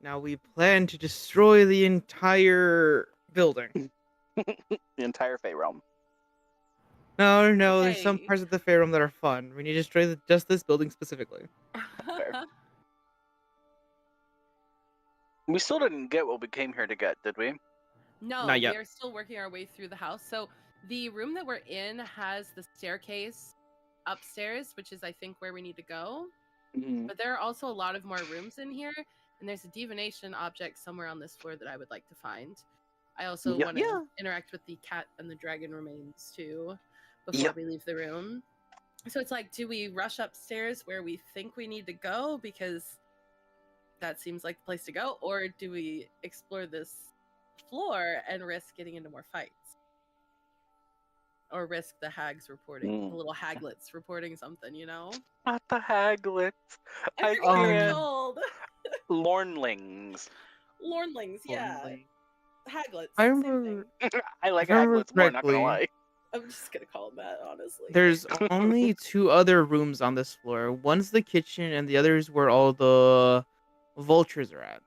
Now we plan to destroy the entire building. The entire Fey realm. No, there's some Hey. parts of the Fae Realm that are fun. We need to destroy just this building specifically. Fair. We still didn't get what we came here to get, did we? No, Not yet. we are still working our way through the house. So the room that we're in has the staircase upstairs, which is I think where we need to go. Mm-hmm. But there are also a lot of more rooms in here, and there's a divination object somewhere on this floor that I would like to find. I also Yeah. want to interact with the cat and the dragon remains too before we leave the room. So it's like, do we rush upstairs where we think we need to go because that seems like the place to go, or do we explore this floor and risk getting into more fights? Or risk the hags reporting, the little haglets reporting something, you know? Not the haglets. I forget what they're called. Lornlings. Lornlings, yeah. Haglets. I Same remember. thing. I like If I remember haglets more, not gonna correctly, lie. I'm just gonna call them that, honestly. There's only 2 other rooms on this floor. One's the kitchen, and the other is where all the vultures are at.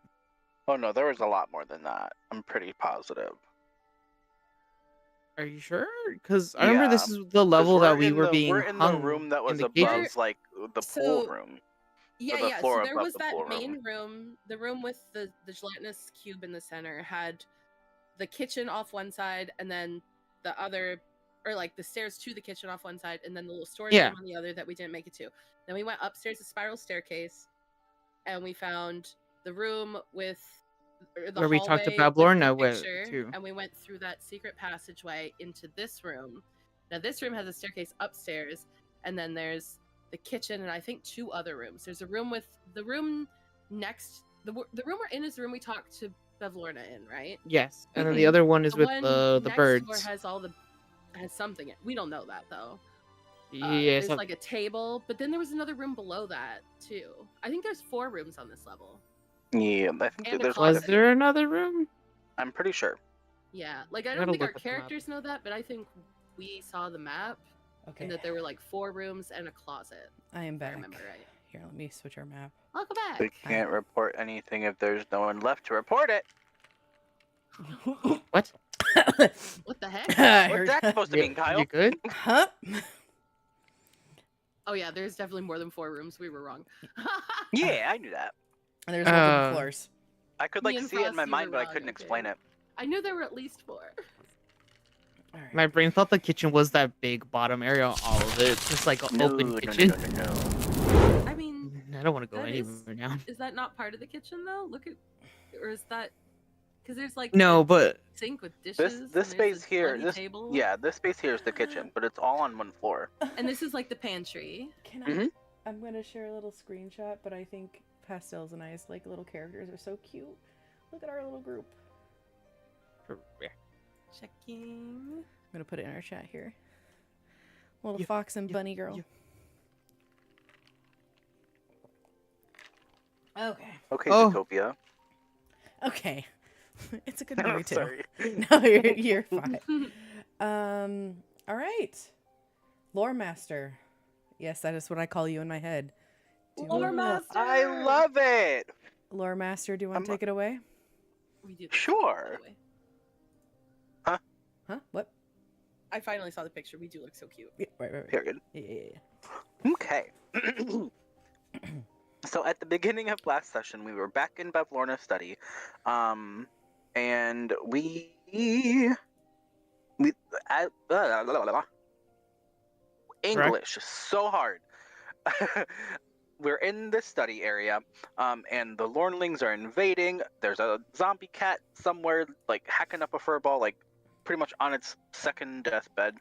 Oh no, there was a lot more than that. I'm pretty positive. Are you sure? Because I remember this is the level that we were being We're in hung the room that was in the above, cages. like the pool room. Yeah, the yeah. floor So there above was the that pool main room. The room with the gelatinous cube in the center had the kitchen off one side, and then the other, or like the stairs to the kitchen off one side, and then the little storage room on the other that we didn't make it to. Then we went upstairs, a spiral staircase, and we found the room with the where we talked hallway about with Lorna the with picture, too. and we went through that secret passageway into this room. Now this room has a staircase upstairs, and then there's the kitchen and I think 2 other rooms. There's a room with the room next. The room we're in is the room we talked to Bevlorna in, right? Yes, and then the other one is with one the next birds. door has something. We don't know that though. Yes, there's like a table, but then there was another room below that too. I think there's 4 rooms on this level. Yeah, I think And there's. was there another room? I'm pretty sure. Yeah, like I don't think our characters know that, but I think we saw the map. Okay. And that there were like 4 rooms and a closet. I am back. I remember right. Here, let me switch our map. Welcome back. We can't report anything if there's no one left to report it. What? What the heck? What's that supposed to mean, Kyle? You good? Huh? Oh yeah, there's definitely more than 4 rooms. We were wrong. Yeah, I knew that. And there's multiple floors. I could like see it in my mind, but I couldn't explain it. I knew there were at least 4. All right. My brain thought the kitchen was that big bottom area, all of it. It's just like an open kitchen. No. I mean, I don't want to go that anywhere now. Is that not part of the kitchen though? Look at, or is that? Because there's like No, but sink with dishes. This space here, this table. this space here is the kitchen, but it's all on one floor. And this is like the pantry. Can I? I'm gonna share a little screenshot, but I think Pastels and I's like little characters are so cute. Look at our little group. Checking. I'm gonna put it in our chat here. Little fox and bunny girl. Okay. Okay, Zootopia. Okay. It's a good movie too. Sorry. No, you're fine. All right. Lore Master. Yes, that is what I call you in my head. Lore Master. I love it. Lore Master, do you want to take it away? We do. Sure. Huh? What? I finally saw the picture. We do look so cute. Yeah, right. Period. Yeah. Okay. So at the beginning of last session, we were back in Bevlorna's study, and English is so hard. We're in the study area, and the Lornlings are invading. There's a zombie cat somewhere, like hacking up a furball, like pretty much on its second deathbed.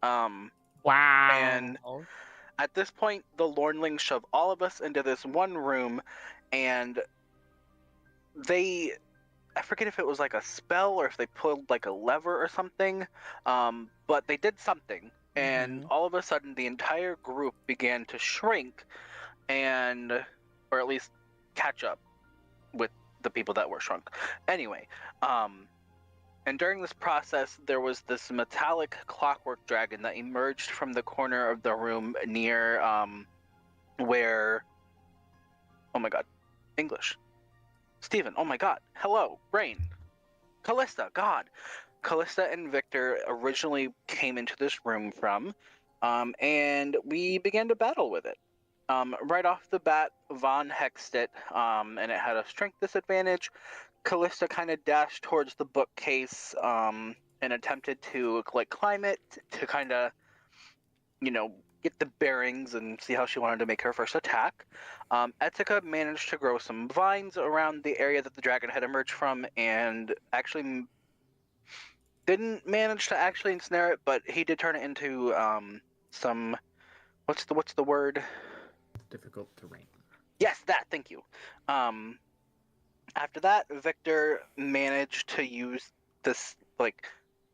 Wow. And at this point, the Lornlings shove all of us into this one room, and I forget if it was like a spell or if they pulled like a lever or something, but they did something, and all of a sudden the entire group began to shrink, or at least catch up with the people that were shrunk. Anyway, and during this process, there was this metallic clockwork dragon that emerged from the corner of the room near where... Oh my god. English. Steven, oh my god. Hello, Rain. Callista, God. Callista and Victor originally came into this room from, and we began to battle with it. Right off the bat, Von hexed it, and it had a strength disadvantage. Callista kind of dashed towards the bookcase, and attempted to climb it to kind of, get the bearings and see how she wanted to make her first attack. Etika managed to grow some vines around the area that the dragon had emerged from, and actually didn't manage to actually ensnare it, but he did turn it into some what's the word? Difficult terrain. Yes, that. Thank you. After that, Victor managed to use this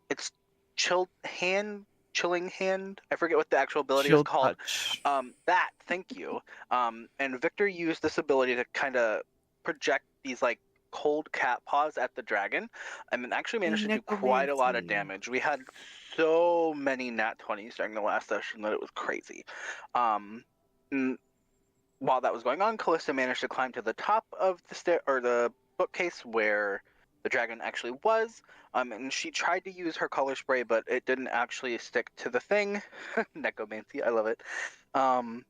it's chilling hand. I forget what the actual ability is Chill called. touch. That. Thank you. And Victor used this ability to kind of project these cold cat paws at the dragon, and actually managed to do quite a lot of Necromancy. damage. We had so many nat 20s during the last session that it was crazy. While that was going on, Callista managed to climb to the top of the bookcase where the dragon actually was, and she tried to use her color spray, but it didn't actually stick to the thing. Necromancy, I love it. And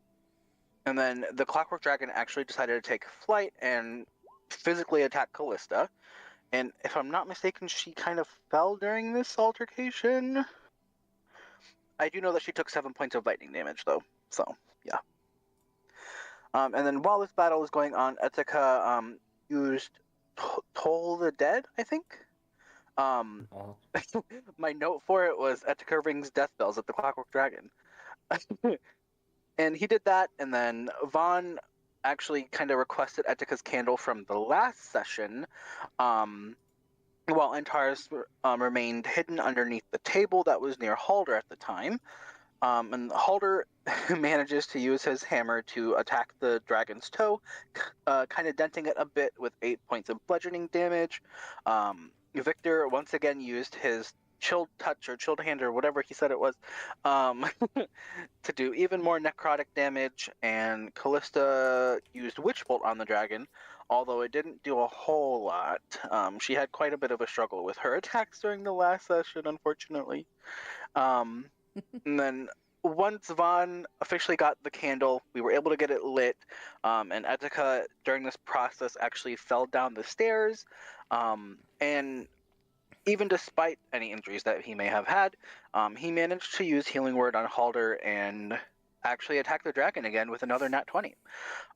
then the clockwork dragon actually decided to take flight and physically attack Callista. And if I'm not mistaken, she kind of fell during this altercation. I do know that she took 7 points of lightning damage, though. So, yeah. And then while this battle was going on, Etika used Toll the Dead, I think. My note for it was Etika rings death bells at the Clockwork Dragon. And he did that, and then Vaughn actually kind of requested Etika's candle from the last session, while Antares remained hidden underneath the table that was near Halder at the time. And Halder manages to use his hammer to attack the dragon's toe, kind of denting it a bit with 8 points of bludgeoning damage. Victor once again used his chilled touch or chilled hand or whatever he said it was, to do even more necrotic damage, and Callista used Witch Bolt on the dragon, although it didn't do a whole lot. She had quite a bit of a struggle with her attacks during the last session, unfortunately. And then once Vaughn officially got the candle, we were able to get it lit, and Etika, during this process, actually fell down the stairs, and even despite any injuries that he may have had, he managed to use Healing Word on Halder and actually attack the dragon again with another nat 20.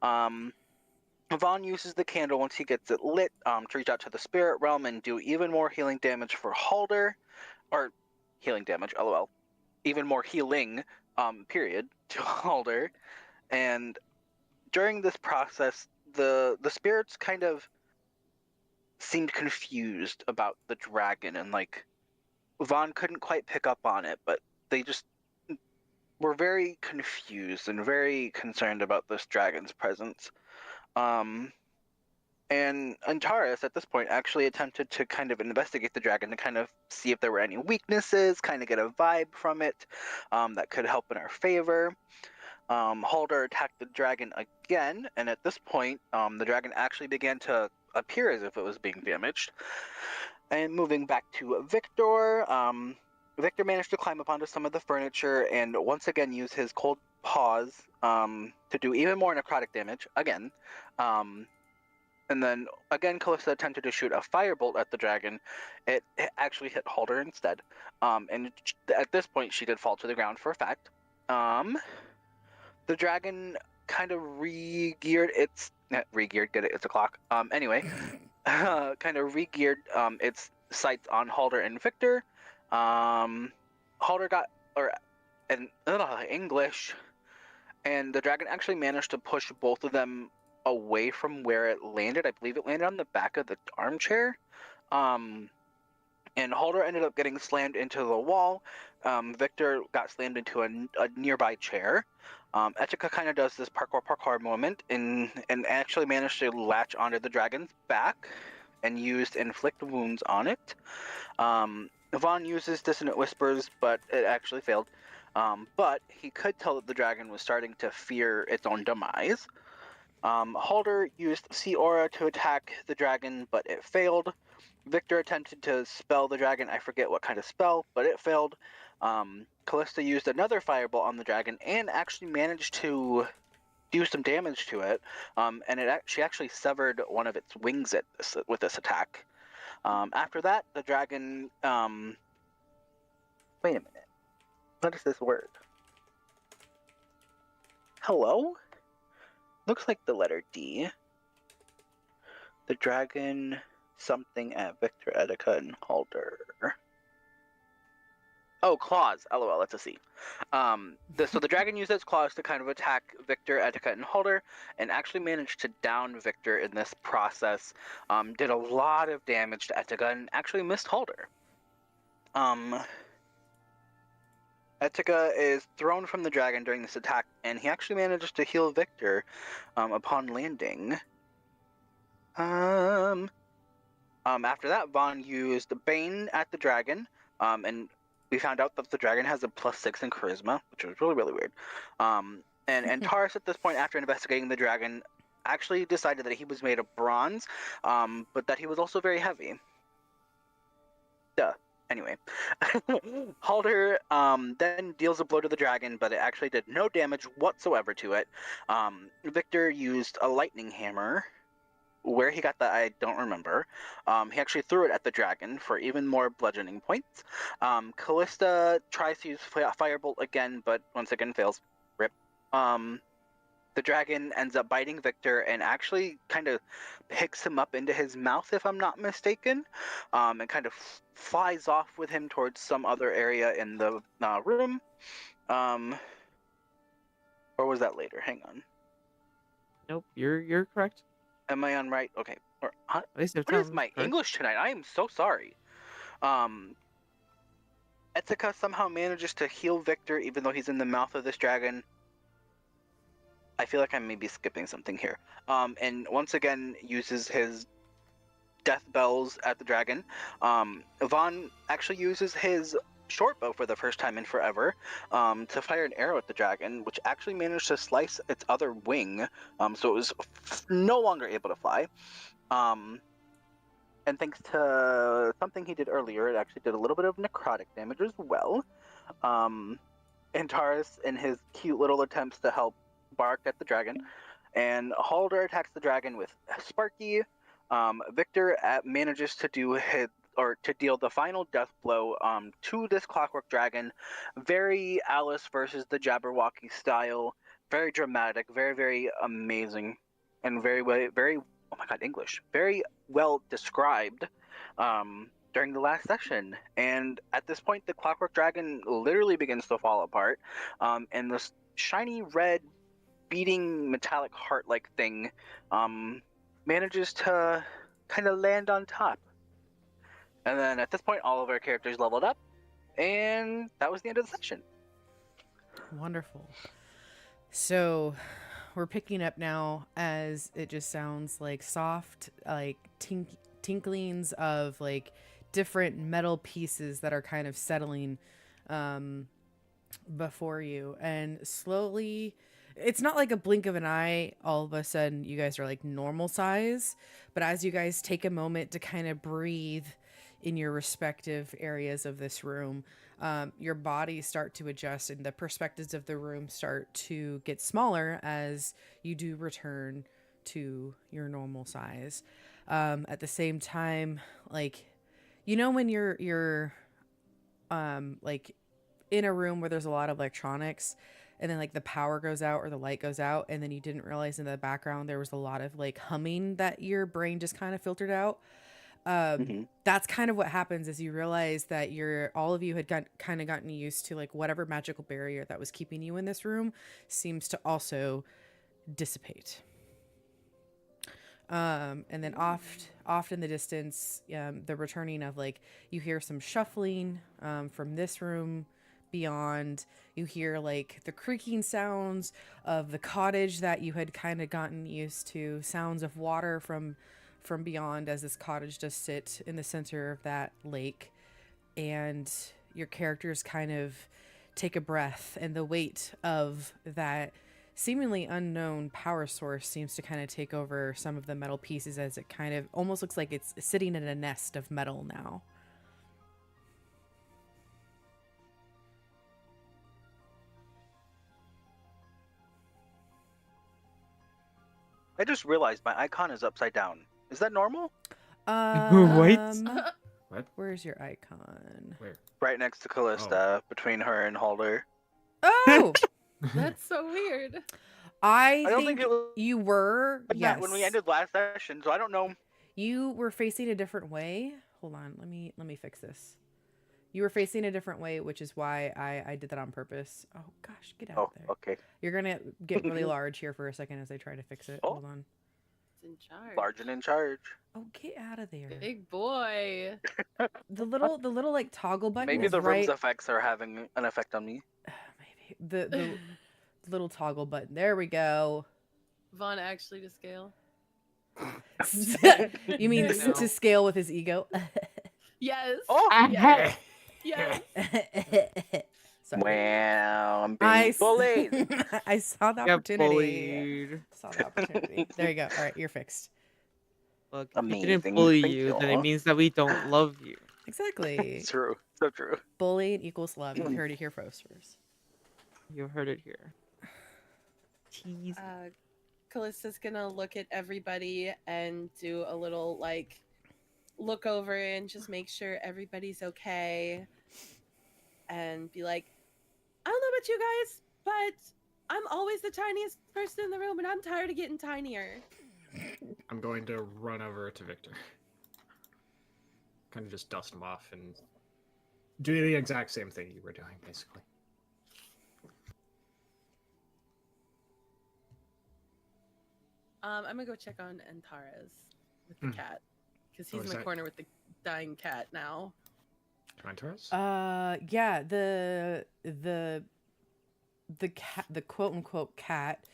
Vaughn uses the candle once he gets it lit to reach out to the spirit realm and do even more healing damage for Halder, or healing damage, lol. Even more healing, period, to Halder. And during this process, the spirits kind of seemed confused about the dragon, and Vaughn couldn't quite pick up on it, but they just were very confused and very concerned about this dragon's presence. And Antares, at this point, actually attempted to kind of investigate the dragon to kind of see if there were any weaknesses, kind of get a vibe from it that could help in our favor. Halder attacked the dragon again, and at this point, the dragon actually began to appear as if it was being damaged. And moving back to Victor, Victor managed to climb up onto some of the furniture and once again use his cold paws to do even more necrotic damage again. And then again, Callista attempted to shoot a firebolt at the dragon. It actually hit Halder instead. And at this point, she did fall to the ground for a fact. The dragon kind of re-geared its... Re-geared, get it, it's a clock. Anyway, kind of re-geared its sights on Halder and Victor. Halder got... English. And the dragon actually managed to push both of them away from where it landed. I believe it landed on the back of the armchair. And Halder ended up getting slammed into the wall. Victor got slammed into a nearby chair. Etika kind of does this parkour moment and actually managed to latch onto the dragon's back and used inflict wounds on it. Vaughn uses dissonant whispers, but it actually failed. But he could tell that the dragon was starting to fear its own demise. Halder used Sea Aura to attack the dragon, but it failed. Victor attempted to spell the dragon. I forget what kind of spell, but it failed. Callista used another fireball on the dragon and actually managed to do some damage to it. She actually severed one of its wings with this attack. After that, the dragon. Wait a minute. What is this word? Hello? Looks like the letter D. The dragon something at Victor, Etika, and Halder. Oh, claws. LOL, that's a C. So the dragon used its claws to kind of attack Victor, Etika, and Halder, and actually managed to down Victor in this process. Did a lot of damage to Etika, and actually missed Halder. Etika is thrown from the dragon during this attack, and he actually manages to heal Victor upon landing. After that, Vaughn used Bane at the dragon, and we found out that the dragon has a +6 in charisma, which was really, really weird. And Taurus, at this point, after investigating the dragon, actually decided that he was made of bronze, but that he was also very heavy. Duh. Anyway, Halder then deals a blow to the dragon, but it actually did no damage whatsoever to it. Victor used a lightning hammer. Where he got that, I don't remember. He actually threw it at the dragon for even more bludgeoning points. Callista tries to use Firebolt again, but once again fails. Rip. The dragon ends up biting Victor and actually kind of picks him up into his mouth, if I'm not mistaken, and kind of flies off with him towards some other area in the room. Or was that later? Hang on. Nope, you're correct. Am I on right? Okay. At least What is my English tonight? I am so sorry. Etika somehow manages to heal Victor even though he's in the mouth of this dragon. I feel like I may be skipping something here. And once again uses his death bells at the dragon. Vaughn actually uses his short bow for the first time in forever to fire an arrow at the dragon, which actually managed to slice its other wing, so it was no longer able to fly. And thanks to something he did earlier, it actually did a little bit of necrotic damage as well. Antares, in his cute little attempts to help, barked at the dragon, and Halder attacks the dragon with Sparky. Victor manages to deal the final death blow to this clockwork dragon. Very Alice versus the Jabberwocky style. Very dramatic, very, very amazing, and very, oh my god, English. Very well described during the last session. And at this point, the clockwork dragon literally begins to fall apart. And this shiny red beating metallic heart-like thing manages to kind of land on top. And then at this point, all of our characters leveled up, and that was the end of the session. Wonderful. So we're picking up now as it just sounds like soft, like tinklings of like different metal pieces that are kind of settling before you, and slowly, it's not like a blink of an eye, all of a sudden you guys are like normal size, but as you guys take a moment to kind of breathe in your respective areas of this room, your bodies start to adjust and the perspectives of the room start to get smaller as you do return to your normal size. At the same time, like, you know, when you're like in a room where there's a lot of electronics, and then like the power goes out or the light goes out, and then you didn't realize in the background there was a lot of like humming that your brain just kind of filtered out. That's kind of what happens as you realize that all of you had kind of gotten used to like whatever magical barrier that was keeping you in this room seems to also dissipate. And then off in the distance, the returning of like, you hear some shuffling from this room. Beyond, you hear like the creaking sounds of the cottage that you had kind of gotten used to, sounds of water from beyond, as this cottage does sit in the center of that lake, and your characters kind of take a breath, and the weight of that seemingly unknown power source seems to kind of take over some of the metal pieces as it kind of almost looks like it's sitting in a nest of metal now. I just realized my icon is upside down. Is that normal? What? Where's your icon? Where? Right next to Callista, between her and Halder. Oh, That's so weird. I don't think think it was you were. like Yes, that when we ended last session, so I don't know. you were facing a different way. Hold on, let me fix this. You were facing a different way, which is why I did that on purpose. Oh gosh, get out Oh, of there. okay. You're gonna get really large here for a second as I try to fix it. Oh. Hold on. It's in charge. Large and in charge. Oh, get out of there. Big boy. The little like toggle button Maybe is the right. room's effects are having an effect on me. Maybe the little toggle button. There we go. Vaughn actually to scale. You mean No. to scale with his ego? Yes. Oh! Yes. Yes. Sorry. Wow, I'm I being s- bullied. I saw the Got opportunity. bullied. Saw the opportunity. There you go. All right, you're fixed. Look, if we Amazing. didn't bully Thank you, you. then it means that we don't love you. Exactly. True. So true. Bullying equals love. You heard it here first. You heard it here. Tease. Callista's gonna look at everybody and do a little like look over and just make sure everybody's okay and be like, I don't know about you guys, but I'm always the tiniest person in the room and I'm tired of getting tinier. I'm going to run over to Victor. Kind of just dust him off and do the exact same thing you were doing, basically. I'm gonna go check on Antares with the cat because he's is in the that- corner with the dying cat now. Hunters? Yeah, the cat, the quote unquote cat,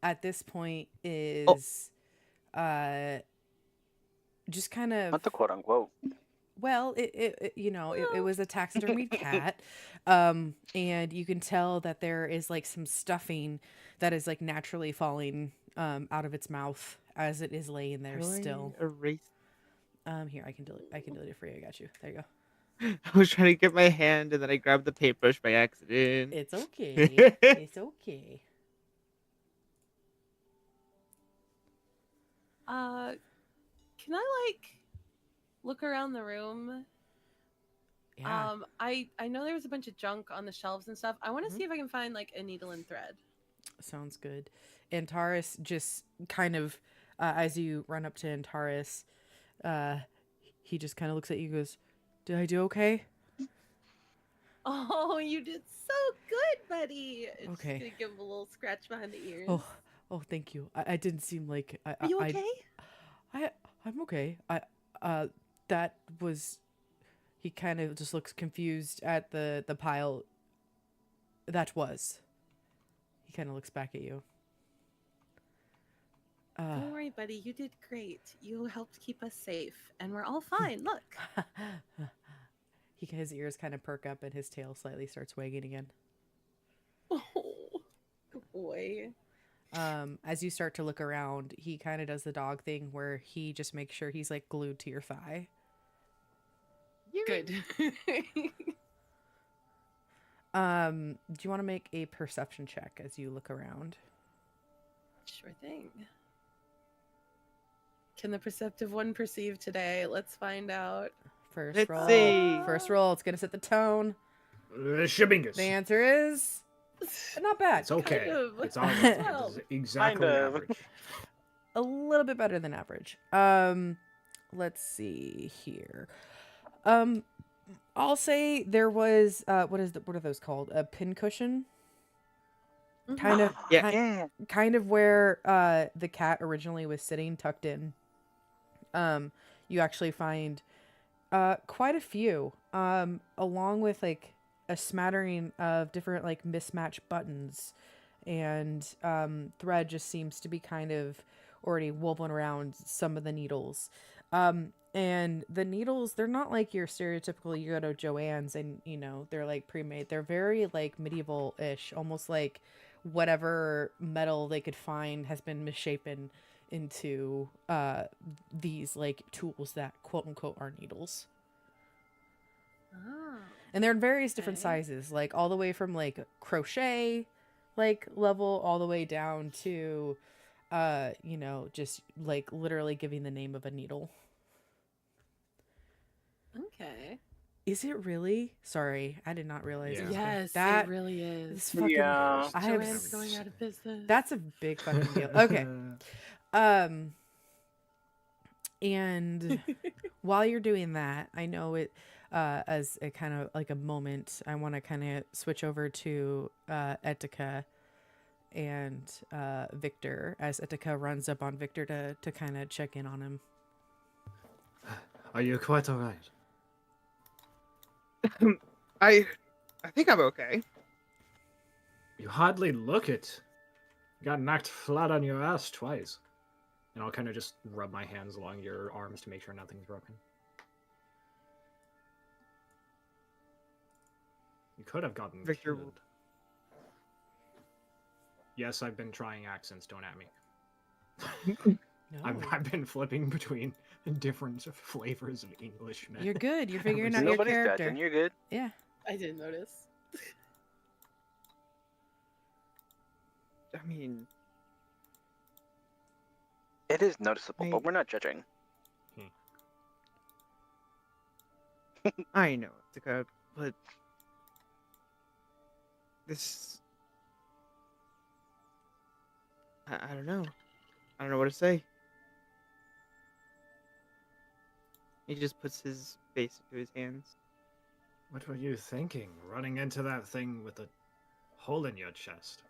at this point is, just kind of. Not the quote unquote. Well, it was a taxidermied cat, and you can tell that there is like some stuffing that is like naturally falling out of its mouth as it is laying there still. Erase. Here I can delete it for you. I got you. There you go. I was trying to get my hand and then I grabbed the paintbrush by accident. It's okay. It's okay. Can I like look around the room? Yeah. I know there was a bunch of junk on the shelves and stuff. I want to Mhm. see if I can find like a needle and thread. Sounds good. Antares just kind of, as you run up to Antares, he just kind of looks at you and goes, "Did I do okay?" Oh, you did so good, buddy. It's Okay. Just gonna give him a little scratch behind the ears. Oh, thank you. I didn't seem like Are you okay? I'm okay. That was. He kind of just looks confused at the pile. That was. He kind of looks back at you. Don't worry, buddy. You did great. You helped keep us safe, and we're all fine. Look. His ears kind of perk up, and his tail slightly starts wagging again. Oh, good boy. As you start to look around, he kind of does the dog thing where he just makes sure he's like glued to your thigh. Good. Do you want to make a perception check as you look around? Sure thing. Can the perceptive one perceive today? Let's find out. First Let's roll. see. First roll. It's gonna set the tone. Shabingus. The answer is not bad. It's okay. Kind of. It's all right. Well, It's exactly kind of. average. A little bit better than average. Let's see here. I'll say there was what are those called? A pin cushion? Kind of Yeah. kind of where the cat originally was sitting tucked in. You actually find quite a few along with like a smattering of different like mismatched buttons, and thread just seems to be kind of already woven around some of the needles. And the needles, they're not like your stereotypical you go to Joann's and they're like pre-made. They're very like medieval-ish, almost like whatever metal they could find has been misshapen into these like tools that quote unquote are needles. Oh. And they're in various different Okay. sizes, like all the way from like crochet like level all the way down to you know, just like literally giving the name of a needle. Okay. Is it really? Sorry, I did not realize. Yeah. It was gonna- Yes, that it really is. is fucking. Yeah. I have. Joanne's going out of business. That's a big fucking deal. Okay. And while you're doing that, I know it as a kind of like a moment. I want to kind of switch over to Etika and Victor as Etika runs up on Victor to kind of check in on him. Are you quite all right? I think I'm okay. You hardly look it. You got knocked flat on your ass twice. And I'll kind of just rub my hands along your arms to make sure nothing's broken. You could have gotten Victor- killed. Yes, I've been trying accents, don't at me. No, I've been flipping between different flavors of English, man. you're good. You're figuring out your Nobody's character. judging. You're good. Yeah. I didn't notice. I mean, It is noticeable, Hey. but we're not judging. I know, Etika, but this. I don't know. I don't know what to say. He just puts his face into his hands. What were you thinking, running into that thing with a hole in your chest?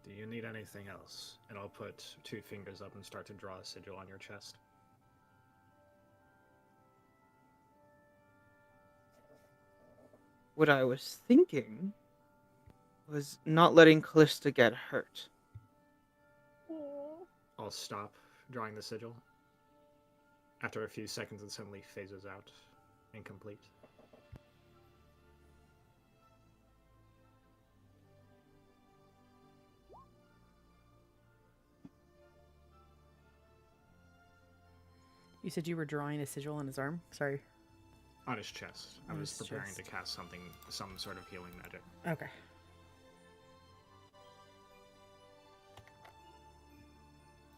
Do you need anything else? And I'll put 2 fingers up and start to draw a sigil on your chest. What I was thinking was not letting Callista get hurt. I'll stop drawing the sigil. After a few seconds, it suddenly phases out, incomplete. You said you were drawing a sigil on his arm? Sorry. On his chest. I On was his preparing chest. to cast something, some sort of healing magic. Okay.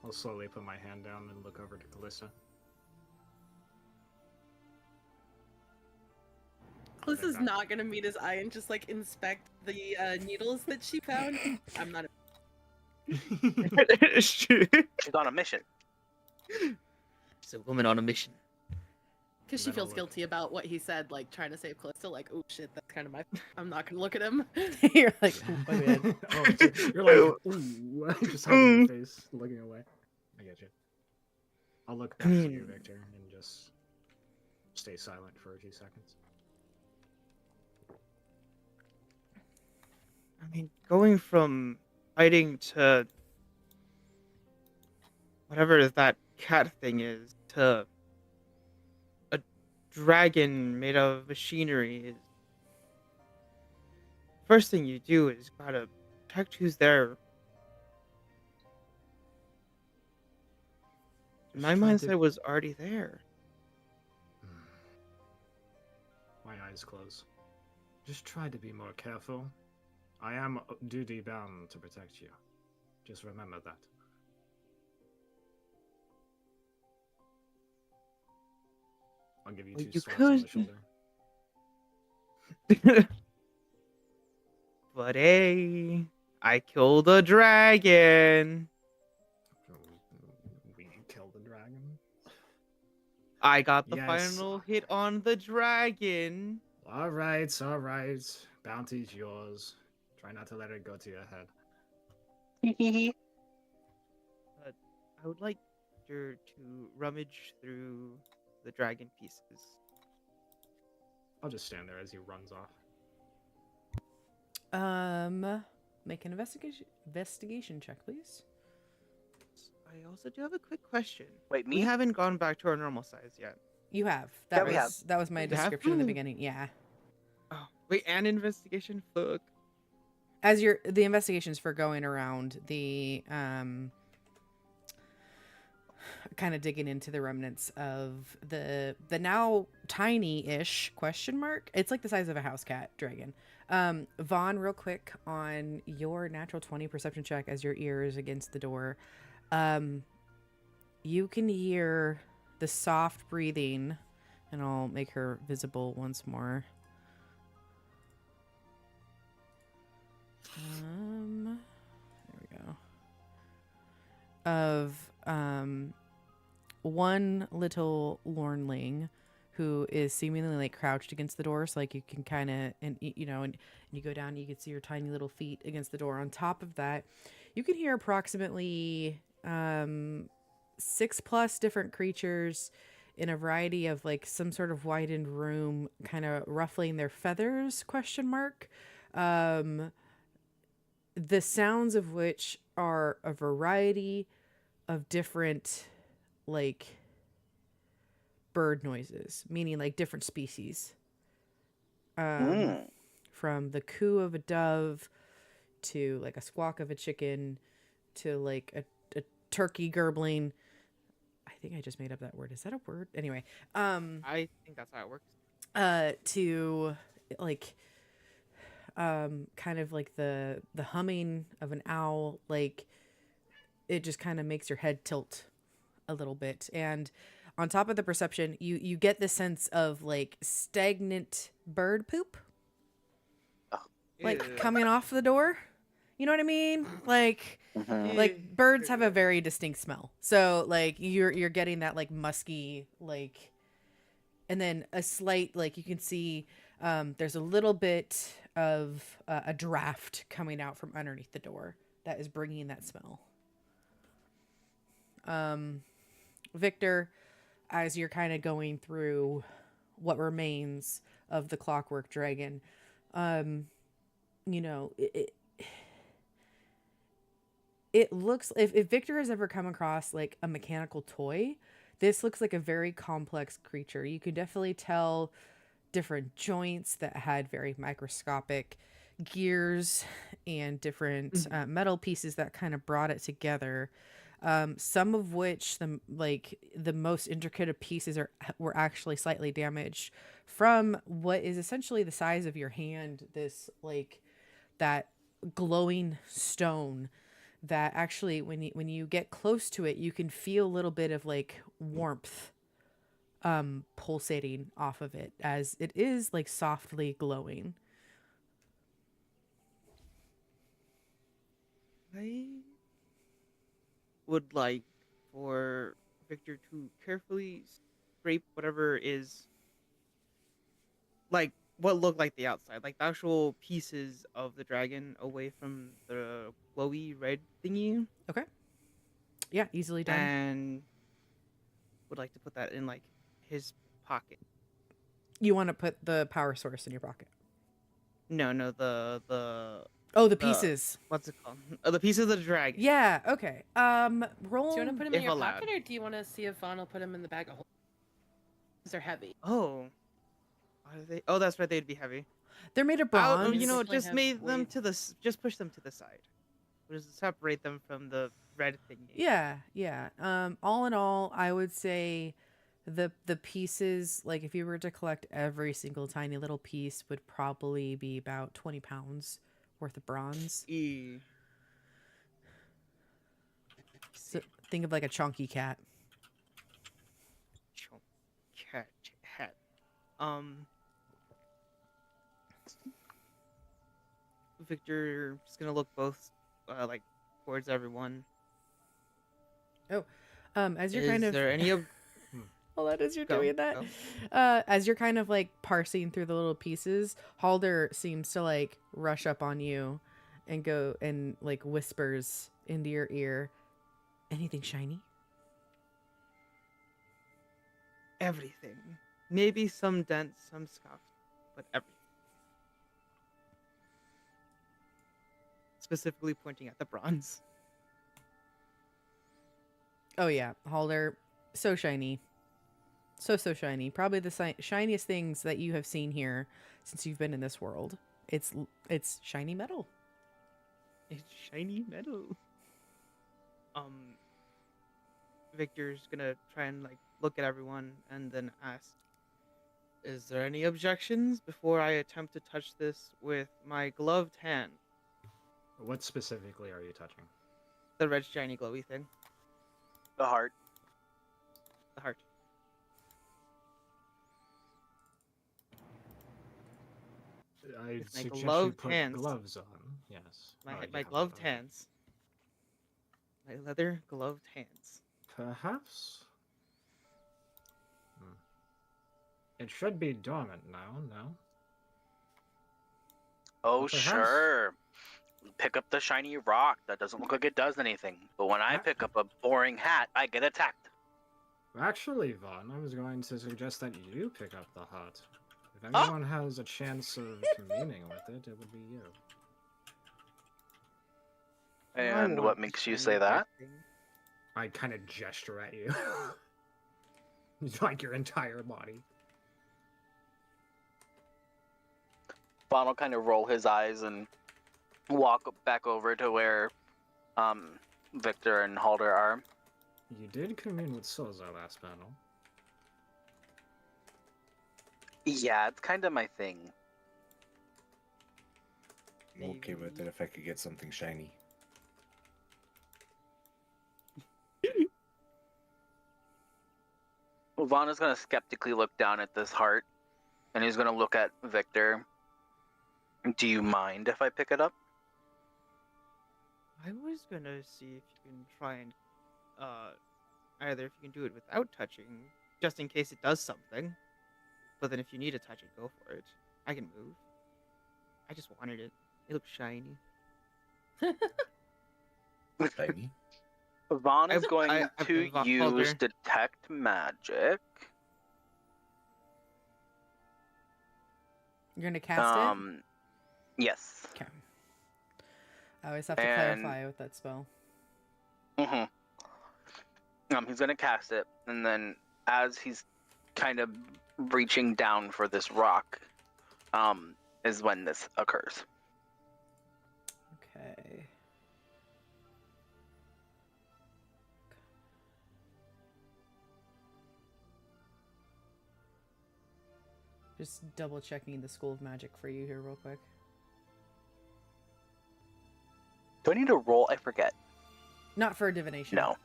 I'll slowly put my hand down and look over to Callista. Callista's Then that- not gonna meet his eye and just like inspect the needles that she found. I'm not. She's She's on a mission. a woman on a mission. Because she Then I'll feels look. guilty about what he said, like trying to save Callista. Like, oh shit, that's kind of my. I'm not gonna look at him. You're like, "Ooh, my bad." Oh, you're like, ooh, just having your face, looking away. I get you. I'll look back to you, mean- Victor, and just stay silent for a few seconds. I mean, going from fighting to whatever that cat thing is to a dragon made of machinery is. First thing you do is gotta check who's there. Just My try to- mindset was already there. My eyes close. Just try to be more careful. I am duty bound to protect you. Just remember that. I'll give you Well, 2 you slaps on the could- shoulder. But hey, I killed a dragon. We killed the dragon. I got the Yes. final hit on the dragon. All right, all right. Bounty's yours. Try not to let it go to your head. I would like her to rummage through the dragon pieces. I'll just stand there as he runs off. Make an investigation check, please. I also do have a quick question. Wait, We me? haven't gone back to our normal size yet. You have. Yeah, That we was that was my You have? description in the beginning. Yeah. Oh, Wait, and investigation? Fuck. As the investigations for going around the kind of digging into the remnants of the now tiny-ish question mark. It's like the size of a house cat dragon. Vaughn, real quick on your natural 20 perception check as your ear is against the door. You can hear the soft breathing, and I'll make her visible once more. There we go. Of one little lornling who is seemingly like crouched against the door, so like you can kind of and you go down, you can see your tiny little feet against the door. On top of that, you can hear approximately 6+ different creatures in a variety of like some sort of widened room, kind of ruffling their feathers, question mark. The sounds of which are a variety of different like bird noises, meaning like different species. From the coo of a dove to like a squawk of a chicken to like a turkey gurgling. I think I just made up that word. Is that a word? Anyway, I think that's how it works. to like kind of like the humming of an owl, like it just kind of makes your head tilt a little bit. And on top of the perception, you get the sense of like stagnant bird poop, like Ew. coming off the door. You know what I mean? Like Mhm. birds have a very distinct smell. So like you're getting that like musky like, and then a slight like you can see there's a little bit of a draft coming out from underneath the door that is bringing that smell. Victor, as you're kind of going through what remains of the clockwork dragon, it looks, if Victor has ever come across like a mechanical toy, this looks like a very complex creature. You can definitely tell different joints that had very microscopic gears and different metal pieces that kind of brought it together. Some of which the most intricate of pieces were actually slightly damaged from what is essentially the size of your hand. This like that glowing stone that actually when you get close to it, you can feel a little bit of like warmth pulsating off of it as it is like softly glowing. I would like for Victor to carefully scrape whatever is like what looked like the outside, like the actual pieces of the dragon away from the glowy red thingy, Okay. Yeah, easily done. and would like to put that in like his pocket. You want to put the power source in your pocket. No, the Oh, the the pieces. what's it called? The pieces of the dragon. Yeah, okay. Roll. Do you want to put them in If your allowed. pocket, or do you want to see if Vaughn will put them in the bag of holding? Because they're heavy. Oh, are they? Oh, that's right. They'd be heavy. They're made of I'll, bronze. you know, Definitely just have made them weight. to the. Just push them to the side. Just separate them from the red thingy. Yeah. All in all, I would say the pieces, like if you were to collect every single tiny little piece, would probably be about 20 pounds worth of bronze. So think of like a chunky cat. Cat hat. Victor just gonna look both like towards everyone. As you're Is kind of there any of well, as you're Go, doing that, go. as you're kind of like parsing through the little pieces, Halder seems to like rush up on you and go and like whispers into your ear, anything shiny? everything? Maybe some dents, some scuffs, but everything. Specifically pointing at the bronze. Oh yeah, Halder, so shiny. So shiny. Probably the shiniest things that you have seen here since you've been in this world. It's shiny metal. It's shiny metal. Victor's gonna try and like look at everyone and then ask, "Is there any objections before I attempt to touch this with my gloved hand?" What specifically are you touching? The red shiny glowy thing. The heart. The heart. I With my suggest you gloved put hands. gloves on. Yes. My Oh, you my have gloved that, okay. hands. My leather gloved hands. Perhaps. It should be dormant now. No. Oh, Well, perhaps- sure. Pick up the shiny rock. That doesn't look like it does anything. But when I pick up a boring hat, I get attacked. Actually, Vaughn, I was going to suggest that you pick up the heart. If anyone has a chance of communing with it, it would be you. And what makes you say that? I kind of gesture at you. It's like your entire body. Vaughn will kind of roll his eyes and walk back over to where Victor and Halder are. You did commune with Soza last battle. Yeah, it's kind of my thing. I'm okay with it if I could get something shiny. Well, Vaughn is going to skeptically look down at this heart, and he's going to look at Victor. Do you mind if I pick it up? I was gonna see if you can try and either if you can do it without touching, just in case it does something. But then if you need to touch it, go for it. I can move. I just wanted it. It looks shiny. Shiny? Vaughn is going I've to been use Halder. Detect Magic. You're gonna cast it? Yes. Okay. I always have to And- clarify with that spell. Mm-hmm. He's gonna cast it, and then as he's kind of reaching down for this rock, is when this occurs. Okay. Just double checking the School of Magic for you here real quick. Do I need to roll? I forget. Not for divination. No.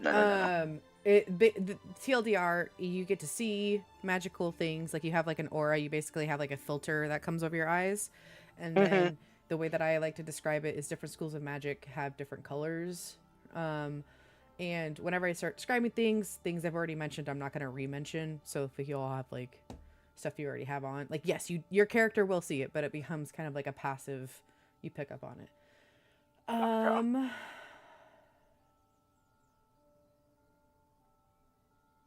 No. The TLDR, you get to see magical things. Like you have like an aura. You basically have like a filter that comes over your eyes, and then the way that I like to describe it is different schools of magic have different colors. And whenever I start describing things I've already mentioned, I'm not going to re-mention. So if you all have like stuff you already have on, like yes, your character will see it, but it becomes kind of like a passive. You pick up on it.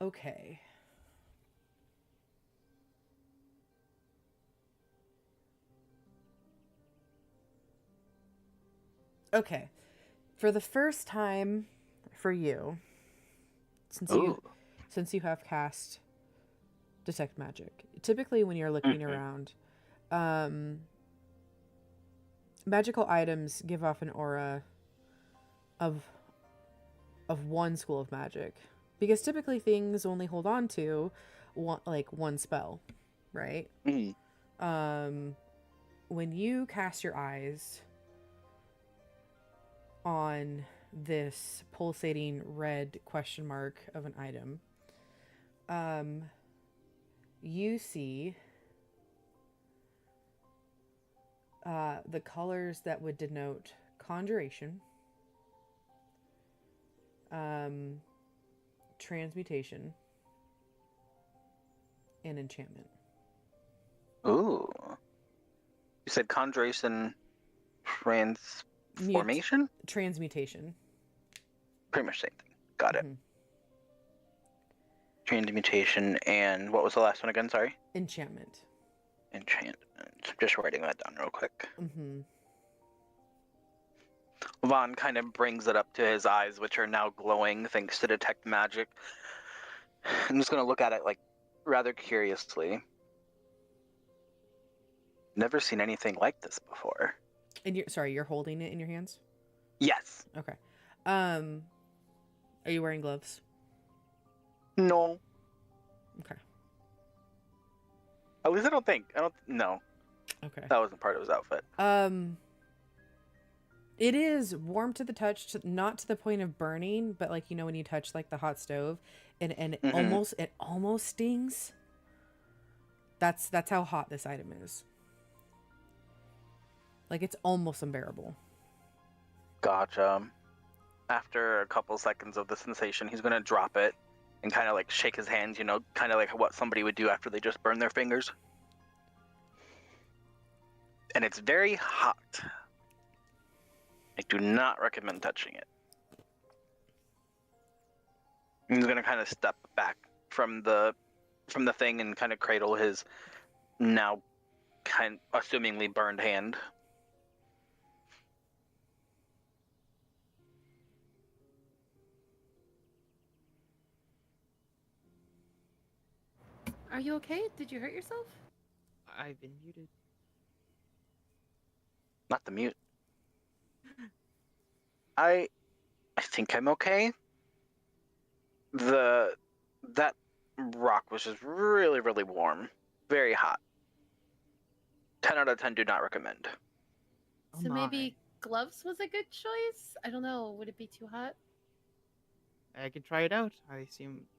Okay. Okay. For the first time for you, since you have cast Detect Magic, typically when you're looking around, magical items give off an aura of one school of magic, because typically things only hold on to one spell, right? When you cast your eyes on this pulsating red question mark of an item, you see the colors that would denote conjuration, transmutation, and enchantment. Ooh. You said conjuration, transformation? Transmutation. Pretty much same thing. Got it. Mhm. Transmutation, and what was the last one again? Sorry. Enchantment. Enchantment. Just writing that down real quick. Mm-hmm. Vaughn kind of brings it up to his eyes, which are now glowing thanks to Detect Magic. I'm just gonna look at it like rather curiously. Never seen anything like this before. And you're holding it in your hands? Yes. Okay. Are you wearing gloves? No. Okay. At least I don't think. No. Okay. That wasn't part of his outfit. It is warm to the touch, not to the point of burning, but like, you know, when you touch like the hot stove and it almost stings. That's how hot this item is. Like, it's almost unbearable. Gotcha. After a couple seconds of the sensation, he's gonna drop it and kind of like shake his hands, you know, kind of like what somebody would do after they just burn their fingers. And it's very hot. I do not recommend touching it. He's gonna kind of step back from the thing and kind of cradle his now assumingly burned hand. Are you okay? Did you hurt yourself? I've been muted. Not the mute. I think I'm okay. That rock was just really, really warm. Very hot. 10 out of 10 do not recommend. Oh So my. maybe gloves was a good choice? I don't know. Would it be too hot? I could try it out. It's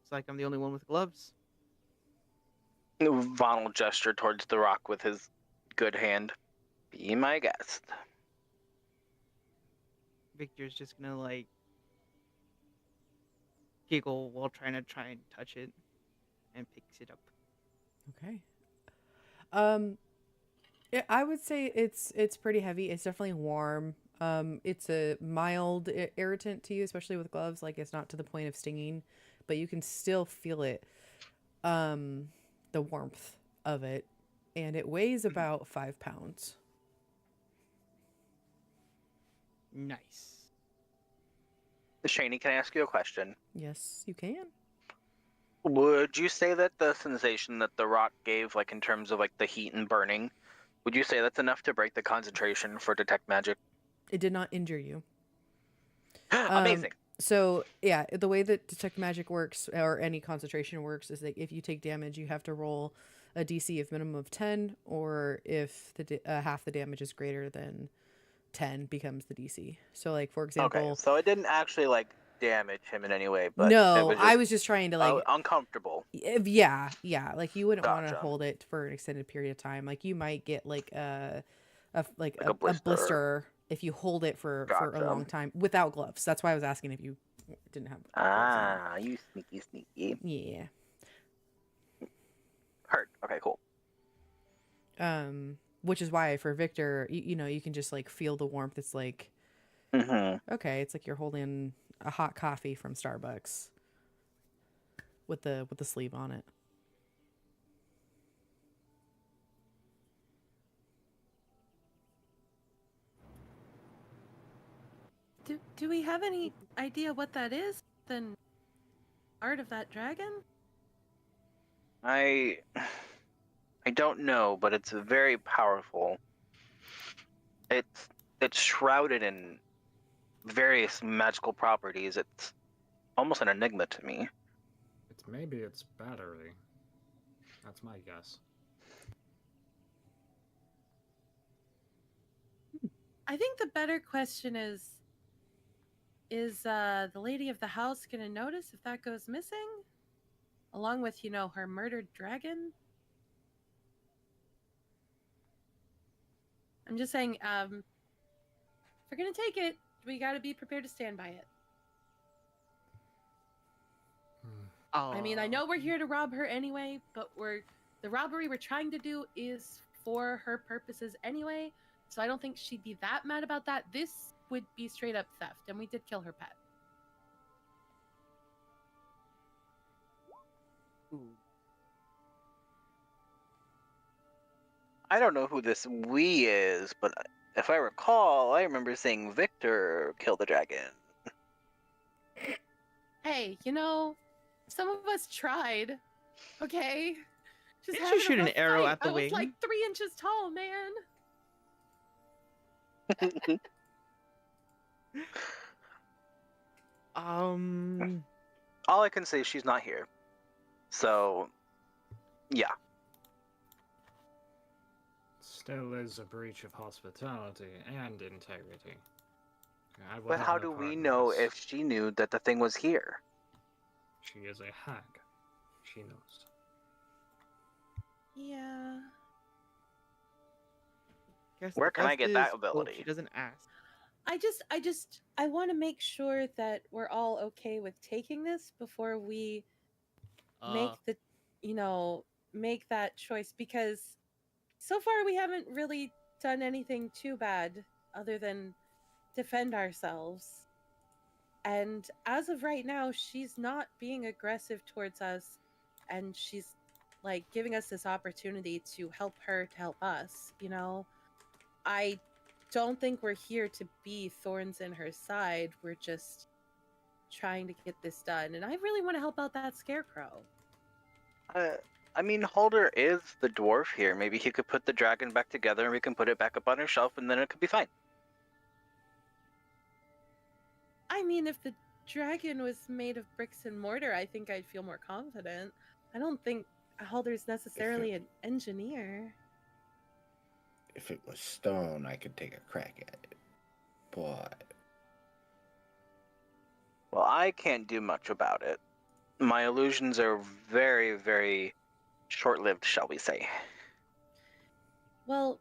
like I'm the only one with gloves. Vaughn will gesture towards the rock with his good hand. Be my guest. Victor's just gonna like giggle while trying and touch it, and picks it up. Okay. I would say it's pretty heavy. It's definitely warm. It's a mild irritant to you, especially with gloves. Like, it's not to the point of stinging, but you can still feel it. The warmth of it, and it weighs about 5 pounds. Nice. Shaney, can I ask you a question? Yes, you can. Would you say that the sensation that the rock gave, like in terms of like the heat and burning, would you say that's enough to break the concentration for detect magic? It did not injure you. Amazing. So yeah, the way that detect magic works, or any concentration works, is that if you take damage, you have to roll a DC of minimum of 10, or if the half the damage is greater than 10 becomes the DC. So like, for example, Okay, so it didn't actually like damage him in any way, but no, it was I was just trying to like uncomfortable. yeah, like you wouldn't want to Gotcha. hold it for an extended period of time. Like, you might get like a blister. blister if you hold it for a Gotcha. long time without gloves. That's why I was asking if you didn't have gloves on. You sneaky. Yeah. Hurt. Okay, cool. Which is why for Victor, you know, you can just like feel the warmth. It's like, okay, it's like you're holding a hot coffee from Starbucks with the sleeve on it. Do we have any idea what that is? Then art of that dragon? I don't know, but it's very powerful. It's shrouded in various magical properties. It's almost an enigma to me. Maybe it's battery. That's my guess. I think the better question is the lady of the house gonna notice if that goes missing? Along with, you know, her murdered dragon? I'm just saying, if we're gonna take it, we gotta be prepared to stand by it. I mean, I know we're here to rob her anyway, but the robbery we're trying to do is for her purposes anyway, so I don't think she'd be that mad about that. This would be straight up theft, and we did kill her pet. Ooh. I don't know who this we is, but if I recall, I remember seeing Victor kill the dragon. Hey, you know, Some of us tried. Okay. Just Didn't you having shoot a an rough arrow fight. at the I was like wing? 3 inches tall, man. All I can say is she's not here. So, yeah. Still is a breach of hospitality and integrity. I will But have how no do part we in know this. if she knew that the thing was here? She is a hag. She knows. Yeah. Guess Where the can I best get is that hope ability? she doesn't ask. I want to make sure that we're all okay with taking this before we make the, make that choice, because so far we haven't really done anything too bad other than defend ourselves. And as of right now, she's not being aggressive towards us, and she's like giving us this opportunity to help her to help us, I don't think we're here to be thorns in her side. We're just trying to get this done. And I really want to help out that scarecrow. I mean, Holder is the dwarf here. Maybe he could put the dragon back together and we can put it back up on her shelf and then it could be fine. I mean, if the dragon was made of bricks and mortar, I think I'd feel more confident. I don't think Halder's necessarily an engineer. If it was stone, I could take a crack at it. But Well, I can't do much about it. My illusions are very, very short-lived, shall we say. Well,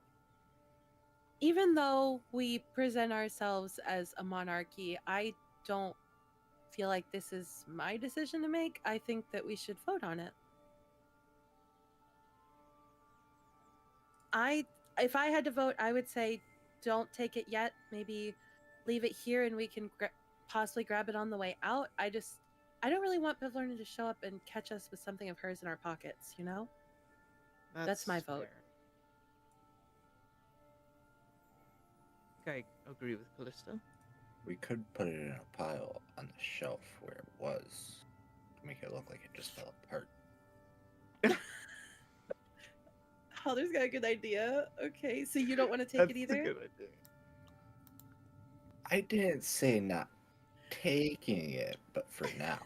even though we present ourselves as a monarchy, I don't feel like this is my decision to make. I think that we should vote on it. If I had to vote, I would say don't take it yet. Maybe leave it here and we can possibly grab it on the way out. I don't really want Bivlorna to show up and catch us with something of hers in our pockets, That's my vote. Fair. I agree with Callista. we could put it in a pile on the shelf where it was to make it look like it just fell apart. Halder's got a good idea. Okay, so you don't want to take it either? That's a good idea. I didn't say not taking it, but for now.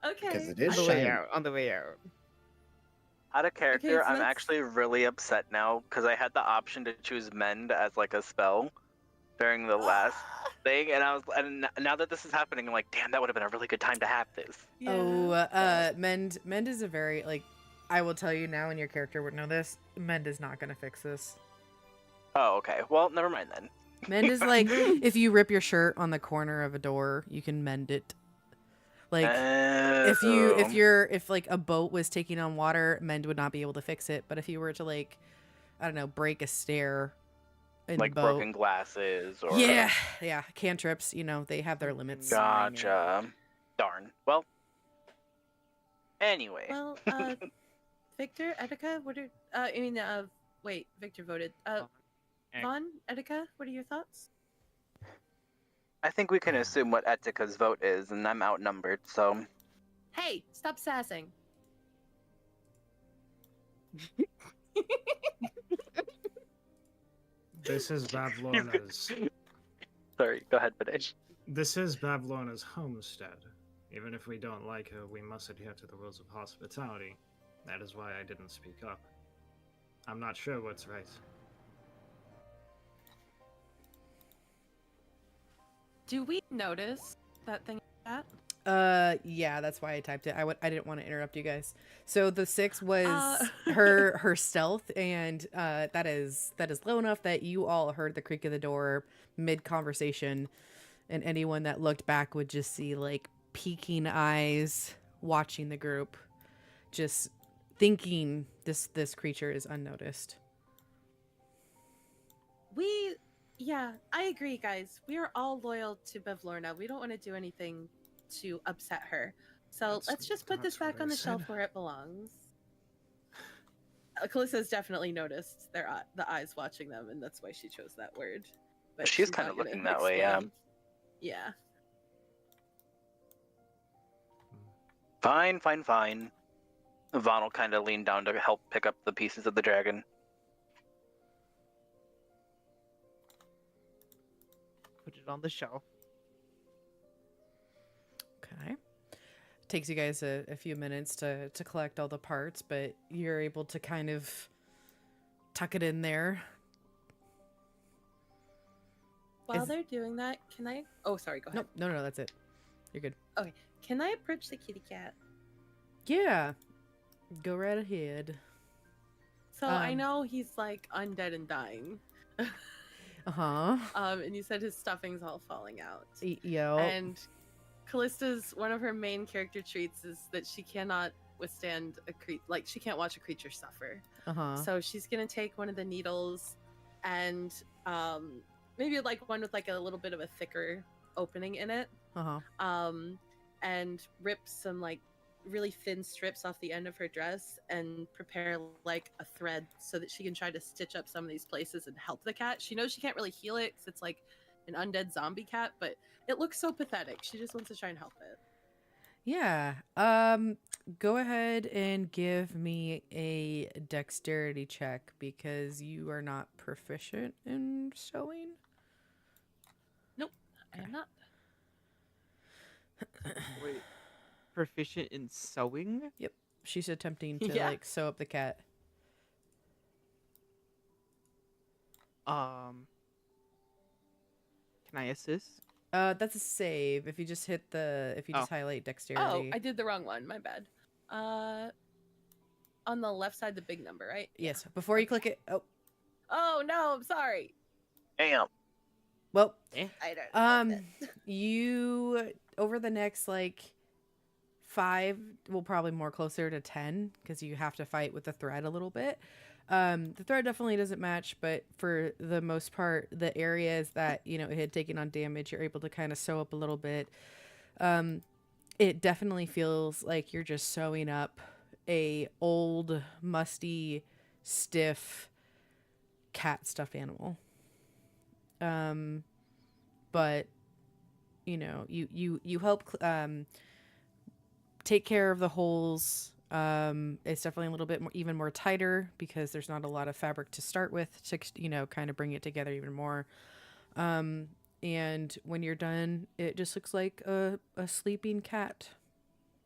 Okay. Because it On is the way shiny. out. On the way out. Out of character, so I'm that's- actually really upset now because I had the option to choose Mend as like a spell during the last thing, and now that this is happening, I'm like, damn, that would have been a really good time to have this. Yeah. Mend is a very, like, I will tell you now, and your character would know this, Mend is not gonna fix this. Oh, okay. Well, never mind then. Mend is like, if you rip your shirt on the corner of a door, you can mend it. Like, if like a boat was taking on water, Mend would not be able to fix it. But if you were to, like, I don't know, break a stair in like the boat, broken glasses or yeah, cantrips, they have their limits. Gotcha. Darn. Well. Anyway. Well, Victor, Etika, wait, Victor voted. Vaughn, Etika, what are your thoughts? I think we can assume what Etika's vote is, and I'm outnumbered, so. Hey, stop sassing. This is Bavlorna's. Sorry, go ahead, finish. This is Bavlorna's homestead. Even if we don't like her, we must adhere to the rules of hospitality. That is why I didn't speak up. I'm not sure what's right. Do we notice that thing like Yeah, that's why I typed it. I didn't want to interrupt you guys. So the 6 was Uh. her stealth, and that is low enough that you all heard the creak of the door mid conversation, and anyone that looked back would just see like peeking eyes watching the group, just thinking this creature is unnoticed. Yeah, I agree, guys. We are all loyal to Bevlorna. We don't want to do anything to upset her. So That's let's just put this not what back on I the shelf said. where it belongs. Calissa's definitely noticed the eyes watching them, and that's why she chose that word. But She's not kinda gonna looking that way, yeah. explain. Yeah. Fine. Vaughn will kind of lean down to help pick up the pieces of the dragon. Put it on the shelf. Okay. Takes you guys a few minutes to collect all the parts, but you're able to kind of tuck it in there. While Is- they're doing that, can I? Oh, sorry. Go ahead. Nope, no, that's it. You're good. Can I approach the kitty cat? Yeah. Go right ahead. So I know he's like undead and dying. Uh-huh. And you said his stuffing's all falling out. Yo. And Callista's one of her main character traits is that she cannot withstand she can't watch a creature suffer. Uh-huh. So she's gonna take one of the needles and maybe like one with like a little bit of a thicker opening in it. Uh-huh. And rip some like really thin strips off the end of her dress and prepare like a thread so that she can try to stitch up some of these places and help the cat. She knows she can't really heal it because it's like an undead zombie cat, but it looks so pathetic. She just wants to try and help it. Yeah. Go ahead and give me a dexterity check because you are not proficient in sewing. Nope, I am not. Wait. Proficient in sewing? She's attempting to Yeah. like sew up the cat. Can I assist? That's a save. If you just highlight dexterity. Oh, I did the wrong one. My bad. On the left side, the big number, right? Yes. Before you click it. Oh, Oh no, I'm sorry. Damn. well, I don't. know you over the next like 5, well, probably more closer to 10 because you have to fight with the thread a little bit. The thread definitely doesn't match, but for the most part, the areas that it had taken on damage, you're able to kind of sew up a little bit. It definitely feels like you're just sewing up a old, musty, stiff cat stuffed animal. But you help take care of the holes. It's definitely a little bit more, even more tighter because there's not a lot of fabric to start with to kind of bring it together even more. And when you're done, it just looks like a sleeping cat,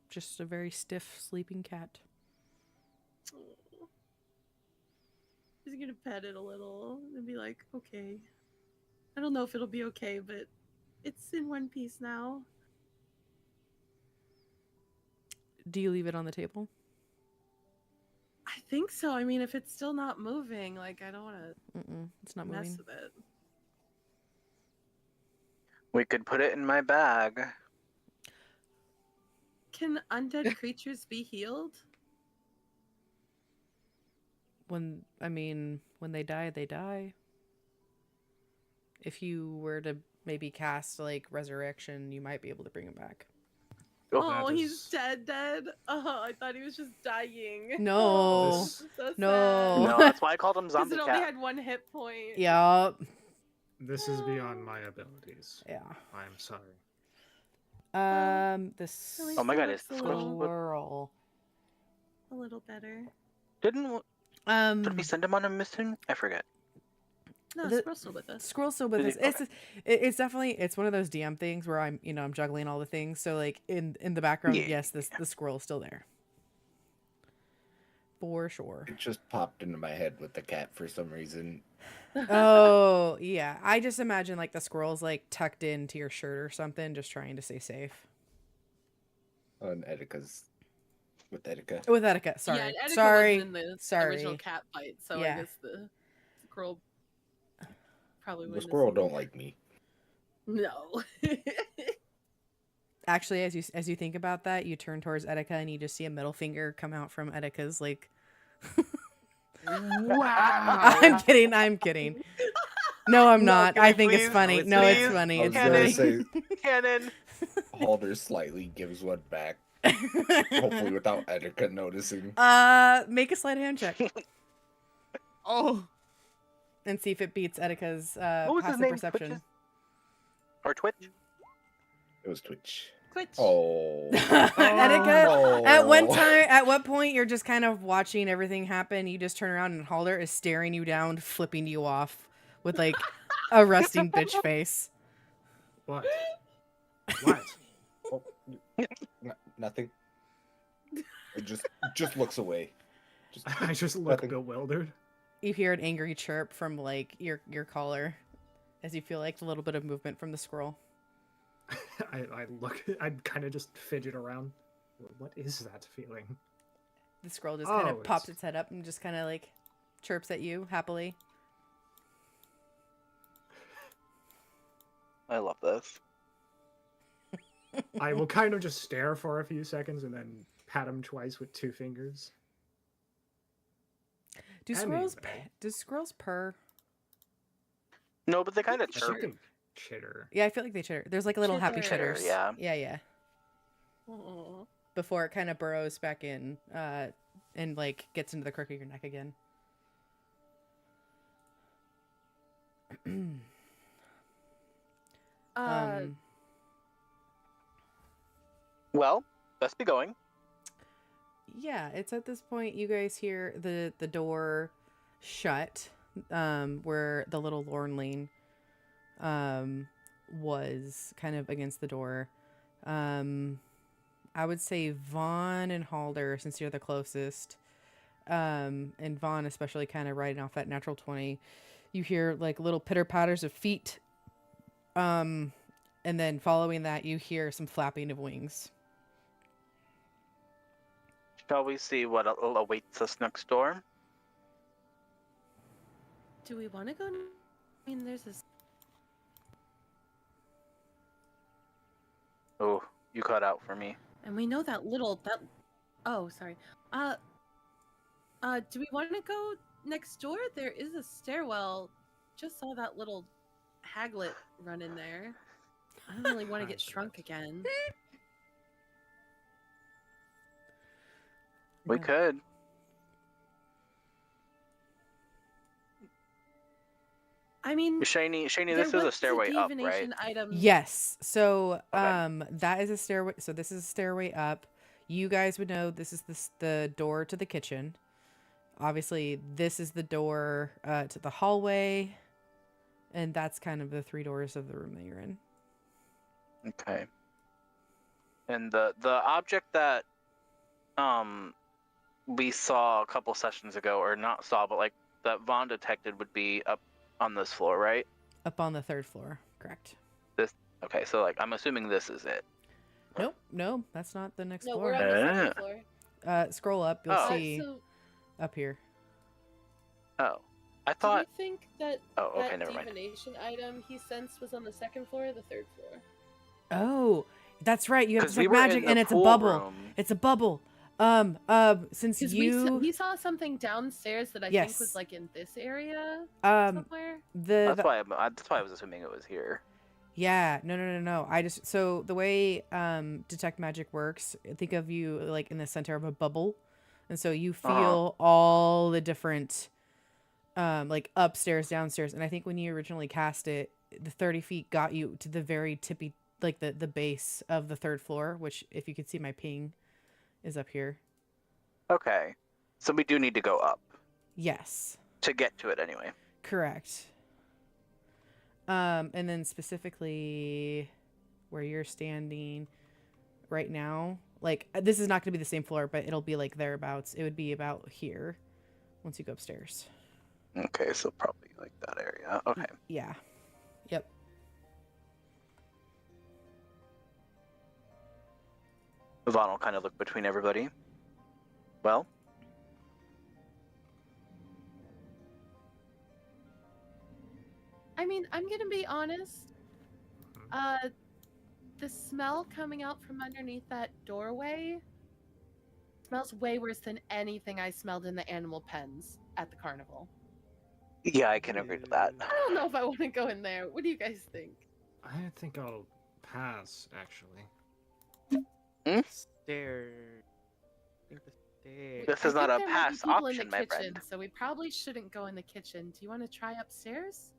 just a very stiff sleeping cat. He's gonna pet it a little and be like, okay. I don't know if it'll be okay, but it's in one piece now. Do you leave it on the table? I think so. I mean, if it's still not moving, like, I don't want to It's not mess moving. with it. We could put it in my bag. Can undead creatures be healed? When they die, they die. If you were to maybe cast like resurrection, you might be able to bring him back. Oh, that he's is- dead. Oh, I thought he was just dying. No. Oh, This- so No. No, that's why I called him Because zombie it only cat. had 1 hit point. Yup. This is beyond my abilities. Yeah. I am sorry. This. Oh my God, it's it's squirrel. A little better. Did we send him on a mission? I forget. No, The- Squirrel's still with us. Squirrel's still with us. Okay. It's definitely one of those DM things where I'm juggling all the things. So like in the background, Yeah. yes, the squirrel's still there. For sure. It just popped into my head with the cat for some reason. Oh yeah, I just imagine like the squirrel's like tucked into your shirt or something, just trying to stay safe. On Etika's. With Etika. With Etika, sorry, Yeah, and Etika sorry, wasn't in the sorry. original cat fight, so Yeah. I guess the squirrel probably The wouldn't. squirrel don't like me. No. Actually, as you think about that, you turn towards Etika and you just see a middle finger come out from Etika's like. Wow. I'm kidding. No, I'm not. can I we think it's please- funny. please? No, it's Please? funny. I It's was gonna funny. say, Cannon. Halder slightly gives one back. Hopefully without Etika noticing. Make a sleight of hand check Oh. and see if it beats Etika's What was his passive name? perception. Twitches? Or Twitch? It was Twitch. Twitch. Oh. Etika, At what point you're just kind of watching everything happen, you just turn around and Halder is staring you down, flipping you off with like a resting bitch face. What? What? Oh, nothing. It just looks away. I just look nothing. bewildered. You hear an angry chirp from like your collar as you feel like a little bit of movement from the scroll. I kind of just fidget around. What is that feeling? The scroll just kind of pops its head up and just kind of like chirps at you happily. I love this. I will kind of just stare for a few seconds and then pat him twice with 2 fingers. Do squirrels purr? No, but they kind of I chirp. think they chitter. Yeah, I feel like they chitter. There's like a little happy Chitter, chitters. yeah. Yeah. Aw. Before it kind of burrows back in and like gets into the crook of your neck again. Well, let's be going. Yeah, it's at this point you guys hear the door shut, where the little Lornling was kind of against the door. I would say Vaughn and Halder, since you're the closest, and Vaughn especially kind of riding off that natural 20. You hear like little pitter patters of feet, and then following that you hear some flapping of wings. Shall we see what awaits us next door? Do we want to go? I mean, there's this. Oh, you cut out for me. And we know that. Oh, sorry. Do we want to go next door? There is a stairwell. Just saw that little haglet run in there. I don't really want to get shrunk again. We could. I mean, Shaney, there this is a was stairway up, right? divination item. Yes. So Okay. that is a stairway. So this is a stairway up. You guys would know this is the door to the kitchen. Obviously, this is the door to the hallway, and that's kind of the 3 doors of the room that you're in. Okay. And the object that we saw a couple sessions ago, or not saw, but like that Vaughn detected would be up on this floor, right? Up on the 3rd floor, correct? Okay, so like I'm assuming this is it. Nope, no, that's not the next No, floor. we're on the 2nd floor. Scroll up, you'll Oh. see So, up here. Oh, I do thought. we think that Oh, okay, that never mind. divination item he sensed was on the 2nd floor or the 3rd floor? Oh, that's right. You have 'Cause detect we were in magic, the and it's a pool bubble. room. It's a bubble. Since Because you we saw something downstairs that I think was like in this area somewhere. That's why I was assuming it was here. Yeah, no. So the way detect magic works, think of you like in the center of a bubble, and so you feel all the different like upstairs, downstairs, and I think when you originally cast it, the 30 feet got you to the very tippy, like the base of the 3rd floor, which if you could see my ping is up here. Okay, so we do need to go up Yes. to get to it anyway. Correct. And then specifically where you're standing right now, like this is not going to be the same floor, but it'll be like thereabouts. It would be about here once you go upstairs. Okay, so probably like that area. Okay. Yeah. Yep. Vaughn will kind of look between everybody. Well, I mean, I'm gonna be honest. The smell coming out from underneath that doorway smells way worse than anything I smelled in the animal pens at the carnival. yeah, I can agree to that. I don't know if I want to go in there. What do you guys think? I think I'll pass, actually. Stairs. I think the stairs. This is I not think a there might be pass people in option, the my kitchen, friend. so we probably shouldn't go in the kitchen. Do you want to try upstairs?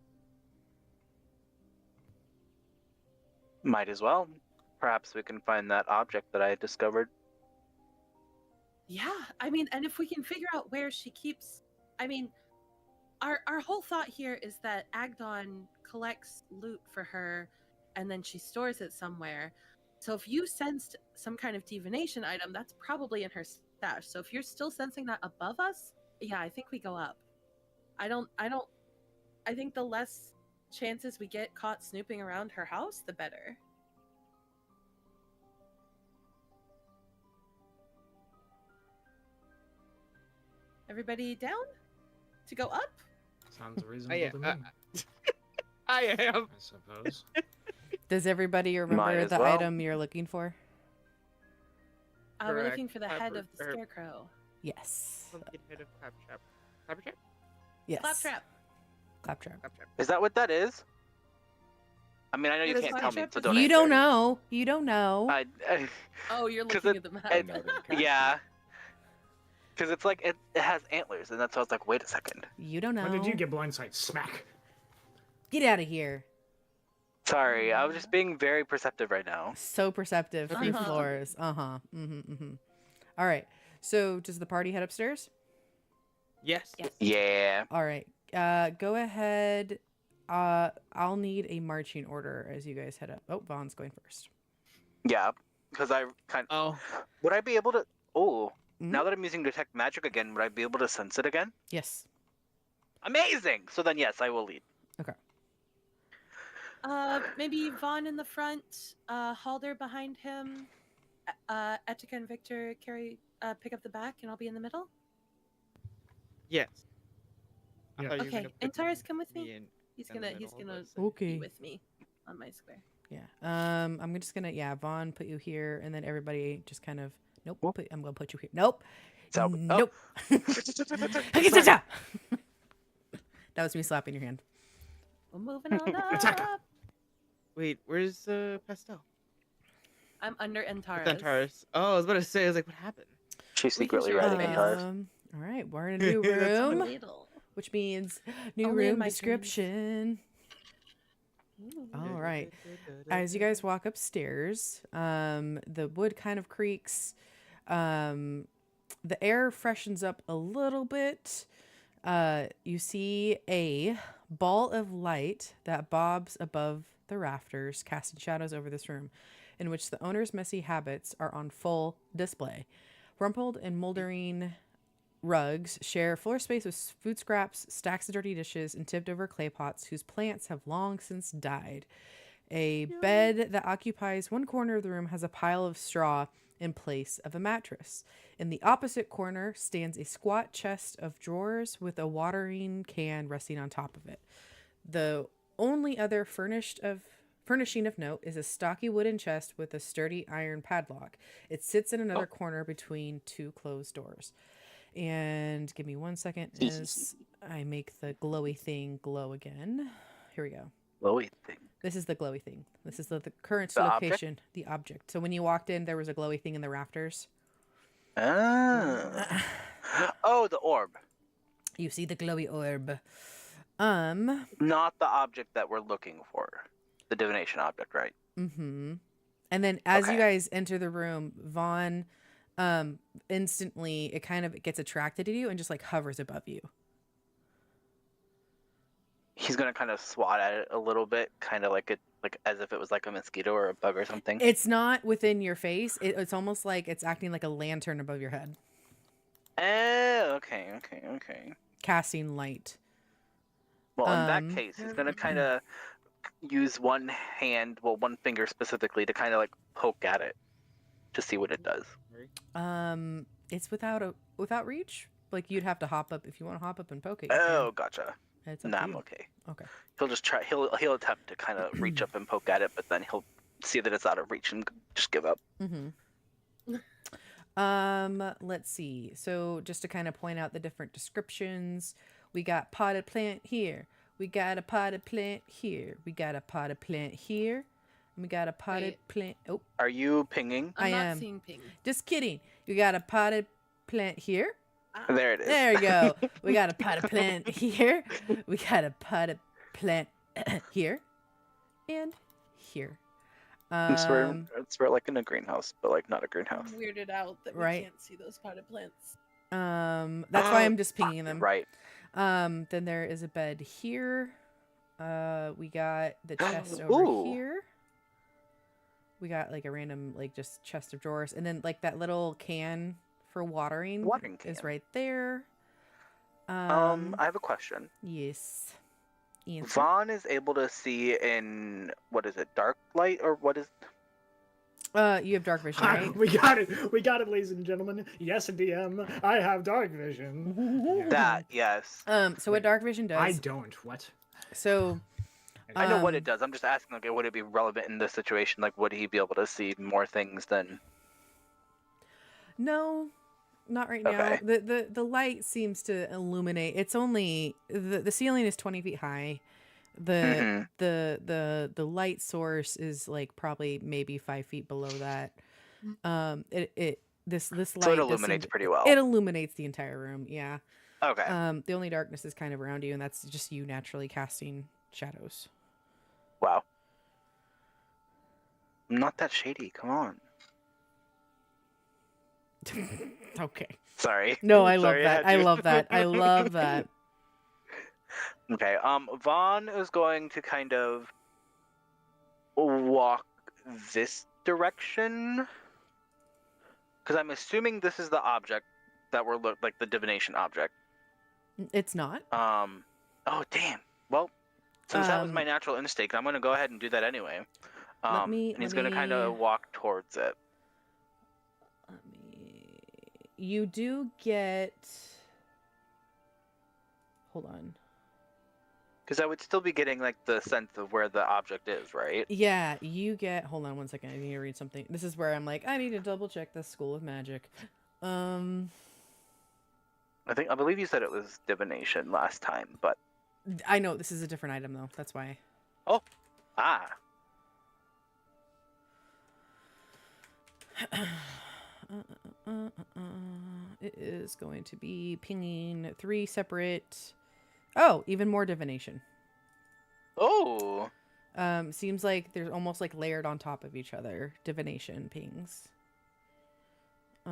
Might as well. Perhaps we can find that object that I discovered. Yeah, I mean, and if we can figure out where she keeps, I mean, our whole thought here is that Agdon collects loot for her, and then she stores it somewhere. So if you sensed some kind of divination item, that's probably in her stash. So if you're still sensing that above us, yeah, I think we go up. I think the less chances we get caught snooping around her house, the better. Everybody down to go up? Sounds reasonable to me. I am. I suppose. Does everybody Might remember as the well. item you're looking for? We're Correct. looking for the head of the Clapper- scarecrow. Yes. Pumpkin head of claptrap. Clappertrap? Yes. Claptrap. Claptrap. Claptrap. Is that what that is? I mean, I know you That is can't tell me, claptrap so is- don't You answer. don't know. You don't know. Oh, you're 'Cause looking at the map. it- No, Yeah. Because it's like, it has antlers, and that's why I was like, wait a second. You don't know. When did you get blindsight? Smack. Get out of here. Sorry, I was just being very perceptive right now. So perceptive. 3 Uh-huh. floors. Uh-huh. Mm-hmm. All right. So does the party head upstairs? Yes. Yes. Yeah. All right. Go ahead. I'll need a marching order as you guys head up. Oh, Vaughn's going first. Yeah. Because I kind Oh, Would I be able to... Oh, Mhm. now that I'm using Detect Magic again, would I be able to sense it again? Yes. Amazing! So then, yes, I will lead. Maybe Vaughn in the front, Halder behind him, Etika and Victor pick up the back, and I'll be in the middle. yes. I Yeah. thought you were Okay, gonna put and Taurus, come with me. in He's in the gonna middle, but- Okay. be with me on my square. Yeah. I'm just gonna Vaughn put you here, and then everybody just kind of nope. I'm gonna put you here. Nope. So, Nope. That was me slapping your hand. We're moving on Attack! up. Wait, where's Pastel? I'm under Antares. Antares. Oh, I was about to say, I was like, what happened? She's We can secretly share riding space. Antares. All right, we're in a new That's room, Little. which means new Only in room my dreams. description. Ooh. All right. As you guys walk upstairs, the wood kind of creaks. The air freshens up a little bit. You see a ball of light that bobs above the rafters, casting shadows over this room, in which the owner's messy habits are on full display. Rumpled and moldering rugs share floor space with food scraps, stacks of dirty dishes, and tipped over clay pots whose plants have long since died. A bed that occupies one corner of the room has a pile of straw in place of a mattress. In the opposite corner stands a squat chest of drawers with a watering can resting on top of it. The only other furnishing of note is a stocky wooden chest with a sturdy iron padlock. It sits in another corner between two closed doors. And give me 1 second as I make the glowy thing glow again. Here we go. Glowy thing. This is the glowy thing. This is the current The object? location, the object. So when you walked in, there was a glowy thing in the rafters. Ah. Oh, the orb. You see the glowy orb. Not the object that we're looking for. The divination object, right? Mm-hmm. And then as you Okay. guys enter the room, Vaughn instantly it kind of gets attracted to you and just like hovers above you. He's gonna kind of swat at it a little bit, kind of like as if it was like a mosquito or a bug or something. It's not within your face. It's almost like it's acting like a lantern above your head, Oh, okay. casting light. Well, in that Um, case, he's gonna kind of use one finger specifically to kind of like poke at it to see what it does. It's without reach. Like you'd have to hop up if you want to hop up and poke it. you Oh, can. gotcha. It's up Nah, to I'm you. okay. Okay. He'll just try. He'll attempt to kind of reach up and poke at it, but then he'll see that it's out of reach and just give up. Mm-hmm. Let's see. So just to kind of point out the different descriptions, we got potted plant here. We got a potted plant here. We got a potted plant here. And we got a potted Wait. plant. Oh, Are you pinging? I'm I not am. seeing ping. just kidding. You got a potted plant here. Ah, There it is. There you go. We got a potted plant here. We got a potted plant here. And here. It's like in a greenhouse, but like not a greenhouse. I'm weirded out that we Right. can't see those potted plants. That's why I'm just pinging You're them. right. Then there is a bed here. We got the chest over Ooh. here. We got like a random like just chest of drawers, and then like that little can for watering is can. right there. I have a question. Yes. Answer. Vaughn is able to see in what is it, dark light or what is? You have dark vision, right? We got it, ladies and gentlemen. Yes, DM, I have dark vision. That yes. So what dark vision does? I don't. What? So I know what it does. I'm just asking, like, would it be relevant in this situation? Like, would he be able to see more things than? No, not right now. The light seems to illuminate. It's only the ceiling is 20 feet high. The light source is like probably maybe 5 feet below that. This light So it illuminates pretty well. It illuminates the entire room. Yeah. Okay. The only darkness is kind of around you, and that's just you naturally casting shadows. Wow. I'm not that shady. Come on. Okay. Sorry. No, I Sorry, love that. I love that. I love that. Okay. Vaughn is going to kind of walk this direction because I'm assuming this is the object that we're like the divination object. It's not. Oh damn. Well, since that was my natural instinct, I'm gonna go ahead and do that anyway. And he's gonna kind of walk towards it. You do get. Hold on. Because I would still be getting like the sense of where the object is, right? Yeah, you get. Hold on one second. I need to read something. This is where I'm like, I need to double check the School of Magic. I believe you said it was divination last time, but I know this is a different item though. That's why. Oh, ah. It is going to be pinging 3 separate. Oh, even more divination. Oh. Seems like there's almost like layered on top of each other divination pings.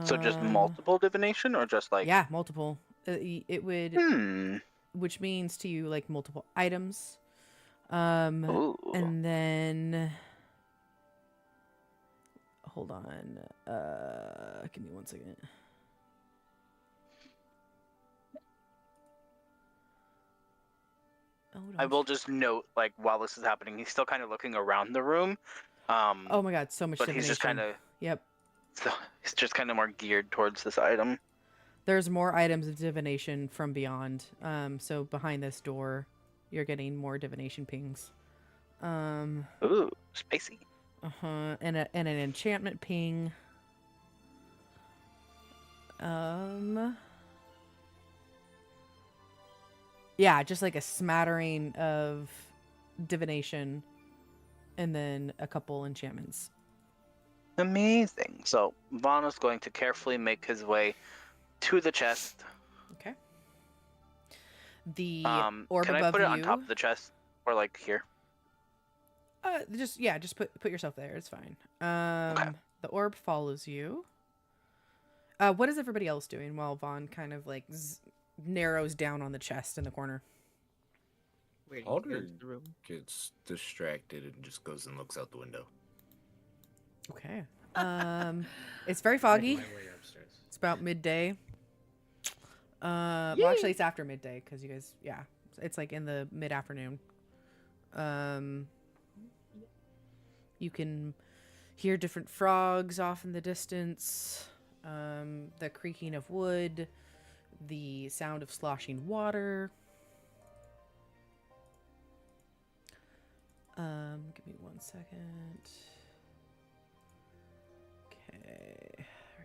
So just multiple divination, or just like? Yeah, multiple. It would. Which means to you like multiple items. Ooh. And then. Hold on. Give me 1 second. I will just note, like, while this is happening, he's still kind of looking around the room. Oh my god, so much but divination. he's just kind of. Yep. So he's just kind of more geared towards this item. There's more items of divination from beyond. So behind this door, you're getting more divination pings. Ooh, spicy. And an enchantment ping. Yeah, just like a smattering of divination, and then a couple enchantments. Amazing. So Vaughn is going to carefully make his way to the chest. Okay. The orb can above I put it you, on top of the chest, or like here? just put yourself there. It's fine. Okay. The orb follows you. What is everybody else doing while Vaughn kind of like narrows down on the chest in the corner? Waiting to go Alder into the room. gets distracted and just goes and looks out the window. Okay. It's very foggy. Making my way upstairs. It's about midday. Well, actually, it's after midday because you guys, yeah, it's like in the mid-afternoon. You can hear different frogs off in the distance, the creaking of wood, the sound of sloshing water. Give me 1 second. Okay, there we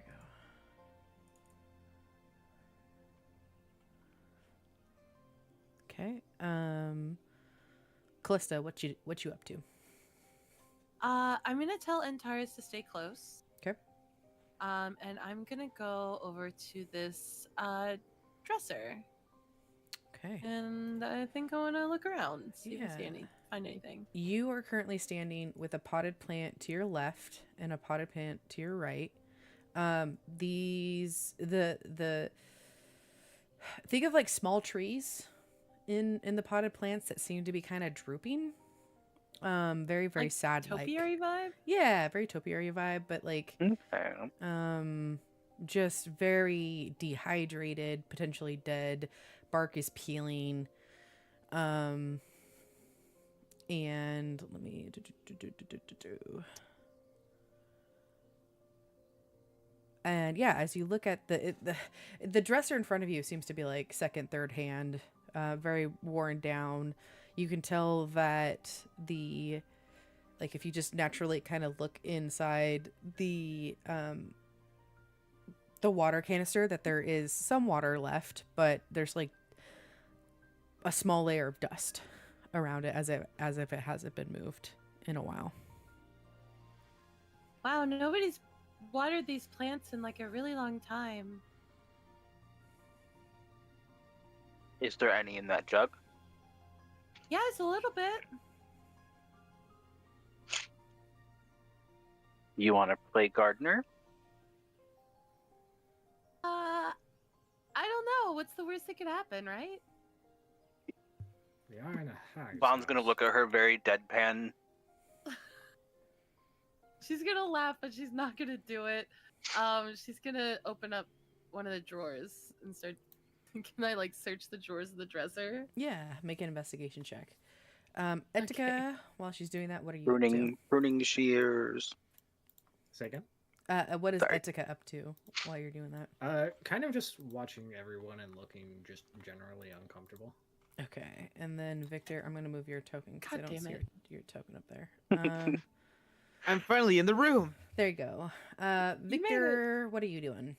go. Okay. Callista, what you up to? I'm gonna tell Antares to stay close. Okay. And I'm gonna go over to this dresser. Okay. And I think I wanna look around, see if I see Yeah. any find anything. You are currently standing with a potted plant to your left and a potted plant to your right. The think of like small trees in the potted plants that seem to be kind of drooping. Very Like sad, like topiary vibe. yeah, very topiary vibe, but like Okay. just very dehydrated, potentially dead. Bark is peeling. And let me And yeah, as you look at the dresser in front of you seems to be like second, third hand, very worn down. You can tell that like if you just naturally kind of look inside the water canister, that there is some water left, but there's like a small layer of dust around it as if it hasn't been moved in a while. Wow, nobody's watered these plants in like a really long time. Is there any in that jug? Yeah, it's a little bit. You want to play gardener? I don't know. What's the worst that could happen, right? We are in a hag's Vaughn's gonna house. look at her very deadpan. She's gonna laugh, but she's not gonna do it. She's gonna open up one of the drawers and start. Can I like search the drawers of the dresser? Yeah, make an investigation check. Etika, Okay. while she's doing that, what are you up to? Pruning shears. Say again? What is Sorry. Etika up to while you're doing that? Kind of just watching everyone and looking just generally uncomfortable. Okay, and then Victor, I'm gonna move your token because I God don't damn see it. your token up there. I'm finally in the room. There you go. You made Victor, what are you doing?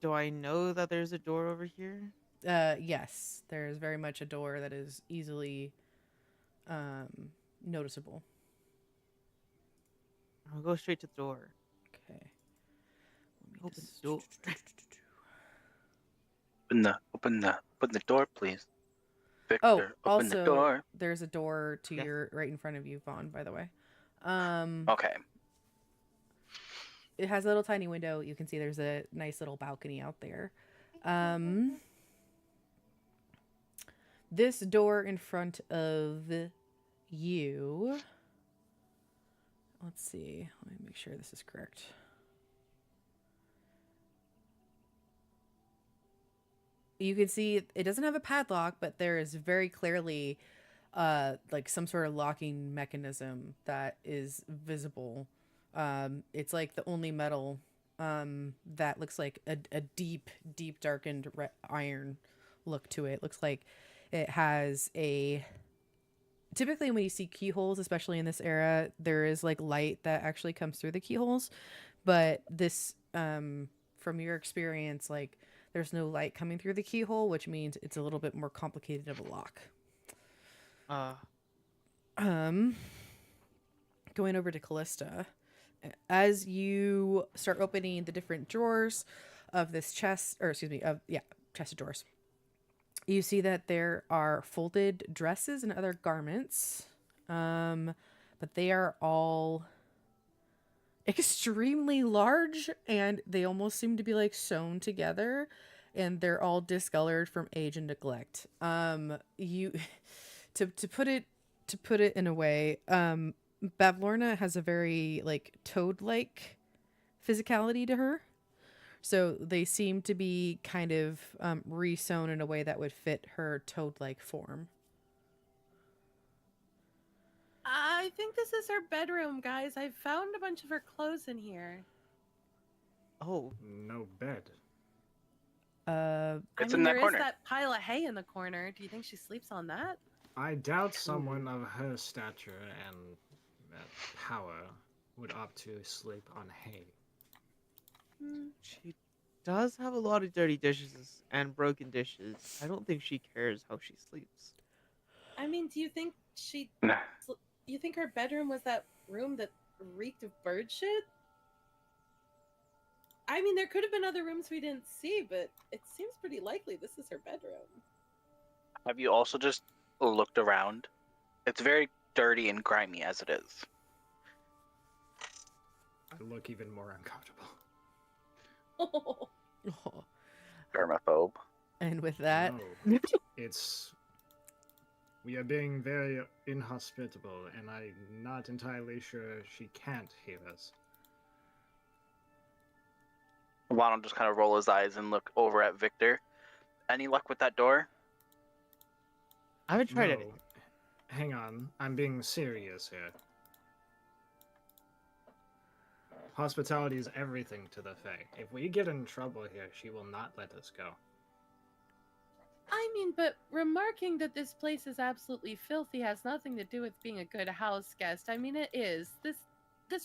Do I know that there's a door over here? Yes, there's very much a door that is easily noticeable. I'll go straight to the door. Okay. Let me Open just- the door. Open the door, please. Victor, Oh, open the also, door. there's a door to Yes. your right in front of you, Vaughn, by the way. Okay. It has a little tiny window. You can see there's a nice little balcony out there. This door in front of you. Let's see. Let me make sure this is correct. You can see it doesn't have a padlock, but there is very clearly like some sort of locking mechanism that is visible. It's like the only metal that looks like a deep darkened iron look to it. Looks like it has a... Typically when you see keyholes, especially in this era, there is like light that actually comes through the keyholes. But this, from your experience, like there's no light coming through the keyhole, which means it's a little bit more complicated of a lock. Going over to Callista, as you start opening the different drawers of this chest, or excuse me, chest of drawers, you see that there are folded dresses and other garments, but they are all extremely large, and they almost seem to be like sewn together, and they're all discolored from age and neglect. You to put it in a way, Bavlorna has a very like toad-like physicality to her. So they seem to be kind of re-sewn in a way that would fit her toad-like form. I think this is her bedroom, guys. I found a bunch of her clothes in here. Oh, No bed. It's I in mean, that there is corner. that pile of hay in the corner. Do you think she sleeps on that? I doubt someone of her stature and power would opt to sleep on hay. she does have a lot of dirty dishes and broken dishes. I don't think she cares how she sleeps. I mean, do you think you think her bedroom was that room that reeked of bird shit? I mean, there could have been other rooms we didn't see, but it seems pretty likely this is her bedroom. Have you also just looked around? It's very dirty and grimy as it is. I look even more uncomfortable. Oh. Dermaphobe. And with that, No, we are being very inhospitable, and I'm not entirely sure she can't hear us. Juan will just kind of roll his eyes and look over at Victor. Any luck with that door? I haven't tried No, anything. hang on, I'm being serious here. Hospitality is everything to the Fae. If we get in trouble here, she will not let us go. I mean, but remarking that this place is absolutely filthy has nothing to do with being a good house guest. I mean, it is. This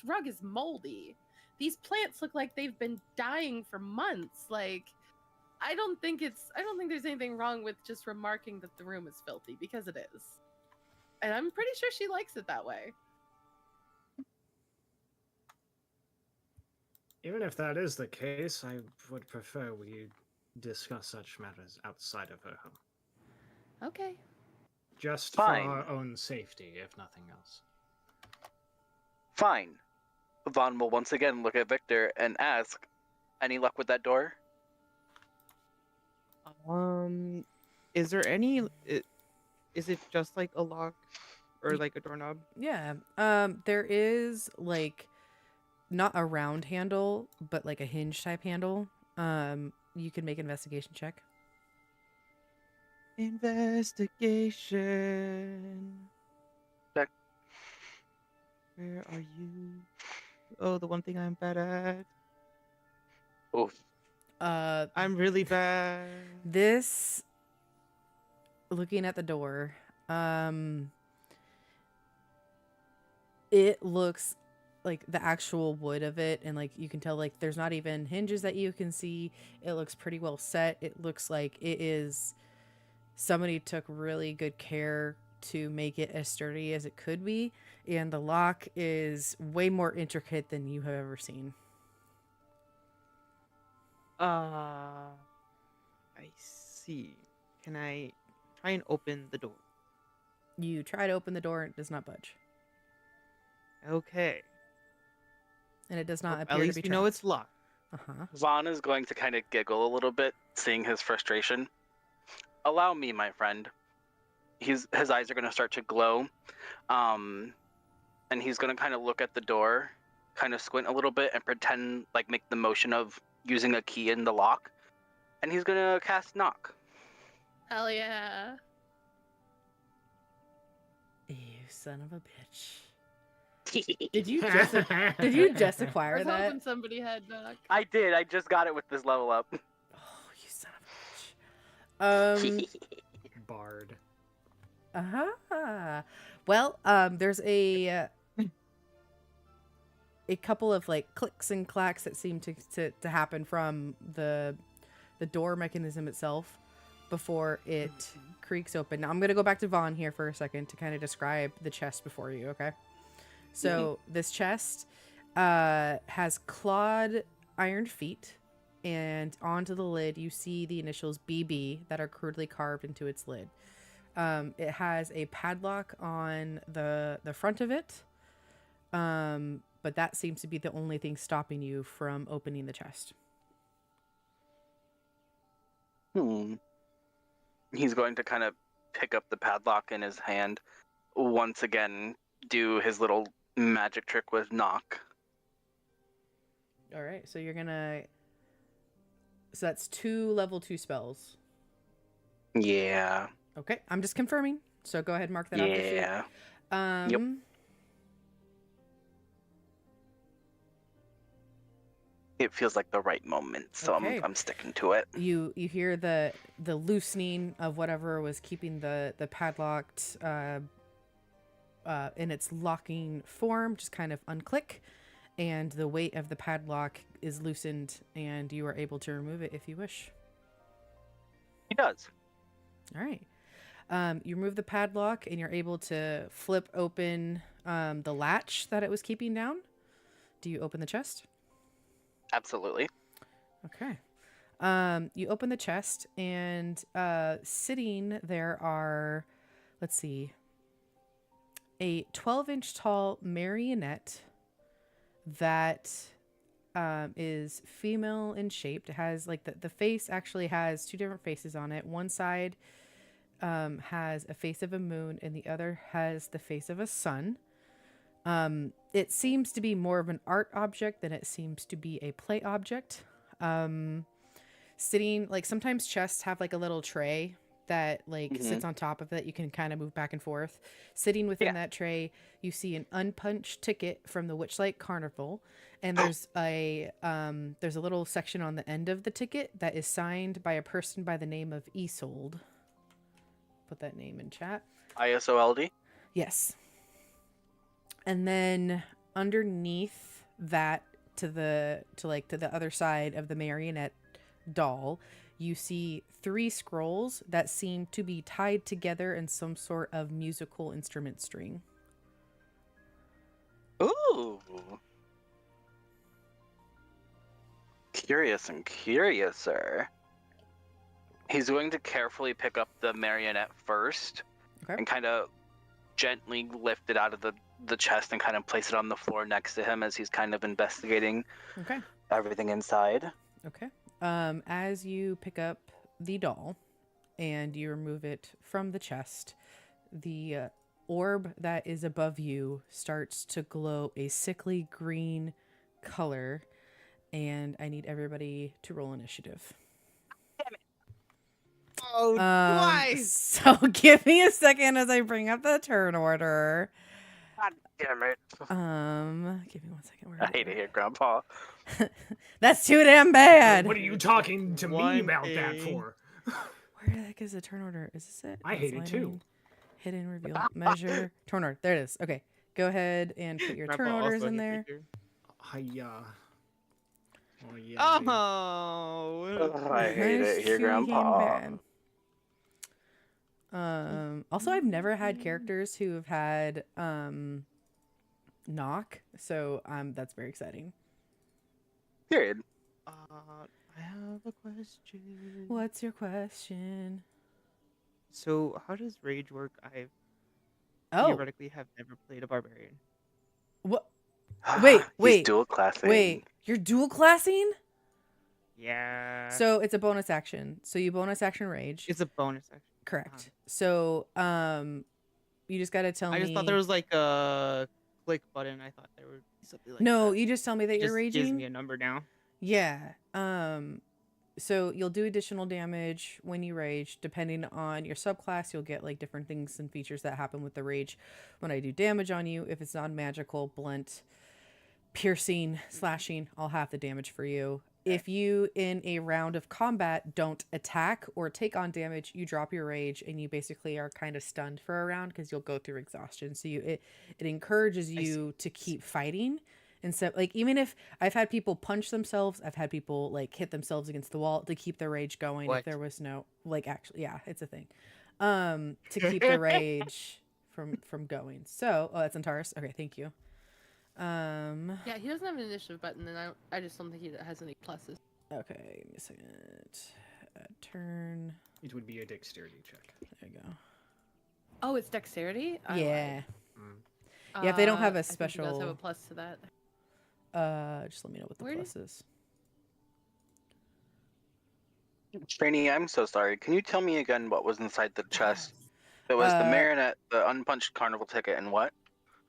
rug is moldy. These plants look like they've been dying for months. Like, I don't think there's anything wrong with just remarking that the room is filthy, because it is. And I'm pretty sure she likes it that way. Even if that is the case, I would prefer we discuss such matters outside of her home. Okay. Just Fine. for our own safety, if nothing else. Fine. Vaughn will once again look at Victor and ask, any luck with that door? Is there any? Is it just like a lock or like a doorknob? yeah, there is like not a round handle, but like a hinge type handle. You can make an investigation check. Investigation. Check. Where are you? Oh, the one thing I'm bad at. Oof. I'm really bad. This, looking at the door, it looks like the actual wood of it, and like you can tell, like there's not even hinges that you can see. It looks pretty well set. It looks like it is somebody took really good care to make it as sturdy as it could be, and the lock is way more intricate than you have ever seen. I see. Can I try and open the door? You try to open the door, and it does not budge, Okay. and it does not Well, appear at to least be we know trapped. it's locked. Uh-huh. Vaughn is going to kind of giggle a little bit, seeing his frustration. Allow me, my friend. His eyes are going to start to glow. And he's going to kind of look at the door, kind of squint a little bit, and pretend, like, make the motion of using a key in the lock. And he's going to cast Knock. Hell yeah. You son of a bitch. Did you just did you just I acquire was that? hoping somebody had knock. I did. I just got it with this level up. Oh, you son of a bitch. Bard. Well, there's a couple of like clicks and clacks that seem to happen from the door mechanism itself before it creaks open. Now I'm gonna go back to Vaughn here for a second to kind of describe the chest before you, okay? So this chest has clawed iron feet, and onto the lid you see the initials BB that are crudely carved into its lid. It has a padlock on the front of it, but that seems to be the only thing stopping you from opening the chest. He's going to kind of pick up the padlock in his hand, once again do his little magic trick with Knock. All right, so you're gonna. So that's 2 level 2 spells. Yeah. Okay, I'm just confirming. So go ahead and mark that off the sheet. Yeah. Yep. It feels like the right moment, so Okay. I'm sticking to it. You hear the loosening of whatever was keeping the padlocked in its locking form just kind of unclick, and the weight of the padlock is loosened, and you are able to remove it if you wish. He does. All right. You remove the padlock, and you're able to flip open the latch that it was keeping down. Do you open the chest? Absolutely. Okay. You open the chest, and sitting there are, let's see, a 12-inch tall marionette that is female in shape. It has like the face actually has two different faces on it. One side has a face of a moon, and the other has the face of a sun. It seems to be more of an art object than it seems to be a play object. Sitting, like, sometimes chests have like a little tray that like sits on top of it. You can kind of move back and forth. Sitting within that tray, you see an unpunched ticket from the Witchlight Carnival, and there's a little section on the end of the ticket that is signed by a person by the name of Isolde. Put that name in chat. ISOLD? Yes. And then underneath that, to the other side of the marionette doll, you see 3 scrolls that seem to be tied together in some sort of musical instrument string. Ooh. Curious and curiouser. He's going to carefully pick up the marionette first, Okay. and kind of gently lift it out of the chest and kind of place it on the floor next to him as he's kind of investigating Okay. everything inside. Okay. As you pick up the doll and you remove it from the chest, the orb that is above you starts to glow a sickly green color, and I need everybody to roll initiative. Oh, twice! So give me a second as I bring up the turn order. God damn it. Give me 1 second. Where I is hate it? it here, Grandpa. That's too damn bad. What are you talking to me 1A. about that for? Where the heck is the turn order? Is this it? I hate it too. Sliding, hidden, reveal, measure, turn order. There it is. Okay. Go ahead and put your turn Grandpa orders also in a hit there. creature. Oh yeah. dude. Oh. I hate it here, Too damn Grandpa. bad. Also, I've never had characters who have had knock, so that's very exciting. Period. I have a question. What's your question? So, how does rage work? I Oh, theoretically have never played a barbarian. what? Wait, He's dual classing. Wait, you're dual classing? Yeah. So it's a bonus action. So you bonus action rage. It's a bonus action. Correct. So you just gotta tell me. I just thought there was like a click button. I thought there would be something like no, that. you just tell me that It you're just raging. gives me a number now. Yeah. So you'll do additional damage when you rage. Depending on your subclass, you'll get like different things and features that happen with the rage. When I do damage on you, if it's non-magical, blunt, piercing, slashing, I'll have the damage for you. If you, in a round of combat, don't attack or take on damage, you drop your rage and you basically are kind of stunned for a round because you'll go through exhaustion. So it encourages you to keep fighting. And so, like, even if I've had people punch themselves, I've had people like hit themselves against the wall to keep their rage going. What? If there was no, like, actually, yeah, it's a thing. To keep the rage from going. So, oh, that's Antares. Okay, thank you. Yeah, he doesn't have an initiative button, and I just don't think he has any pluses. Okay, give me a second. Turn. It would be a dexterity check. There you go. Oh, it's dexterity? Yeah. Mm. Yeah, if they don't have a I think he does have special- a plus to that. Just let me know what the Where plus is. Shaney, I'm so sorry. Can you tell me again what was inside the chest? It was the marionette, the unpunched carnival ticket, and what?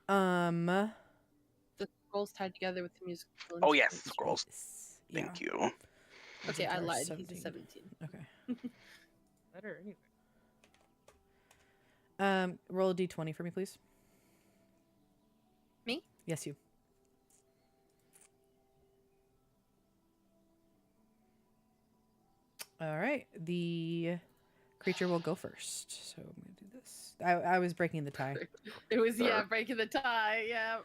The scrolls tied together with the musical Oh yes, instruments. scrolls. Yeah. Thank you. Okay, I Antares, lied. 17. He's a 17. Okay. Better anyway. Roll a d20 for me, please. Me? Yes, you. All right. The creature will go first. So I'm going to do this. I was breaking the tie. It was, breaking the tie, yeah.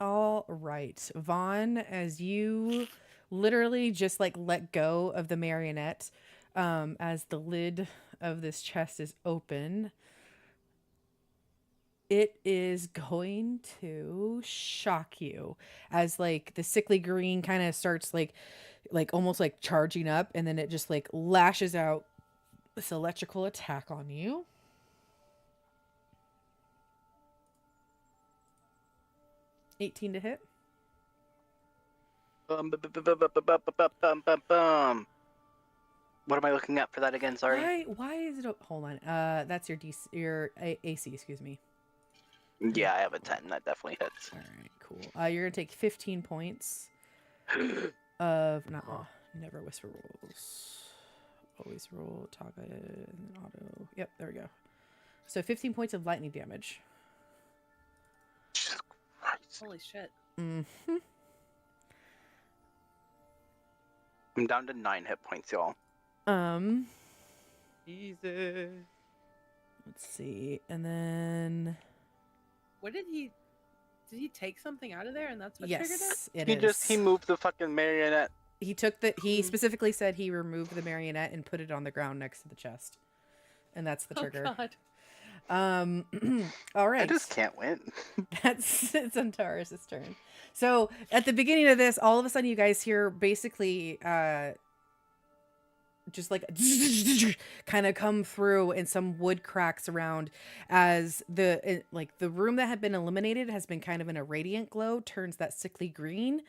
All right. Vaughn, as you literally just like let go of the marionette, as the lid of this chest is open, it is going to shock you as like the sickly green kind of starts like like almost like charging up, and then it just like lashes out this electrical attack on you. $18 to hit. What am I looking at for that again? Sorry. Why is it? Hold on. That's your DC, AC. Excuse me. Yeah, I have a 10. That definitely hits. All right, cool. You're gonna take 15 points of never whisper rolls. Always roll target and auto. Yep, there we go. So 15 points of lightning damage. Jesus Christ. Holy shit. Mm-hmm. I'm down to 9 hit points, y'all. Jesus. Let's see, and then What did he take something out of there and that's what triggered it? yes, He moved the fucking marionette. he took the he specifically said he removed the marionette and put it on the ground next to the chest, and that's the trigger. Oh god. All right, I just can't win. it's Antares' turn. So at the beginning of this, all of a sudden you guys hear basically just like kind of come through, and some wood cracks around as the room that had been eliminated has been kind of in a radiant glow, turns that sickly green,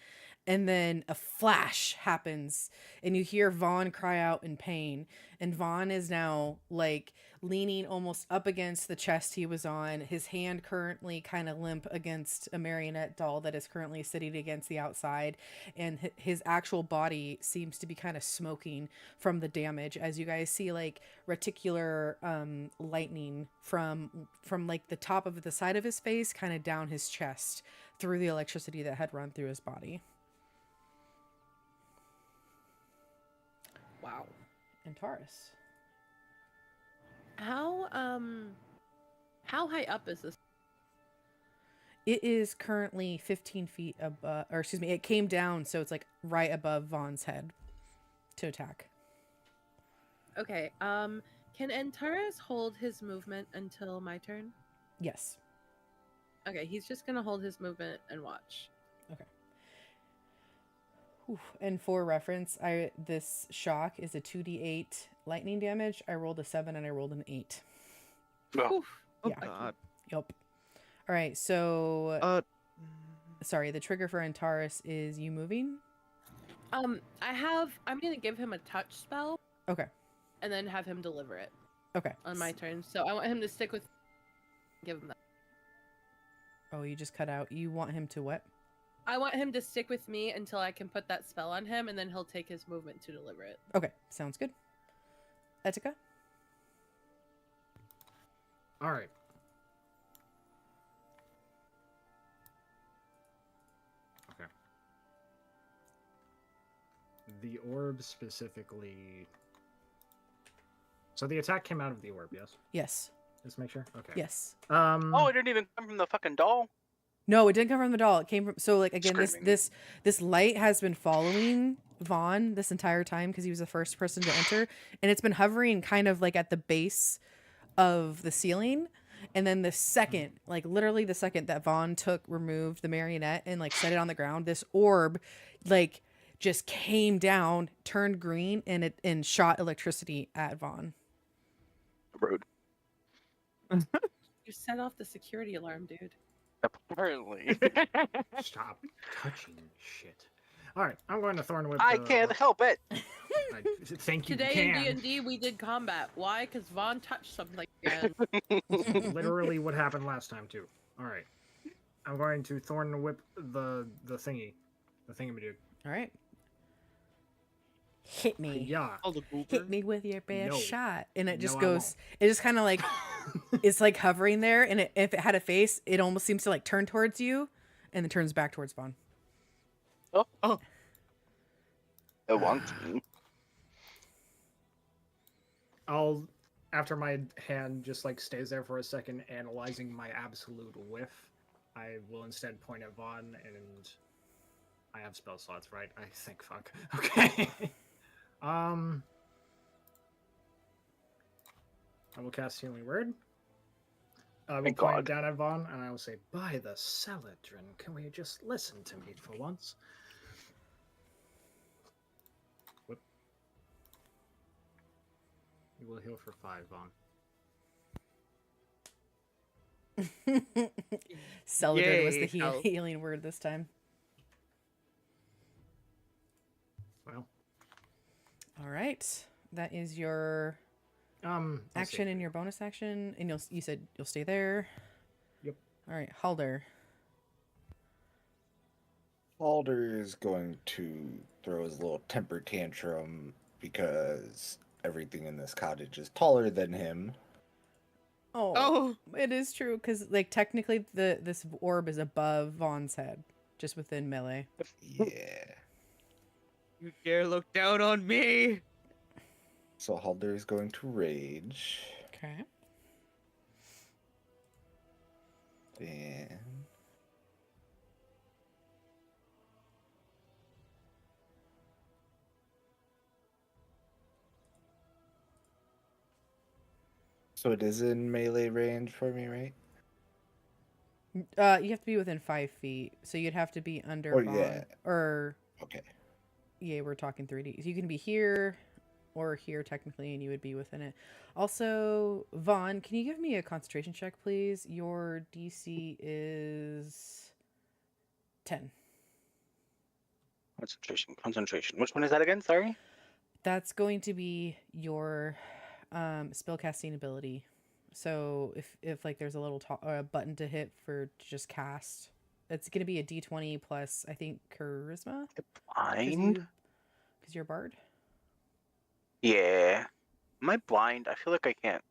and then a flash happens and you hear Vaughn cry out in pain, and Vaughn is now like leaning almost up against the chest he was on, his hand currently kind of limp against a marionette doll that is currently sitting against the outside, and his actual body seems to be kind of smoking from the damage, as you guys see like reticular lightning from like the top of the side of his face kind of down his chest through the electricity that had run through his body. Wow. Antares. How high up is this? It is currently 15 feet above, or excuse me, it came down, so it's like right above Vaughn's head to attack. Okay. Can Antares hold his movement until my turn? Yes. Okay, he's just gonna hold his movement and watch. Okay. Whew. And for reference, this shock is a 2d8 lightning damage. I rolled a 7 and I rolled an 8. Oh. Oof. Oh Yeah. god. Yep. All right, so sorry, the trigger for Antares is you moving? I'm gonna give him a touch spell Okay. and then have him deliver it Okay. on my turn. So I want him to stick with give him that. Oh, you just cut out. You want him to what? I want him to stick with me until I can put that spell on him, and then he'll take his movement to deliver it. Okay, sounds good. Etika? All right. Okay. The orb specifically. So the attack came out of the orb, yes? Yes. Just make sure. Okay. Yes. Oh, it didn't even come from the fucking doll? No, it didn't come from the doll. It came from, so like again, Screaming. this light has been following Vaughn this entire time because he was the first person to enter, and it's been hovering kind of like at the base of the ceiling. And then the second, like literally the second that Vaughn removed the marionette and like set it on the ground, this orb like just came down, turned green, and shot electricity at Vaughn. Rude. You set off the security alarm, dude. Apparently. Stop touching shit. All right, I'm going to Thorn Whip. I can't help it. I think you Today can. in D&D we did combat. Why? Because Vaughn touched something again. Literally what happened last time too. All right, I'm going to Thorn Whip the thingamajig. All right. Hit me. Yeah. Oh, the booper. Hit me with your best No. shot. And it just No, I goes, it just kind of like, it's like hovering there. And if it had a face, it almost seems to like turn towards you and then turns back towards Vaughn. Oh. It wants me. I'll, after my hand just like stays there for a second, analyzing my absolute whiff, I will instead point at Vaughn, and I have spell slots, right? I think, fuck. Okay. I will cast Healing Word. I will Thank point God. down at Vaughn, and I will say, by the Celadrin, can we just listen to me for once? You will heal for 5, Vaughn. Celadrin was the Yay, health. healing word this time. Well, All right, that is your I'll action save and it. your bonus action, and you said you'll stay there. Yep. All right, Halder. Alder is going to throw his little temper tantrum because everything in this cottage is taller than him. Oh, it is true because like technically this orb is above Vaughn's head, just within melee. Yeah. You dare look down on me? So Halder is going to rage. Okay. And so it is in melee range for me, right? You have to be within 5 feet, so you'd have to be under Or Vaughn. yeah. Or Okay. yeah, we're talking 3D. So you can be here or here technically, and you would be within it. Also, Vaughn, can you give me a concentration check, please? Your DC is 10. Concentration. Which one is that again? Sorry. That's going to be your spellcasting ability. So if like there's a little button to hit for just cast, it's gonna be a D20 plus I think charisma. Blind. Because you're a bard. Yeah. Am I blind? I feel like I can't.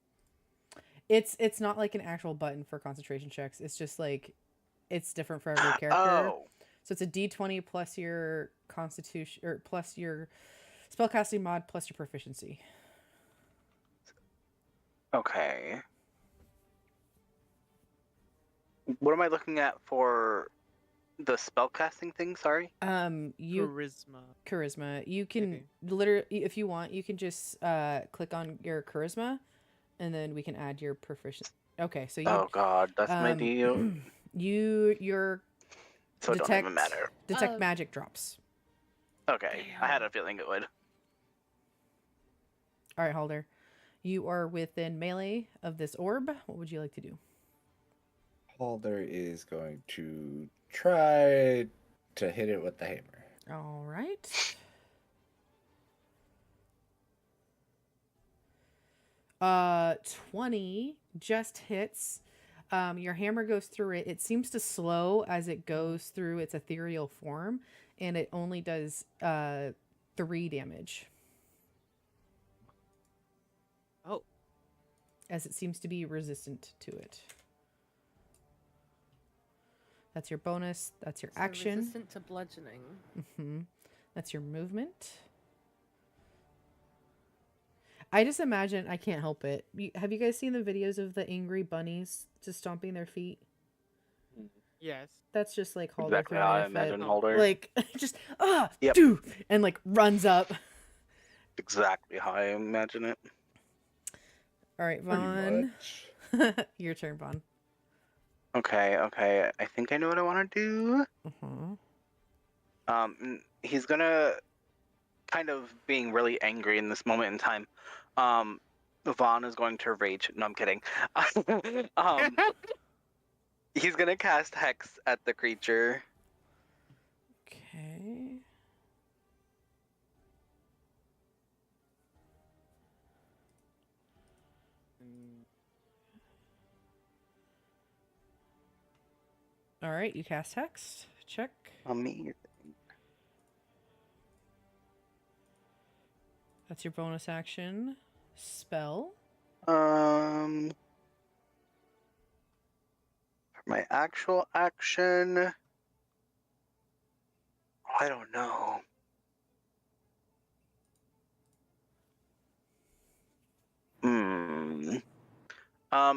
It's not like an actual button for concentration checks. It's just like it's different for every character. Oh. So it's a D20 plus your constitution or plus your spellcasting mod plus your proficiency. Okay. What am I looking at for the spellcasting thing? Sorry. You charisma. You can literally, if you want, you can just click on your charisma, and then we can add your proficiency. Okay, so you. Oh God, that's my deal. Your So it don't even matter. Detect magic drops. Okay, I had a feeling it would. All right, Halder. You are within melee of this orb. What would you like to do? Halder is going to try to hit it with the hammer. All right. 20 just hits. Your hammer goes through it. It seems to slow as it goes through its ethereal form, and it only does 3 damage. Oh. As it seems to be resistant to it. That's your bonus. That's your action. Resistant to bludgeoning. Mm-hmm. That's your movement. I just imagine, I can't help it. Have you guys seen the videos of the angry bunnies just stomping their feet? Yes. That's just like Halder Exactly how I imagine Halder. Like, just, Yep. and like runs up. Exactly how I imagine it. All right, Pretty Vaughn. much. Your turn, Vaughn. Okay. I think I know what I want to do. Uh-huh. He's gonna kind of being really angry in this moment in time. Vaughn is going to rage. No, I'm kidding. He's gonna cast Hex at the creature. Okay. All right, you cast Hex. Check. Amazing. That's your bonus action. Spell. For my actual action, I don't know.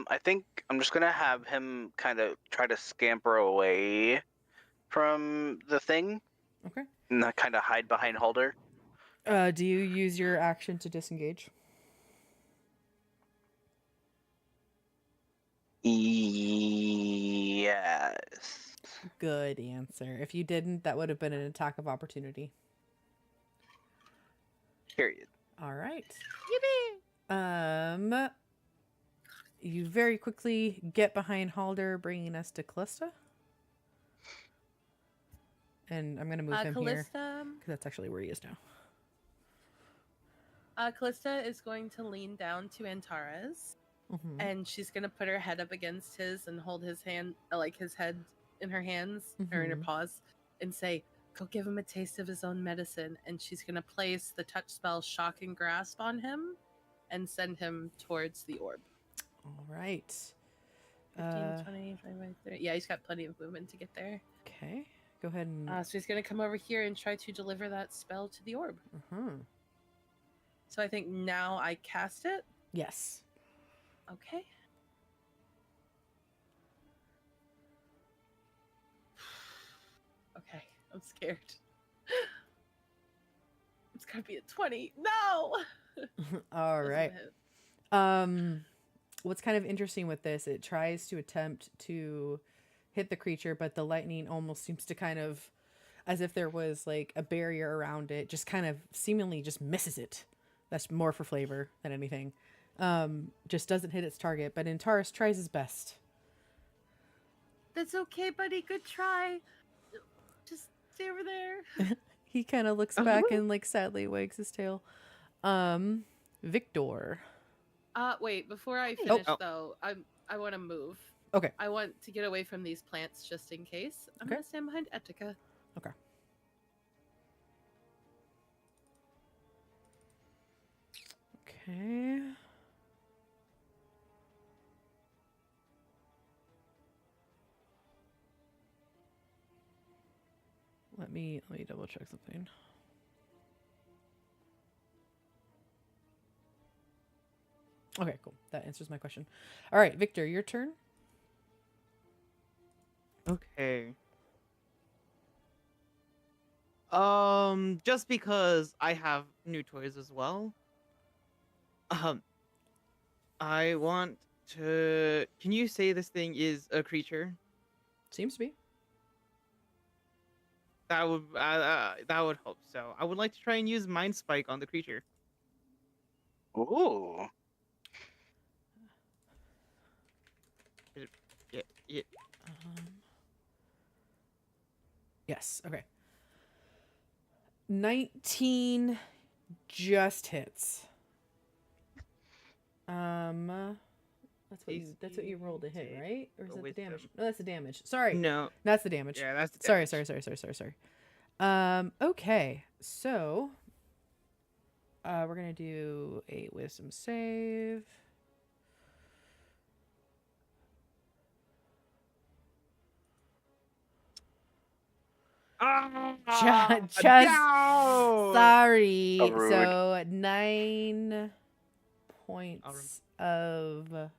I think I'm just gonna have him kind of try to scamper away from the thing. Okay. And kind of hide behind Halder. Do you use your action to disengage? Yes. Good answer. If you didn't, that would have been an attack of opportunity. Period. All right. Yippee! You very quickly get behind Halder, bringing us to Callista. And I'm going to move him here, Callista, because that's actually where he is now. Callista is going to lean down to Antares, Mhm. and she's going to put her head up against his and hold his hand, like his head in her hands or in her Mhm. paws, and say, "Go give him a taste of his own medicine." And she's going to place the touch spell Shock and Grasp on him and send him towards the orb. All right. 15, 20, 25, 30. Yeah, he's got plenty of movement to get there. Okay. Go ahead and... So he's going to come over here and try to deliver that spell to the orb. Uh-huh. So I think now I cast it. Yes. Okay. Okay, I'm scared. It's gonna be a 20. No! All Doesn't right. hit. What's kind of interesting with this, it tries to attempt to hit the creature, but the lightning almost seems to kind of, as if there was like a barrier around it, just kind of seemingly just misses it. That's more for flavor than anything. Just doesn't hit its target, but Antares tries his best. That's okay, buddy. Good try. Just stay over there. He kind of looks back and like sadly wags his tail. Victor. Wait, before I finish Oh. though, I want to move. Okay. I want to get away from these plants just in case. I'm Okay. gonna stand behind Etika. Okay. Okay. Let me double check something. Okay, cool. That answers my question. All right, Victor, your turn. Okay. Just because I have new toys as well. I want to. Can you say this thing is a creature? Seems to be. That would hope so. I would like to try and use Mind Spike on the creature. Ooh. Yeah. Yes. Okay. 19 just hits. That's what you rolled to hit, right? Or is that the damage? Wisdom. No, that's the damage. Sorry. No. That's the damage. Yeah, that's the Sorry. damage. Okay. So, we're gonna do a wisdom save. Just No! sorry. How rude. So 9 points of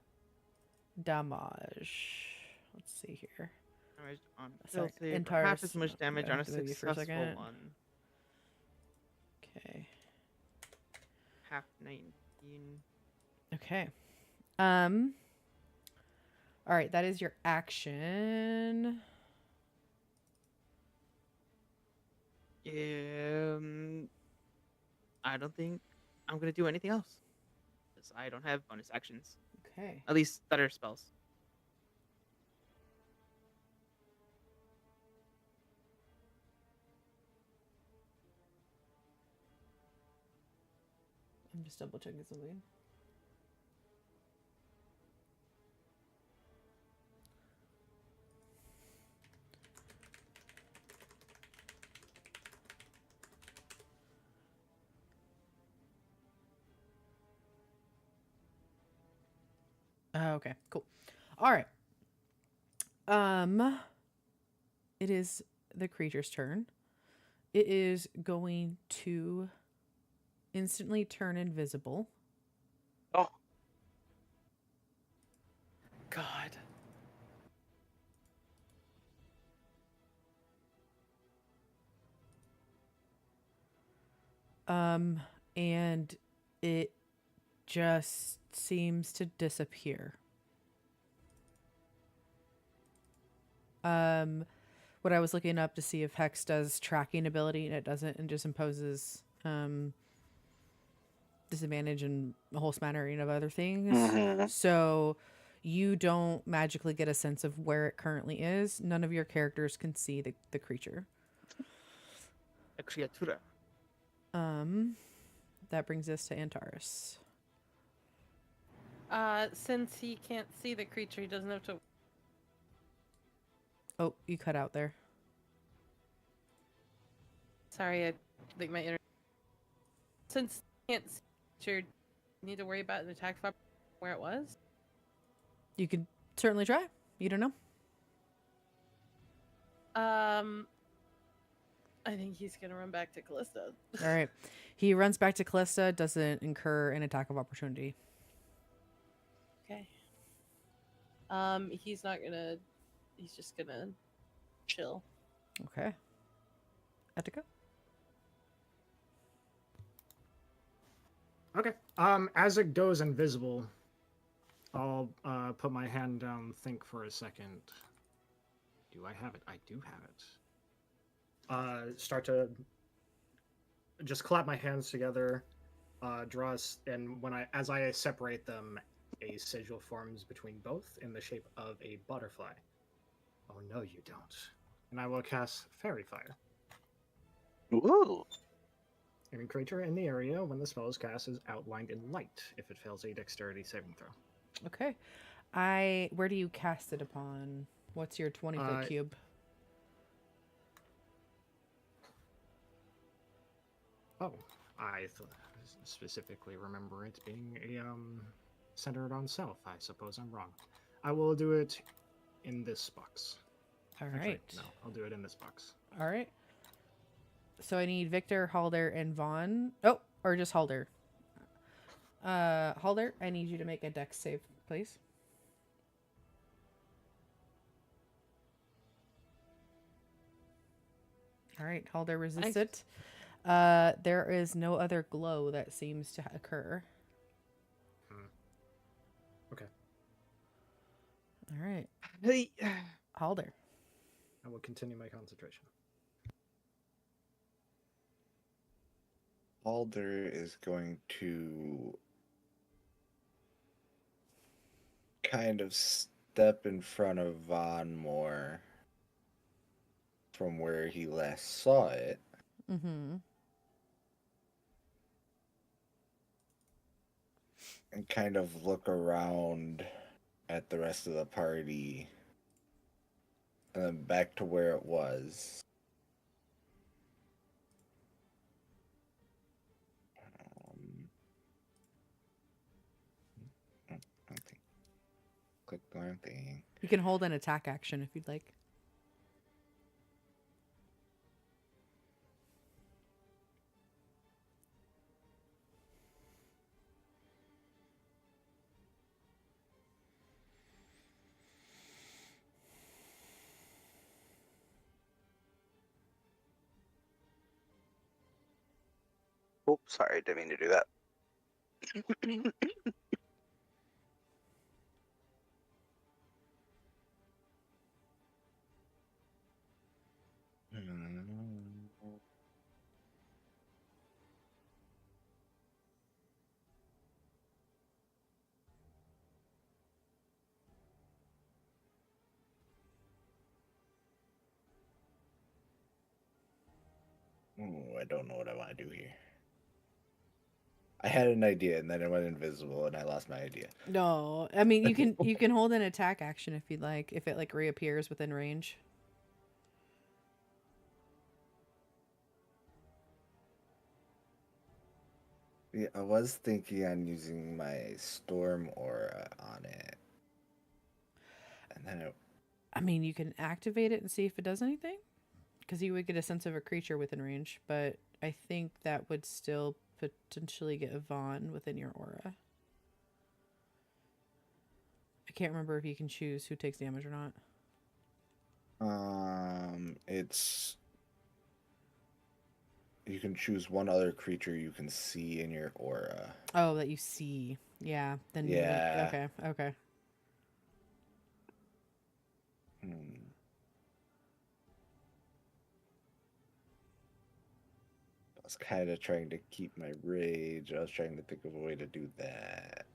damage. Let's see here. Damage on Sorry, fail save, or Antares. half as much damage Okay, on a I'll move you for a successful second. one. Okay. Half 19. Okay. All right, that is your action. I don't think I'm gonna do anything else. Because I don't have bonus actions. Okay. At least that are spells. I'm just double checking something. Okay, cool. All right. It is the creature's turn. It is going to instantly turn invisible. Oh. God. And it just seems to disappear. What I was looking up to see if Hex does tracking ability, and it doesn't, and just imposes disadvantage and a whole smattering of other things. Mhm. So you don't magically get a sense of where it currently is. None of your characters can see the creature. A criatura. That brings us to Antares. Since he can't see the creature, he doesn't have to. Oh, you cut out there. Sorry, I think my internet. Since he can't see the creature, you need to worry about an attack from where it was. You could certainly try. You don't know. I think he's gonna run back to Callista. All right. He runs back to Callista, doesn't incur an attack of opportunity. Okay. He's not gonna. He's just gonna chill. Okay. Etika? Okay. As it goes invisible, I'll put my hand down, think for a second. Do I have it? I do have it. Start to just clap my hands together, draw us, and as I separate them, a sigil forms between both in the shape of a butterfly. Oh no, you don't. And I will cast Fairy Fire. Ooh. Any creature in the area when the spell is cast is outlined in light if it fails a dexterity saving throw. Okay. Where do you cast it upon? What's your 20-foot cube? Oh, I specifically remember it being a centered on self. I suppose I'm wrong. I will do it in this box. All Actually, right. no, I'll do it in this box. All right. So I need Victor, Halder, and Vaughn. Oh, or just Halder. Halder, I need you to make a dex save, please. All right, Halder resists it. There is no other glow that seems to occur. Okay. All right. Hey. Halder. I will continue my concentration. Alder is going to kind of step in front of Von more from where he last saw it. Mm-hmm. And kind of look around at the rest of the party. And then back to where it was. Okay. Click the wrong thing. You can hold an attack action if you'd like. Oh, sorry, didn't mean to do that. Ooh, I don't know what I want to do here. I had an idea and then it went invisible and I lost my idea. No, I mean you can hold an attack action if you'd like, if it like reappears within range. Yeah, I was thinking on using my storm aura on it. And then I mean, you can activate it and see if it does anything, because you would get a sense of a creature within range, but I think that would still potentially get Vaughn within your aura. I can't remember if you can choose who takes damage or not. it's you can choose one other creature you can see in your aura. Oh, that you see. Yeah. Then Yeah. Okay. was kind of trying to keep my rage. I was trying to think of a way to do that.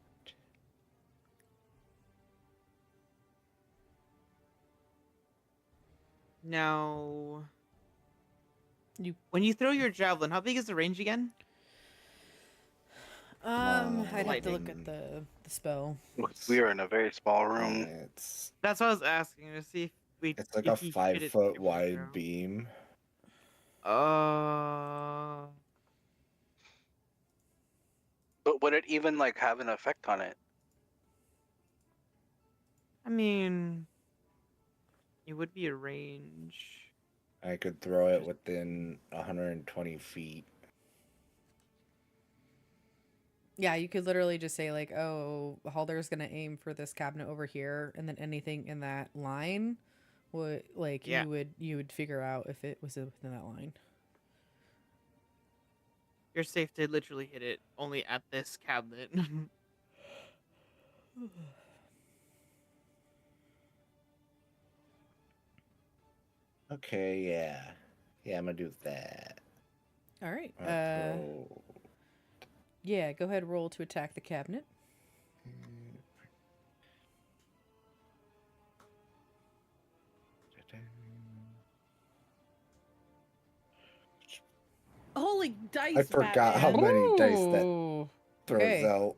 Now, When you throw your javelin, how big is the range again? I'd have to look Lightning. at the spell. We are in a very small room. It's That's what I was asking to see if we. it's like if a he fit 5 it foot every wide arrow. beam. But would it even like have an effect on it? I mean, it would be a range. I could throw it within 120 feet. Yeah, you could literally just say like, "Oh, Halder's gonna aim for this cabinet over here," and then anything in that line would Yeah. you would figure out if it was within that line. You're safe to literally hit it only at this cabinet. Okay, yeah, I'm gonna do that. All right. I'll throw- Yeah, go ahead, roll to attack the cabinet. Holy dice! I forgot how Batman. many dice that Ooh. throws Okay. out.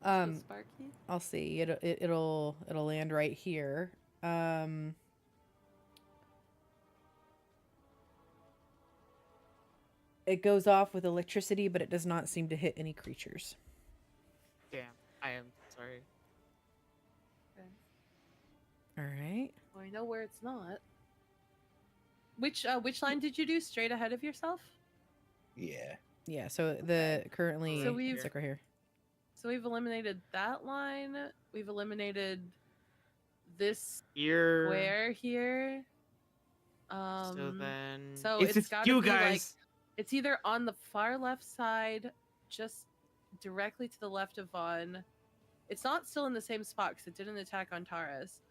So Sparky. I'll see. It'll land right here. It goes off with electricity, but it does not seem to hit any creatures. Damn, I am sorry. All right. Well, I know where it's not. Which line did you do straight ahead of yourself? Yeah. Yeah. So the currently So we've- it's like right here. So we've eliminated that line. We've eliminated this Here. square here. So then. so it's it's gotta you be, like, guys. It's either on the far left side, just directly to the left of Vaughn. It's not still in the same spot because it didn't attack on Taurus.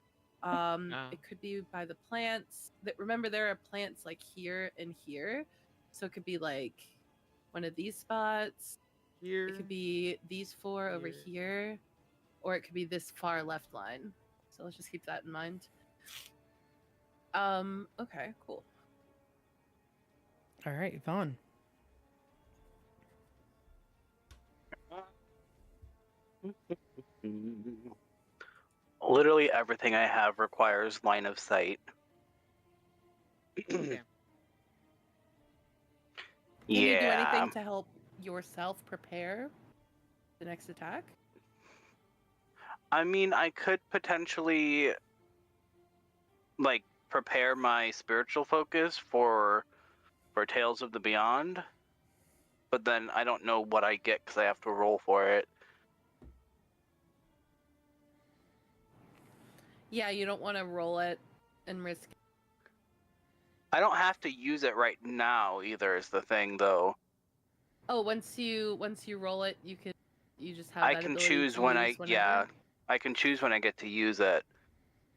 It could be by the plants. Remember, there are plants like here and here, so it could be like one of these spots. Here. It could be these four over here, or it could be this far left line. So let's just keep that in mind. Okay, cool. All right, Vaughn. Literally everything I have requires line of sight. Damn. Can you do anything to help yourself prepare the next attack? I mean, I could potentially like prepare my spiritual focus for Tales of the Beyond, but then I don't know what I get because I have to roll for it. Yeah, you don't want to roll it and risk. I don't have to use it right now either. Is the thing though? Oh, once you roll it, you just have. I that can ability choose to when use I whenever. I can choose when I get to use it,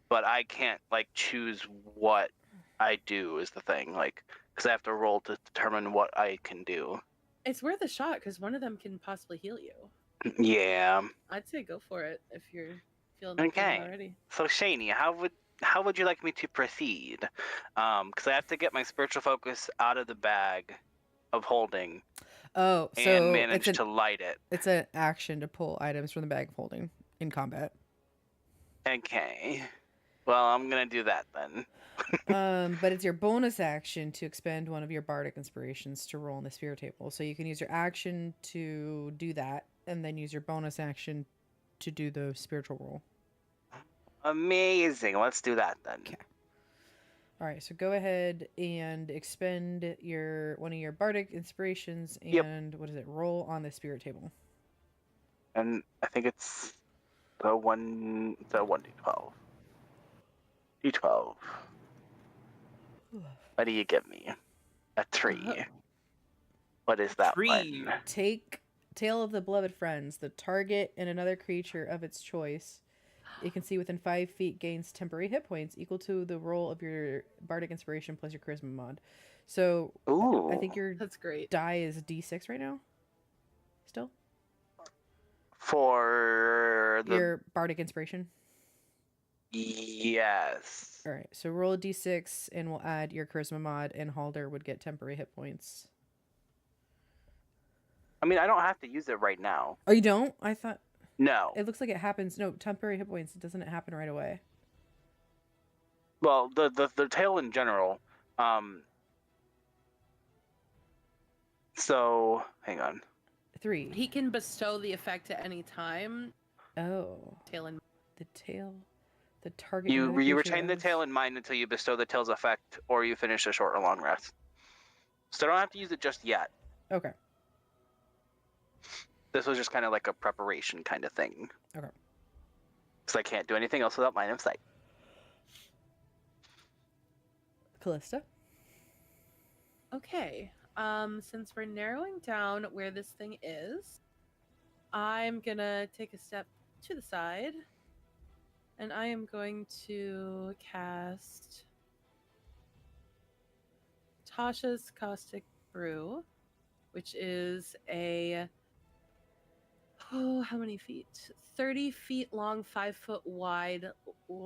but I can't like choose what I do. Is the thing, like, because I have to roll to determine what I can do. It's worth a shot because one of them can possibly heal you. Yeah. I'd say go for it if you're feeling like it Okay. already. So Shaney, how would you like me to proceed? Because I have to get my spiritual focus out of the bag of holding Oh, and so manage to light it. it's an action to pull items from the bag of holding in combat. Okay. Well, I'm gonna do that then. But it's your bonus action to expend one of your bardic inspirations to roll on the spirit table. So you can use your action to do that, and then use your bonus action to do the spiritual roll. Amazing. Let's do that then. Okay. All right, so go ahead and expend one of your bardic inspirations and what is it? Roll on the spirit table. And I think it's the 1d12. D12. What do you give me? A 3. What is that 3. one? Take Tale of the Beloved Friends. The target and another creature of its choice you can see within 5 feet gains temporary hit points equal to the roll of your bardic inspiration plus your charisma mod. So Ooh. I think your That's great. die is D6 right now. Still For the your bardic inspiration. yes. All right, so roll a D6, and we'll add your charisma mod, and Halder would get temporary hit points. I mean, I don't have to use it right now. Oh, you don't? I thought No. it looks like it happens. No, temporary hit points. Doesn't it happen right away? Well, the tail in general. So hang on. 3. He can bestow the effect at any time. Oh, Tail in. the tail. The target. You another creature retain the owns- tail in mind until you bestow the tail's effect, or you finish a short or long rest. So I don't have to use it just yet. Okay. This was just kind of like a preparation kind of thing. Okay. Because I can't do anything else without line of sight. Callista. Okay. Since we're narrowing down where this thing is, I'm gonna take a step to the side, and I am going to cast Tasha's Caustic Brew, which is a how many feet? 30 feet long, 5 foot wide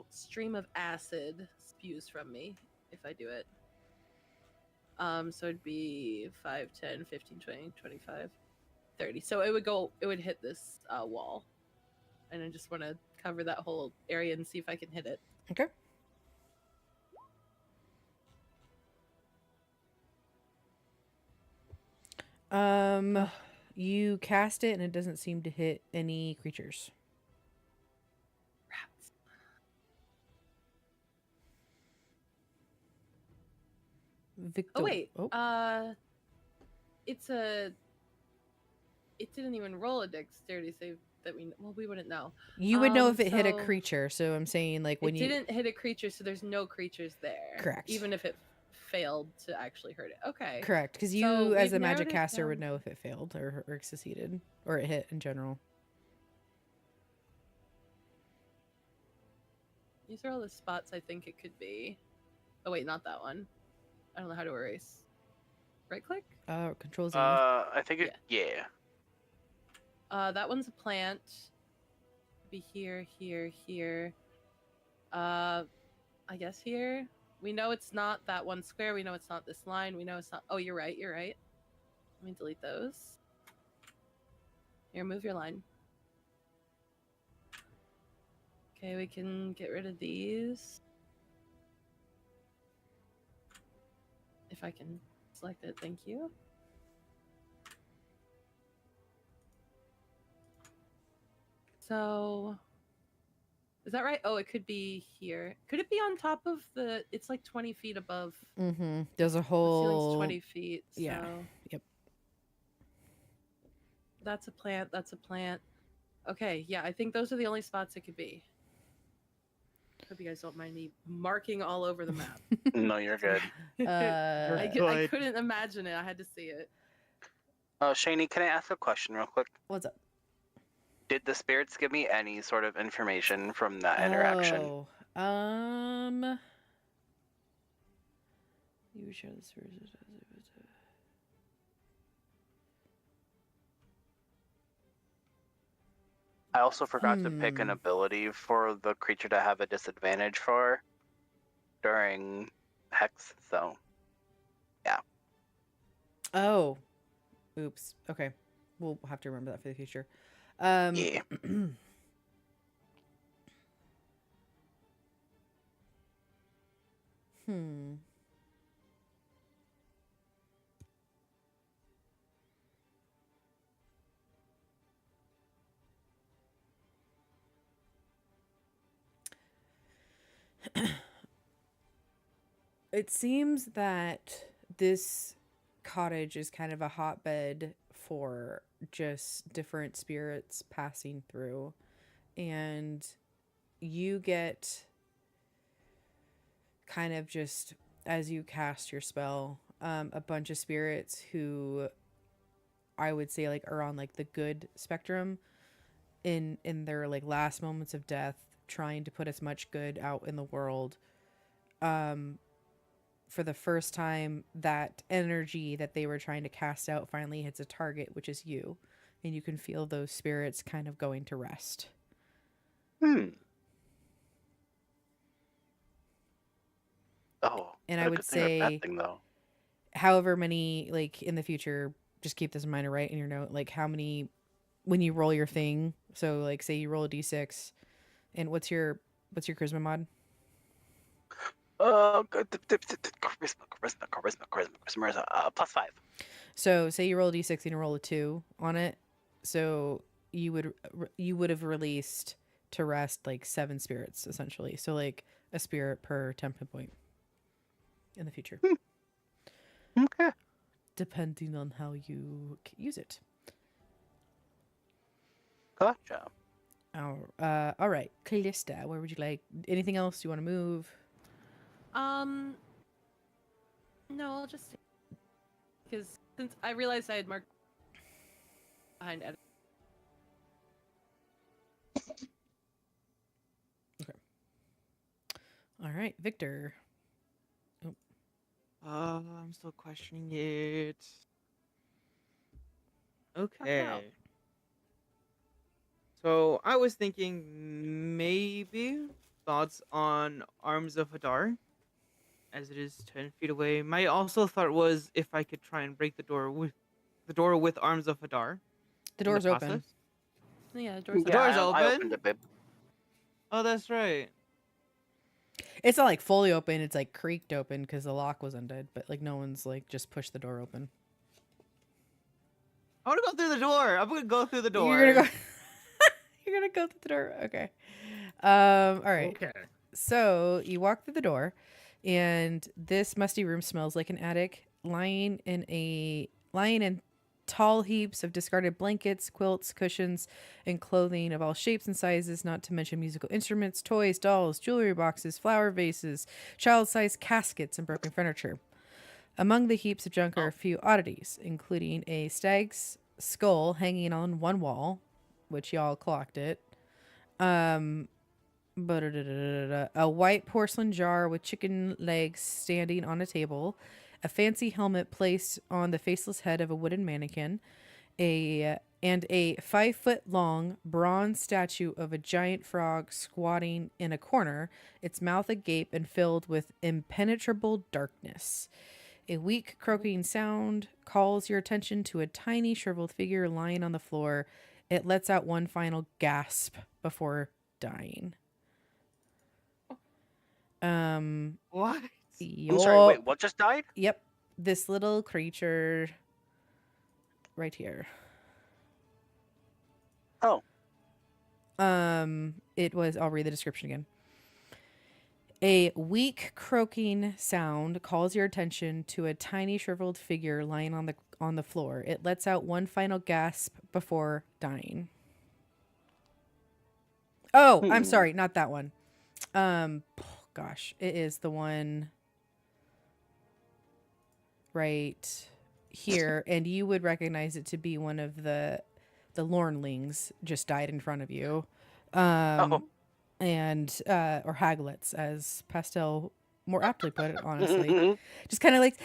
stream of acid spews from me if I do it. So it'd be 5, 10, 15, 20, 25, 30. So it would hit this wall. And I just want to cover that whole area and see if I can hit it. Okay. You cast it and it doesn't seem to hit any creatures. Rats. Victor. Oh wait. Oh. It didn't even roll a dexterity save that we wouldn't know. You would know if it hit a so creature. So I'm saying like when it you didn't hit a creature, so there's no creatures there. Correct. Even if it failed to actually hurt it. Okay. correct because you So as a we've magic narrowed it caster would down. know if it failed or succeeded or it hit in general. These are all the spots I think it could be. Oh wait, not that one. I don't know how to erase. Right click? Control Z. I think it. Yeah. That one's a plant. Be here, here, here. I guess here. We know it's not that one square. We know it's not this line. We know it's not. Oh, you're right. You're right. Let me delete those. Here, move your line. Okay, we can get rid of these. If I can select it, thank you. So, is that right? Oh, it could be here. Could it be on top of the? It's like 20 feet above. Mm-hmm. There's a The ceiling's whole 20 feet. So. yeah. Yep. That's a plant. That's a plant. Okay, yeah, I think those are the only spots it could be. Hope you guys don't mind me marking all over the map. No, you're good. I Good. couldn't imagine it. I had to see it. Shaney, can I ask a question real quick? What's up? Did the spirits give me any sort of information from that interaction? You share the spirits. I also forgot to pick an ability for the creature to have a disadvantage for during Hex, so yeah. Oh. Oops. Okay. We'll have to remember that for the future. Yeah. It seems that this cottage is kind of a hotbed for just different spirits passing through. And you get kind of just as you cast your spell, a bunch of spirits who I would say like are on like the good spectrum in their like last moments of death, trying to put as much good out in the world. for the first time, that energy that they were trying to cast out finally hits a target, which is you. And you can feel those spirits kind of going to rest. Hmm. Oh. And is I that a would good thing or a say, bad thing, though? however many, like, in the future, just keep this in mind, right, in your note, like, how many, when you roll your thing, so, like, say you roll a d6, and what's your charisma mod? Charisma, +5. So, say you roll a d6 and you roll a 2 on it, so you would have released to rest, like, 7 spirits, essentially. So, like, a spirit per temperament point in the future. Okay. Depending on how you use it. Gotcha. All right, Callista, where would you like? Anything else you want to move? No, I'll just because since I realized I had marked behind edit. All right, Victor. I'm still questioning it. Okay. So I was thinking maybe thoughts on Arms of Hadar, as it is 10 feet away. My also thought was if I could try and break the door with Arms of Hadar. The door's open. process. Yeah, the door's The door's I open? opened it, babe. Oh, that's right. It's not like fully open. It's like creaked open because the lock was undid. But like no one's like just pushed the door open. I want to go through the door. I'm gonna go through the door. You're gonna go. You're gonna go through the door. Okay. All right. Okay. So you walk through the door, and this musty room smells like an attic. Lying in tall heaps of discarded blankets, quilts, cushions, and clothing of all shapes and sizes, not to mention musical instruments, toys, dolls, jewelry boxes, flower vases, child-sized caskets, and broken furniture. Among the heaps of junk are a few oddities, including a stag's skull hanging on one wall, which y'all clocked it. A white porcelain jar with chicken legs standing on a table, a fancy helmet placed on the faceless head of a wooden mannequin, and a 5-foot-long bronze statue of a giant frog squatting in a corner, its mouth agape and filled with impenetrable darkness. A weak croaking sound calls your attention to a tiny shriveled figure lying on the floor. It lets out one final gasp before dying. What? I'm sorry, wait, what just died? Yep. This little creature right here. Oh. It was, I'll read the description again. A weak croaking sound calls your attention to a tiny shriveled figure lying on the floor. It lets out one final gasp before dying. Oh, I'm sorry, not that one. Gosh, it is the one right here, and you would recognize it to be one of the Lornlings just died in front of you. And or Haglets, as Pastel more aptly put it, honestly. Just kind of like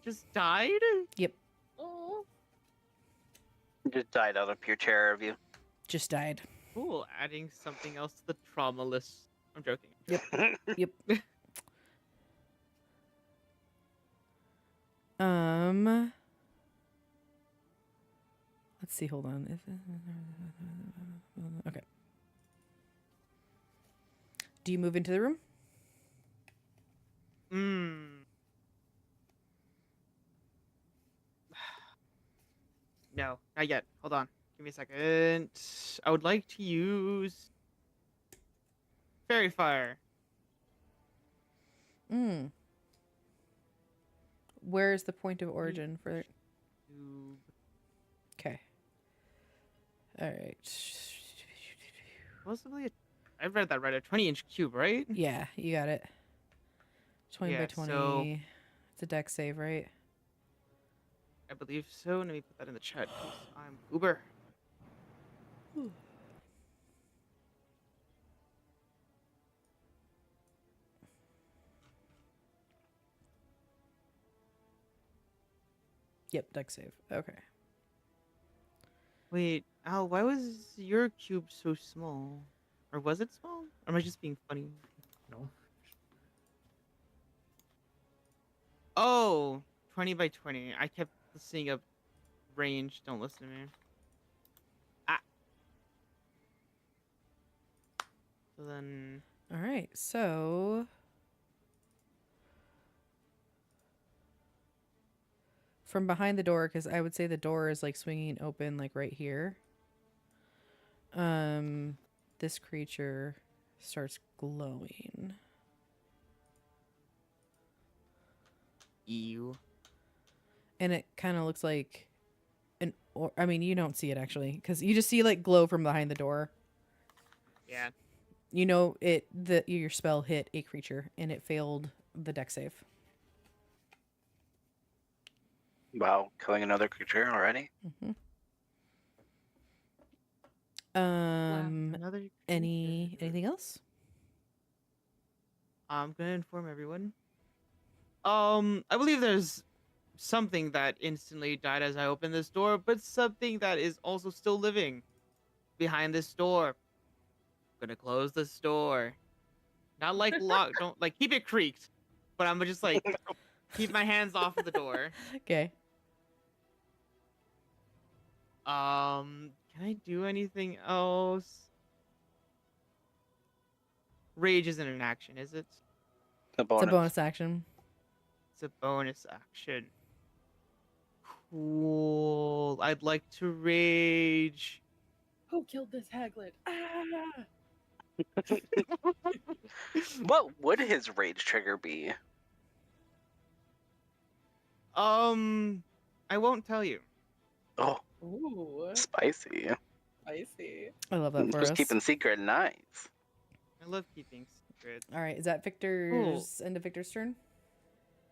Just died? Yep. Oh. Just died out of pure terror of you. Just died. Cool. Adding something else to the trauma list. I'm joking. Yep. Yep. Let's see, hold on. Okay. Do you move into the room? No, not yet. Hold on. Give me a second. I would like to use Fairy Fire. Where's the point of origin for it? Okay. All right. Possibly I've read that right. A 20-inch cube, right? Yeah, you got it. 20 by Yeah, 20. so- It's a deck save, right? I believe so. Let me put that in the chat. 'Cause I'm Uber. Yep, deck save. Okay. Wait, Al, why was your cube so small? Or was it small? Or am I just being funny? No. Oh, 20 by 20. I kept seeing a range. Don't listen to me. Ah. So then... All right, so from behind the door, because I would say the door is like swinging open, like right here. This creature starts glowing. Ew. And it kind of looks like I mean, you don't see it actually, because you just see like glow from behind the door. Yeah. You know your spell hit a creature and it failed the deck save. Wow, killing another creature already? Mm-hmm. Another Anything else? I'm gonna inform everyone. I believe there's something that instantly died as I opened this door, but something that is also still living behind this door. Gonna close this door. Not like lock, don't like keep it creaked, but I'm just like keep my hands off of the door. Okay. Can I do anything else? Rage isn't an action, is it? The It's bonus. a bonus action. It's a bonus action. Cool. I'd like to rage. Who killed this haglet? Ah! What would his rage trigger be? I won't tell you. Oh, Ooh, spicy. spicy. I love that for Just us. keeping secret nice. I love keeping secrets. All right, is that Victor's end of Victor's turn?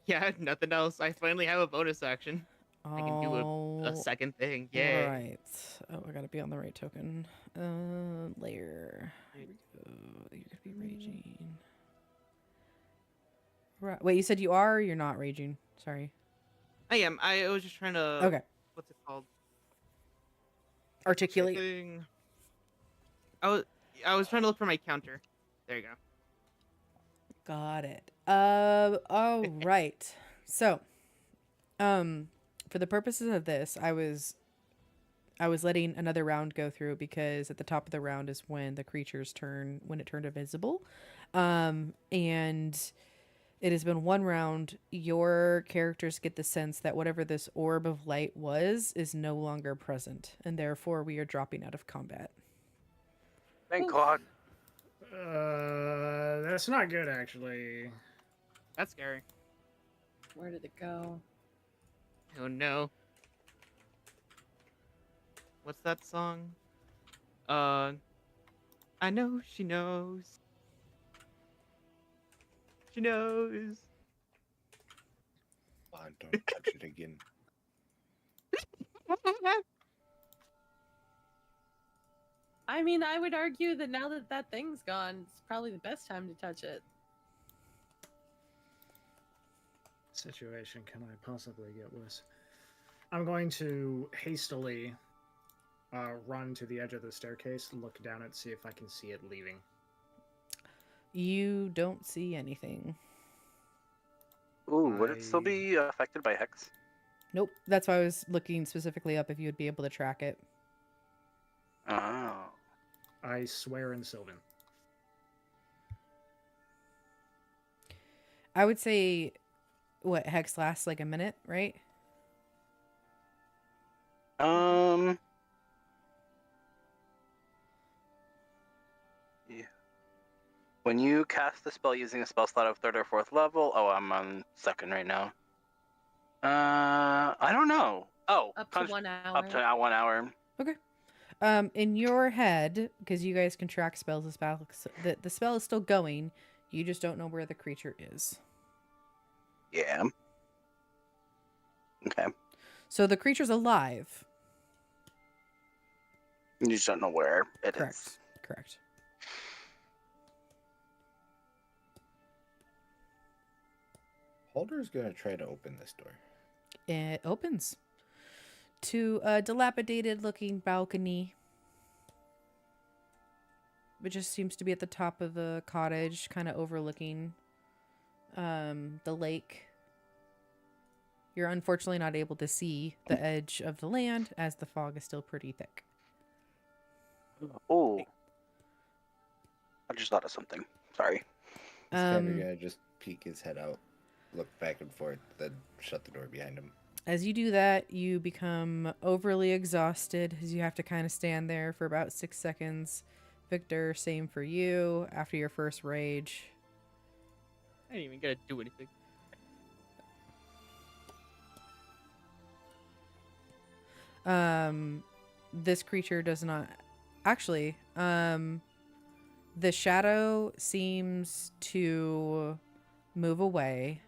Yeah, nothing else. I finally have a bonus action. I can do a second thing. Yay. Right. Oh, I gotta be on the right token. Layer. Here we go. You're gonna be raging. Right. Wait, you said you are or you're not raging? Sorry. I am. I was just trying to. Okay. What's it called? Articulate. I was trying to look for my counter. There you go. Got it. All right. So, for the purposes of this, I was letting another round go through because at the top of the round is when the creature's turn, when it turned invisible. And it has been one round. Your characters get the sense that whatever this orb of light was is no longer present, and therefore we are dropping out of combat. Thank God. That's not good, actually. That's scary. Where did it go? Oh no. What's that song? I know she knows. She knows. Don't touch it again. I mean, I would argue that now that that thing's gone, it's probably the best time to touch it. Situation can I possibly get worse? I'm going to hastily run to the edge of the staircase, look down it, see if I can see it leaving. You don't see anything. Ooh, would it still be affected by Hex? Nope. That's why I was looking specifically up if you would be able to track it. Oh. I swear in Sylvan. I would say, what, Hex lasts like a minute, right? Yeah. When you cast the spell using a spell slot of 3rd or 4th level, oh, I'm on 2nd right now. I don't know. Oh, Up to 1 hour. Up to 1 hour. Okay. In your head, because you guys can track spells, the spell is still going. You just don't know where the creature is. Yeah. Okay. So the creature's alive. You just don't know where it Correct. is. Correct. Halder's gonna try to open this door. It opens. to a dilapidated looking balcony. It just seems to be at the top of the cottage, kind of overlooking the lake. You're unfortunately not able to see the edge of the land as the fog is still pretty thick. Oh. I just thought of something. Sorry. He's kind of gonna just peek his head out, look back and forth, then shut the door behind him. As you do that, you become overly exhausted as you have to kind of stand there for about 6 seconds. Victor, same for you after your first rage. I didn't even get to do anything. This creature does not... Actually, the shadow seems to move away.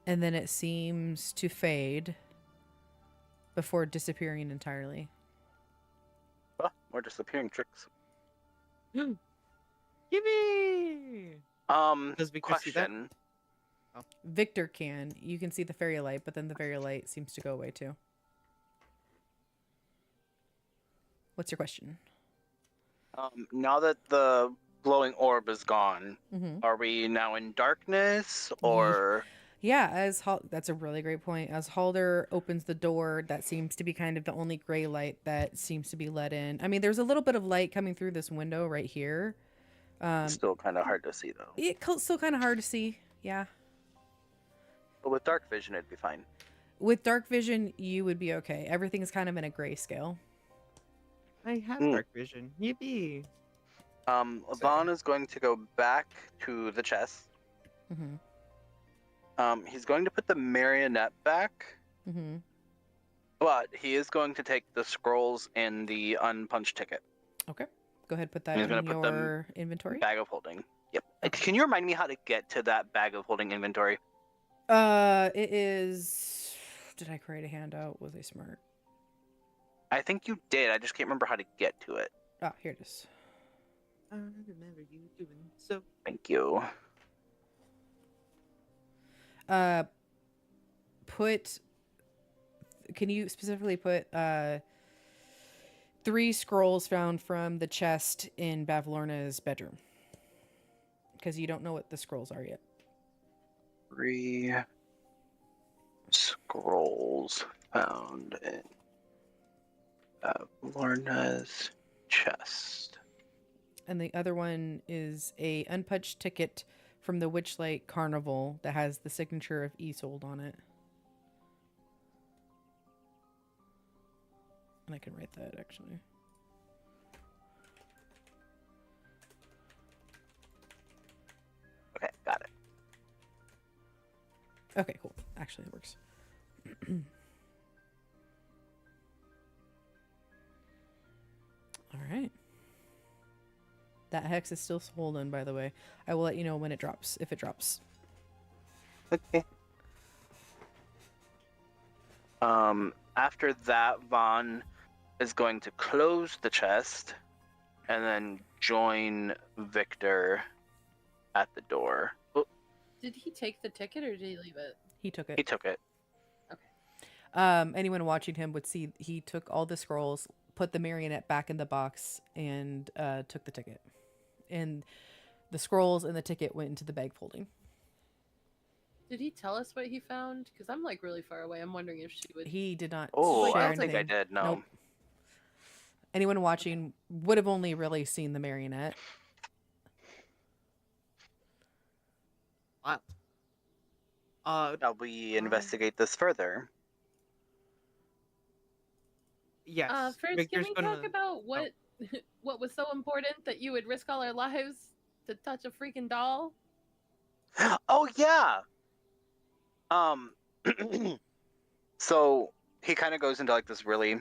And then it seems to fade before disappearing entirely. Oh, more disappearing tricks. Yippee! Does Victor see that? Question. Victor can. You can see the fairy light, but then the fairy light seems to go away too. What's your question? Now that the glowing orb is gone, Mm-hmm. are we now in darkness or? Yeah, that's a really great point. As Halder opens the door, that seems to be kind of the only gray light that seems to be let in. I mean, there's a little bit of light coming through this window right here. It's still kind of hard to see though. It's still kind of hard to see. Yeah. But with dark vision, it'd be fine. With dark vision, you would be okay. Everything is kind of in a grayscale. I have dark vision. Yippee! Vaughn is going to go back to the chest. Mm-hmm. He's going to put the marionette back, Mm-hmm. but he is going to take the scrolls and the unpunched ticket. Okay. Go ahead, put that He's in gonna put them your inventory. Bag of holding. Yep. Can you remind me how to get to that bag of holding inventory? It is... Did I create a handout? Was I smart? I think you did. I just can't remember how to get to it. Ah, here it is. I remember you doing so. Thank you. Can you specifically put 3 scrolls found from the chest in Bavlorna's bedroom? Because you don't know what the scrolls are yet. 3 scrolls found in Lorna's chest. And the other one is a unpunched ticket from the Witchlight Carnival that has the signature of Isolde on it. And I can write that, actually. Okay, got it. Okay, cool. Actually, it works. All right. That hex is still swollen, by the way. I will let you know when it drops, if it drops. Okay. After that, Vaughn is going to close the chest and then join Victor at the door. Oh, Did he take the ticket or did he leave it? He took he it. took it. Anyone watching him would see he took all the scrolls, put the marionette back in the box, and took the ticket. And the scrolls and the ticket went into the bag folding. Did he tell us what he found? Because I'm like really far away. I'm wondering if she would. He did not Oh, share I don't anything. think I did. No. Nope. Anyone watching would have only really seen the marionette. Wow. Shall we investigate this further? Yes. First, Victor's can we gonna... talk about what what was so important that you would risk all our lives to touch a freaking doll? Oh yeah. So he kind of goes into like this really,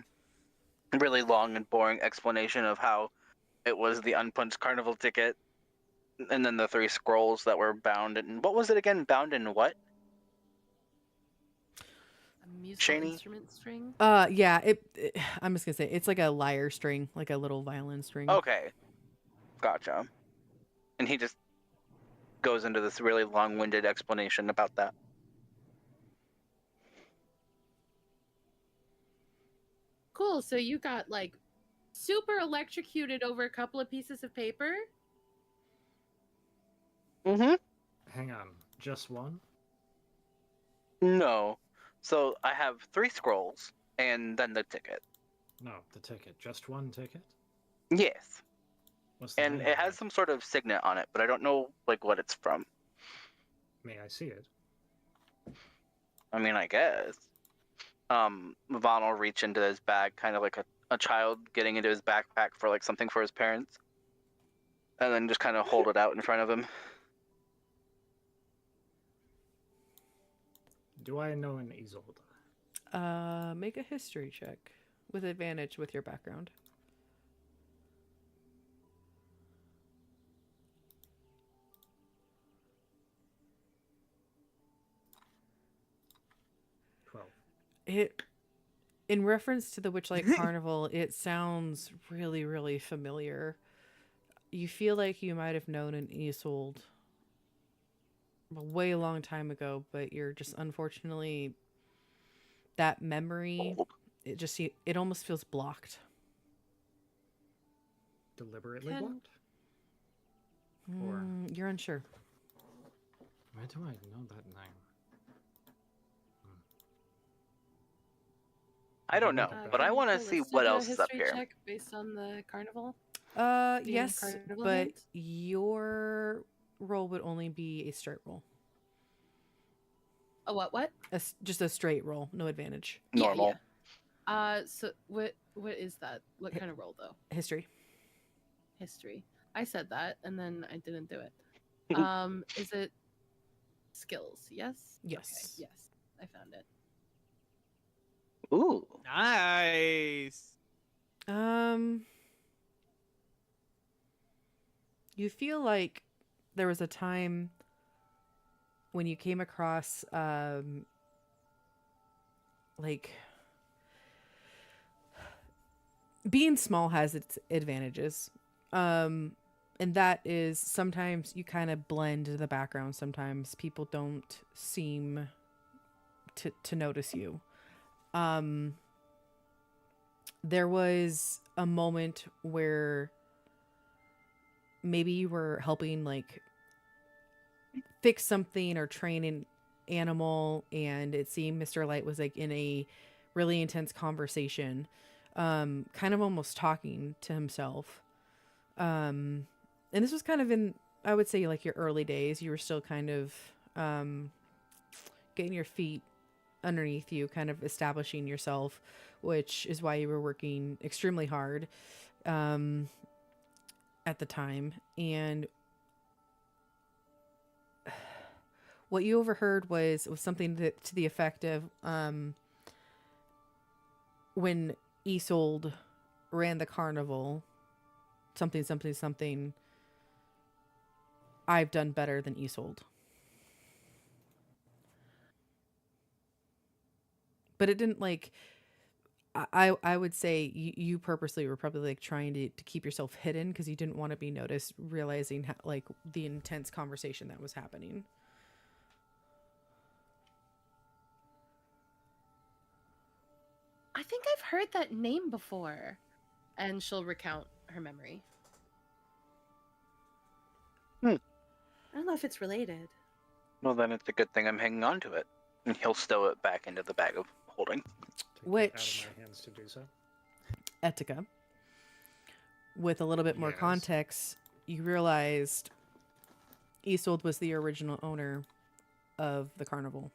really long and boring explanation of how it was the unpunched carnival ticket, and then the 3 scrolls that were bound in. What was it again? Bound in what? A musical Shaney? instrument string? Yeah, I'm just gonna say it's like a lyre string, like a little violin string. Okay, gotcha. And he just goes into this really long-winded explanation about that. cool. So you got like super electrocuted over a couple of pieces of paper? Mm-hmm. Hang on, just one? No. So I have 3 scrolls and then the ticket. No, the ticket. Just one ticket? Yes. What's the And name it of has some sort of signet on it, but I don't know like what it's from. May I see it? I mean, I guess. Vaughn will reach into his bag, kind of like a child getting into his backpack for like something for his parents. And then just kind of hold it out in front of him. Do I know an Isolde? Make a history check with advantage with your background. It, in reference to the Witchlight Carnival, it sounds really, really familiar. You feel like you might have known an Isolde a way long time ago, but you're just unfortunately that memory. It almost feels blocked. Deliberately blocked? Or You're unsure. why do I know that name? I don't know, but I want to Can see Callista what do a else is up history here. check based on the carnival? Yes, carnival but hand? your roll would only be a straight roll. A what? Just a straight roll, no advantage. Normal. Yeah. So what is that? What kind of roll though? History. History. I said that and then I didn't do it. Is it skills? Yes? Yes. Okay, yes. I found it. Ooh. Nice. You feel like there was a time when you came across like being small has its advantages. And that is sometimes you kind of blend in the background. Sometimes people don't seem to notice you. There was a moment where maybe you were helping like fix something or train an animal, and it seemed Mr. Light was like in a really intense conversation, kind of almost talking to himself. And this was kind of in, I would say, like your early days. You were still kind of getting your feet underneath you, kind of establishing yourself, which is why you were working extremely hard at the time. And what you overheard was something to the effect of when Isolde ran the carnival, something, I've done better than Isolde. But it didn't like, I would say you purposely were probably like trying to keep yourself hidden because you didn't want to be noticed, realizing how, like the intense conversation that was happening. I think I've heard that name before. And she'll recount her memory. I don't know if it's related. Well, then it's a good thing I'm hanging on to it. And he'll stow it back into the bag of holding. Take it out of my hands to do so. Etika, with a little bit more Yes. context, you realized Isolde was the original owner of the carnival.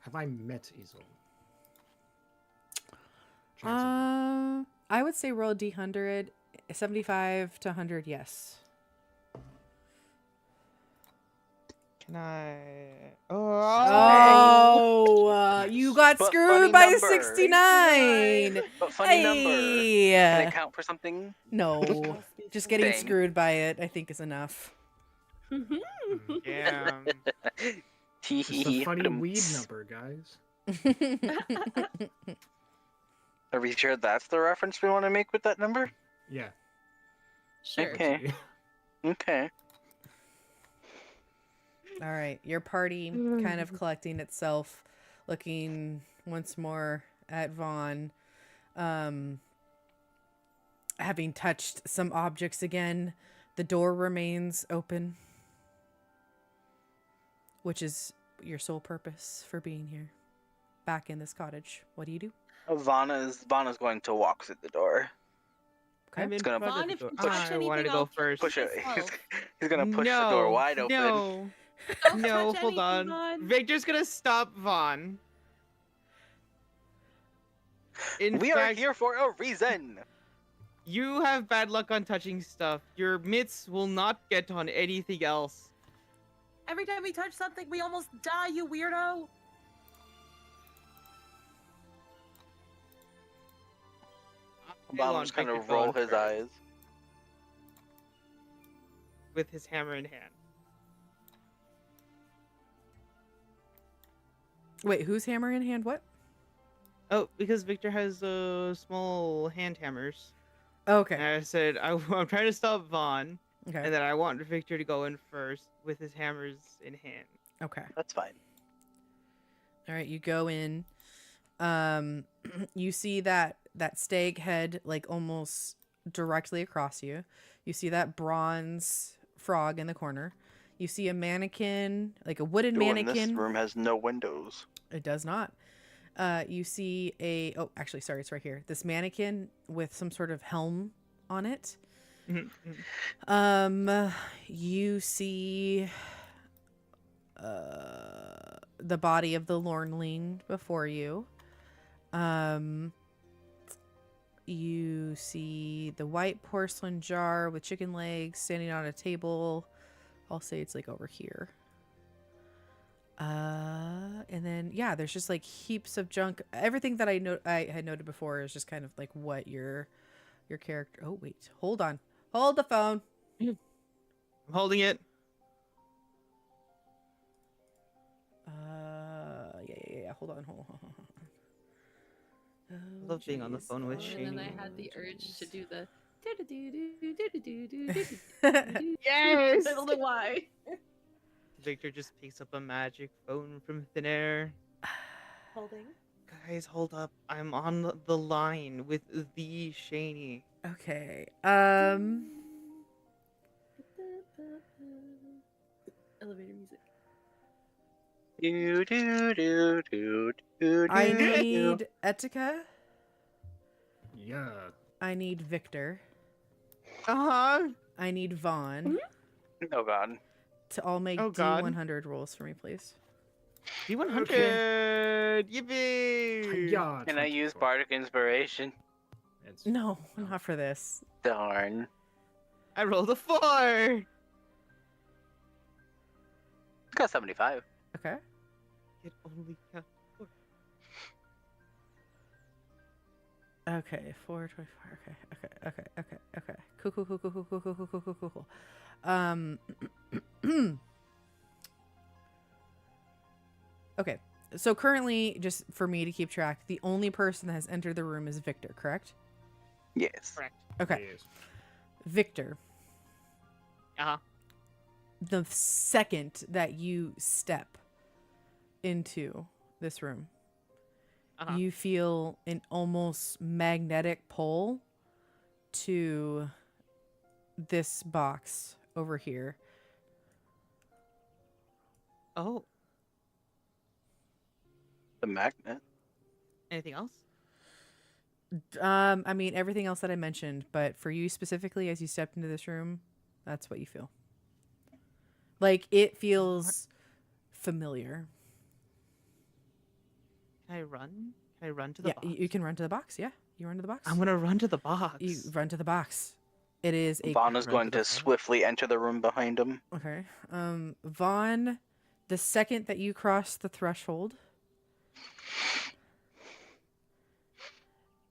Have I met Isolde? I would say roll D100, 75 to 100, yes. Can I? Oh, you got But screwed funny by number. 69. But funny number. Can it count for something? No, just getting Dang. screwed by it, I think, is enough. Yeah. It's the funny weed number, guys. Are we sure that's the reference we want to make with that number? Yeah. Sure. Okay. Okay. All right, your party kind of collecting itself, looking once more at Vaughn, having touched some objects again. The door remains open, which is your sole purpose for being here, back in this cottage. What do you do? Vanna's going to walk through the door. I'm in gonna front Vaughn, of the if door. you touch I wanted to anything, go I'll first. Push it. myself. He's gonna push the door wide open. No, Don't no, touch hold anything, on. Vaughn. Victor's gonna stop Vaughn. In We are fact, here for a reason. you have bad luck on touching stuff. Your mitts will not get on anything else. Every time we touch something, we almost die, you weirdo. I Vaughn want just kind Victor of to go roll in his first, eyes. with his hammer in hand. Wait, who's hammer in hand? What? Oh, because Victor has small hand hammers. Okay. And I said, I'm trying to stop Vaughn, Okay. and then I want Victor to go in first with his hammers in hand. Okay. That's fine. All right, you go in. You see that stag head like almost directly across you. You see that bronze frog in the corner. You see a mannequin, like a wooden And mannequin. this room has no windows. It does not. You see actually, sorry, it's right here. This mannequin with some sort of helm on it. You see the body of the Lornling before you. You see the white porcelain jar with chicken legs standing on a table. I'll say it's like over here. And then yeah, there's just like heaps of junk. Everything that I had noted before is just kind of like what your character. Oh wait, hold on, hold the phone. I'm holding it. Yeah. Hold on. I love being on the phone with And Shaney. then I had the urge to do the. Yes! I don't know why. Victor just picks up a magic phone from thin air. Holding. Guys, hold up. I'm on the line with the Shaney. Okay. Elevator music. I need Etika. Yeah. I need Victor. Uh-huh. I need Vaughn Oh god. to all make Oh, God. D100 rolls for me, please. D100! Yippee! Yeah. Can I use 24. Bardic Inspiration? It's No, not for this. Darn. I rolled a 4! Got 75. Okay. It only counts 4. Okay, 424. Okay. Cool. Okay. So currently, just for me to keep track, the only person that has entered the room is Victor, correct? Yes. Correct. Okay. Yes. Victor, Uh-huh. the second that you step into this room, Uh-huh. you feel an almost magnetic pull to this box over here. Oh, The magnet. anything else? I mean everything else that I mentioned, but for you specifically, as you stepped into this room, that's what you feel. Like it feels familiar. Can I run? Can I run to the Yeah, box? you can run to the box. Yeah, you run to the box. I'm gonna run to the box. You run to the box. It is a Vaughn is run going to the to box. swiftly enter the room behind him. okay. Vaughn, the second that you cross the threshold,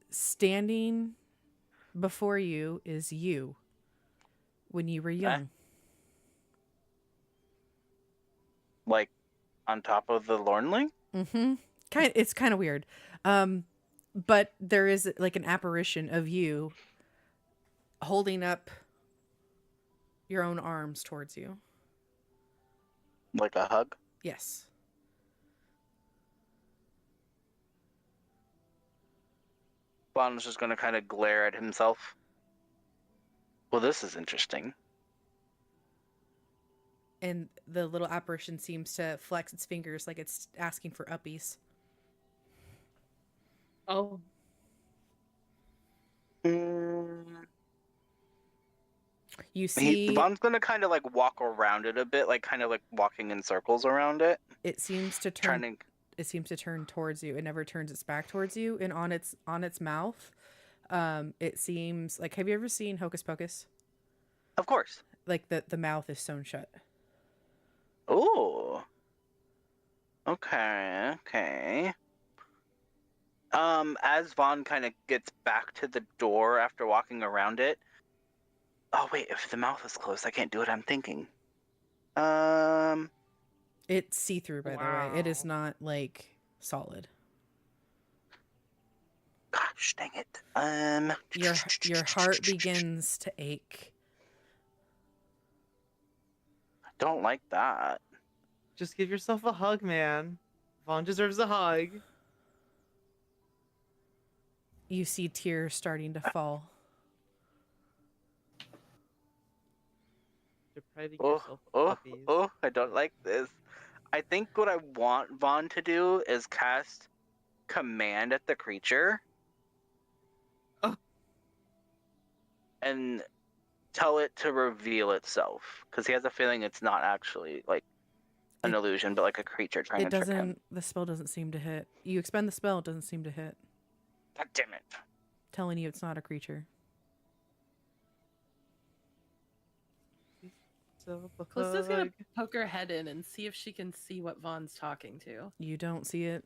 standing before you is you when you were young. Like, on top of the Lornling? Mm-hmm. It's kind of weird. But there is like an apparition of you holding up your own arms towards you. Like a hug? Yes. Vaughn's just gonna kind of glare at himself. Well, this is interesting. And the little apparition seems to flex its fingers like it's asking for uppies. Oh. You see, Vaughn's gonna kind of like walk around it a bit, like kind of like walking in circles around it. it seems to turn. It seems to turn towards you. It never turns its back towards you. And on its mouth, it seems like. Have you ever seen Hocus Pocus? Of course. Like the mouth is sewn shut. Ooh. Okay. As Vaughn kind of gets back to the door after walking around it. Oh wait, if the mouth is closed, I can't do what I'm thinking. It's see-through, by the way. It is not like solid. Gosh, dang it. Your heart begins to ache. I don't like that. Just give yourself a hug, man. Vaughn deserves a hug. You see tears starting to fall. Depriving yourself of puppies. I don't like this. I think what I want Vaughn to do is cast command at the creature. Oh. And tell it to reveal itself. Because he has a feeling it's not actually like an illusion, but like a creature trying to trick him. The spell doesn't seem to hit. You expend the spell, it doesn't seem to hit. God damn it. Telling you it's not a creature. Callista's gonna poke her head in and see if she can see what Vaughn's talking to. You don't see it.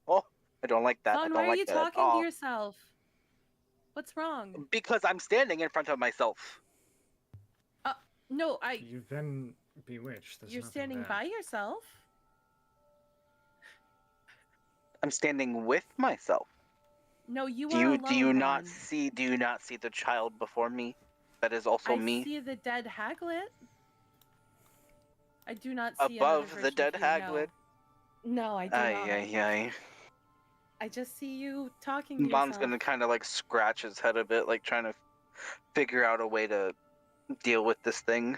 Oh, I don't like that. Vaughn, why are you talking to yourself? What's wrong? Because I'm standing in front of myself. No, You've been bewitched. You're standing by yourself? I'm standing with myself. No, you are alone. Do you not see the child before me? That is also me. I see the dead Haglet. I do not see above the dead Haglet. No, I do not. Aye. I just see you talking to Vaughn's yourself. gonna kind of like scratch his head a bit, like trying to figure out a way to deal with this thing.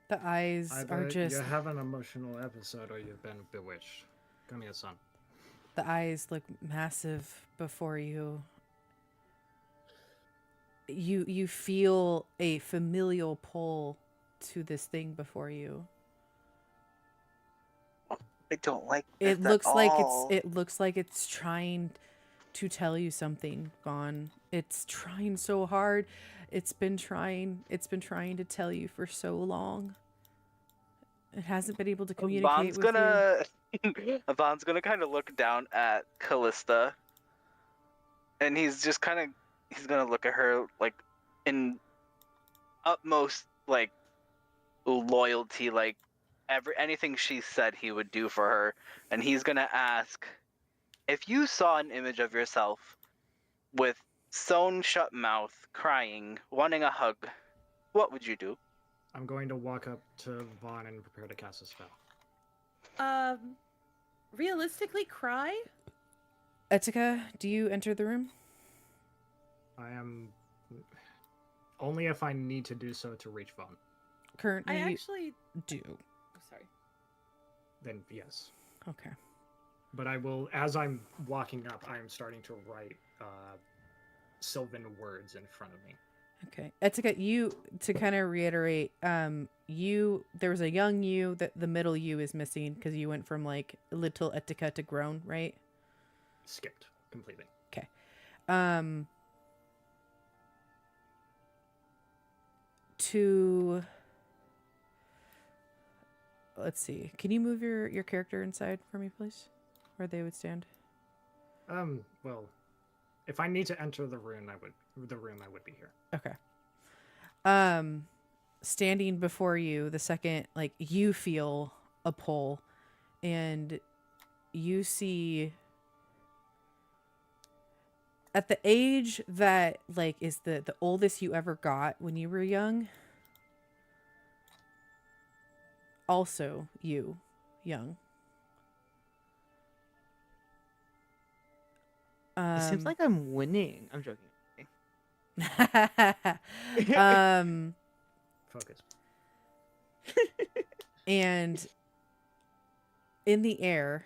The eyes are just. You have an emotional episode, or you've been bewitched. Give me a son. The eyes look massive before you. You feel a familial pull to this thing before you. I don't like this it looks like all. It looks like it's trying to tell you something, Vaughn. It's trying so hard. It's been trying to tell you for so long. It hasn't been able to communicate with you. Vaughn's gonna kind of look down at Callista, and he's gonna look at her like in utmost like loyalty, like anything she said he would do for her, and he's gonna ask, if you saw an image of yourself with sewn shut mouth, crying, wanting a hug, what would you do? I'm going to walk up to Vaughn and prepare to cast a spell. Realistically, cry? Etika, do you enter the room? I am only if I need to do so to reach Vaughn. Currently, I actually do. Oh, sorry. Then yes. Okay. But I will, as I'm walking up, I am starting to write Sylvan words in front of me. Okay. Etika, you, to kind of reiterate, there was a young you, that the middle you is missing because you went from like little Etika to grown, right? Skipped completely. Okay. Let's see. Can you move your character inside for me, please? Where they would stand? Well, if I need to enter the room, I would be here. Okay. Standing before you, the second, like, you feel a pull, and you see at the age that, like, is the oldest you ever got when you were young, also you, Young. It seems like I'm winning. I'm joking. Focus. And in the air,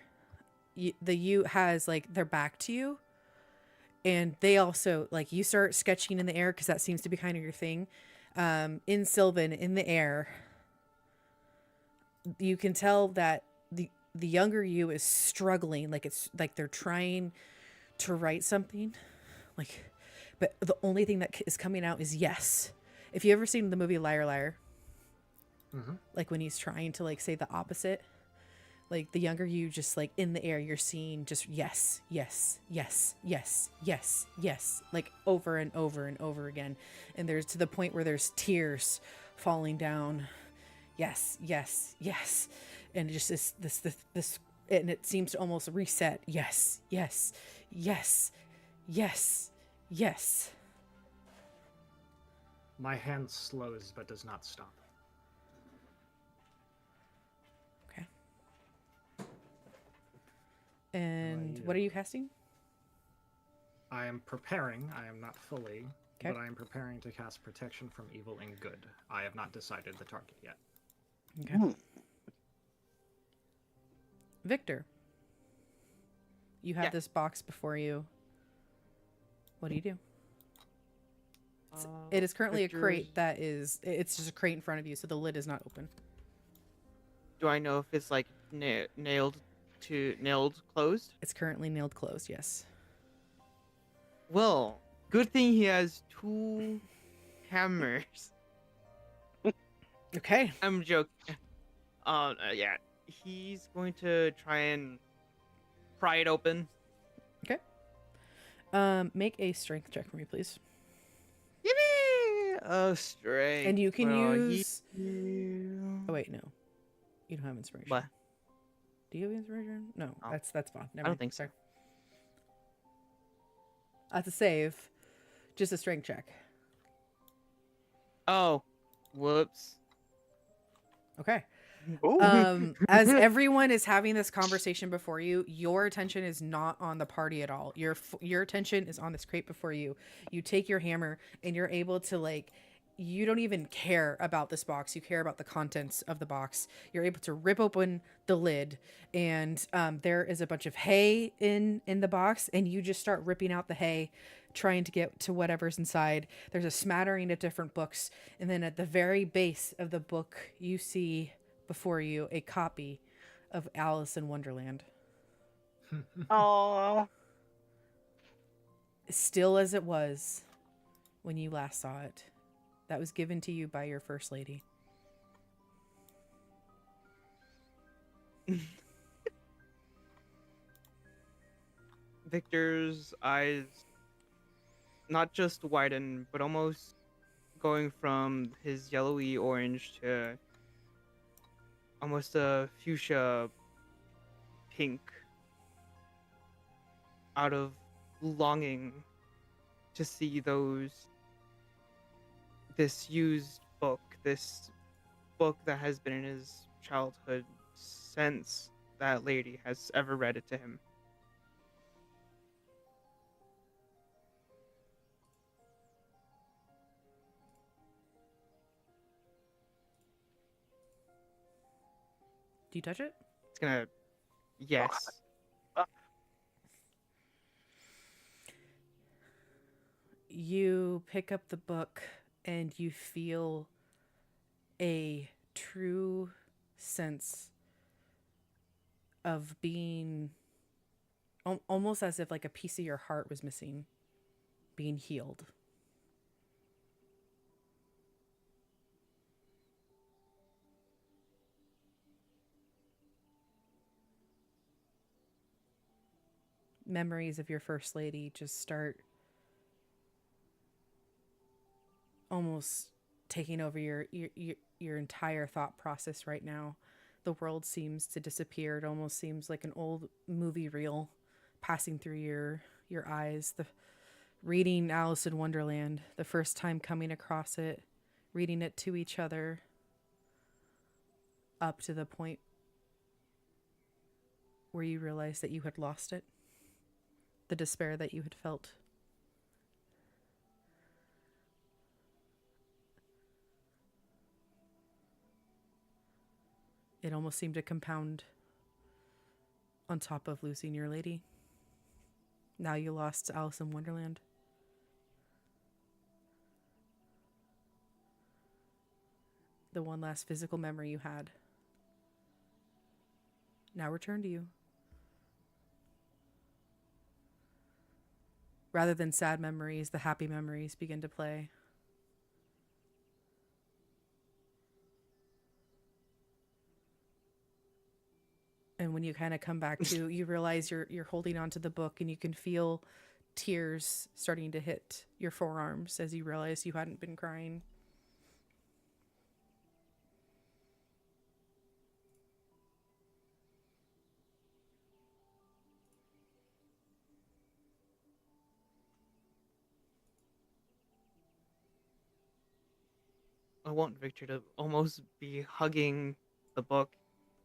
the you has like their back to you, and they also like you start sketching in the air because that seems to be kind of your thing. In Sylvan, in the air, you can tell that the younger you is struggling, like it's like they're trying to write something, like, but the only thing that is coming out is yes. If you ever seen the movie Liar Liar, like when he's trying to like say the opposite, like the younger you just like in the air, you're seeing just yes, yes, yes, yes, yes, yes, like over and over and over again. And there's to the point where there's tears falling down. Yes, yes, yes. And just this, and it seems to almost reset. Yes, yes, yes, yes, yes. My hand slows but does not stop. Okay. And what are you casting? I am preparing. I am not fully, Okay. but I am preparing to cast Protection from Evil and Good. I have not decided the target yet. Okay. Victor, you have this box before you. What do you do? It is currently a crate that is, it's just a crate in front of you, so the lid is not open. Do I know if it's like nailed closed? It's currently nailed closed, yes. Well, good thing he has 2 hammers. Okay. I'm joking. Yeah, he's going to try and pry it open. Okay. Make a strength check for me, please. Yippee! Oh, strength. And you can Well, use... Oh, wait, no. You don't have inspiration. What? Do you have inspiration? No, Oh. that's fine. Never I don't mind. think so. Sorry. That's a save. Just a strength check. Oh, whoops. Okay. Ooh. As everyone is having this conversation before you, your attention is not on the party at all. Your attention is on this crate before you. You take your hammer and you're able to like, you don't even care about this box. You care about the contents of the box. You're able to rip open the lid, and there is a bunch of hay in the box, and you just start ripping out the hay, trying to get to whatever's inside. There's a smattering of different books, and then at the very base of the book, you see before you a copy of Alice in Wonderland. Oh. Still as it was when you last saw it. That was given to you by your first lady. Victor's eyes not just widen, but almost going from his yellowy orange to almost a fuchsia pink out of longing to see this used book, this book that has been in his childhood since that lady has ever read it to him. Do you touch it? It's gonna, yes. You pick up the book and you feel a true sense of being almost as if like a piece of your heart was missing, being healed. Memories of your first lady just start almost taking over your entire thought process right now. The world seems to disappear. It almost seems like an old movie reel passing through your eyes. The reading Alice in Wonderland, the first time coming across it, reading it to each other. up to the point where you realized that you had lost it, the despair that you had felt. It almost seemed to compound on top of losing your lady. Now you lost Alice in Wonderland. The one last physical memory you had now returned to you. Rather than sad memories, the happy memories begin to play. And when you kind of come back to, you realize you're holding onto the book, and you can feel tears starting to hit your forearms as you realize you hadn't been crying. I want Victor to almost be hugging the book,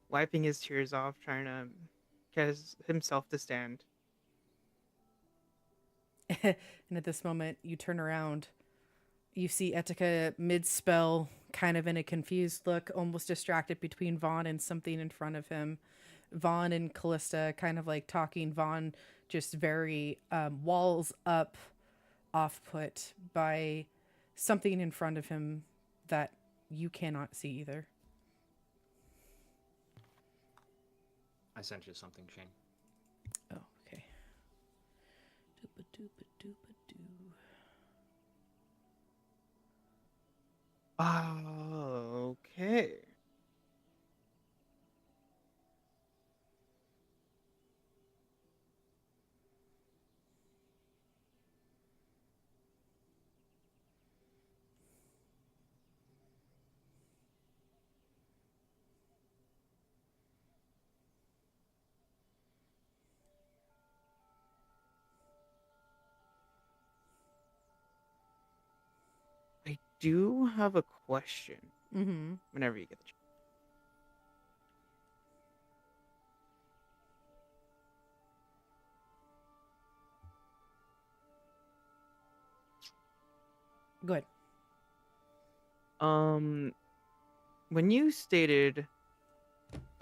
wiping his tears off, trying to get himself to stand. And at this moment, you turn around. You see Etika mid-spell, kind of in a confused look, almost distracted between Vaughn and something in front of him. Vaughn and Callista kind of like talking. Vaughn just very walls up, off-put by something in front of him that you cannot see either. I sent you something, Shane. Oh, okay. Doopa-doopa-doopa-doo. Okay. I do have a question. Mm-hmm. Whenever you get the chance. Go ahead. When you stated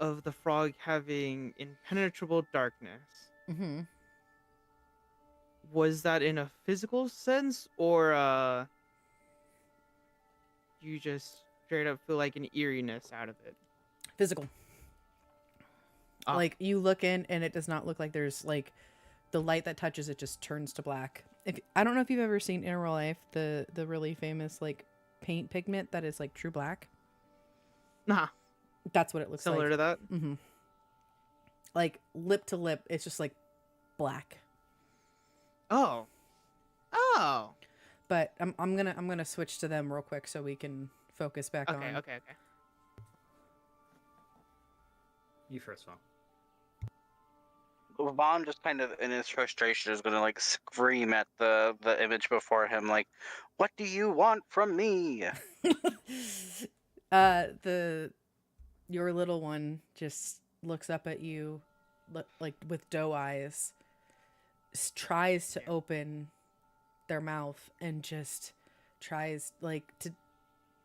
of the frog having impenetrable darkness, Mm-hmm. was that in a physical sense, or you just straight up feel like an eeriness out of it? Physical. Ah. Like, you look in, and it does not look like there's, like, the light that touches it just turns to black. I don't know if you've ever seen in real life the really famous, like, paint pigment that is, like, true black. Nah. That's what it looks Similar like. to that? Mm-hmm. Like, lip to lip, it's just, like, black. Oh. Oh. But I'm gonna switch to them real quick so we can focus back on. Okay. You first, Vaughn. Vaughn just kind of, in his frustration, is gonna like scream at the image before him, like, "What do you want from me?" Your little one just looks up at you, like with doe eyes, tries to open their mouth and just tries like to,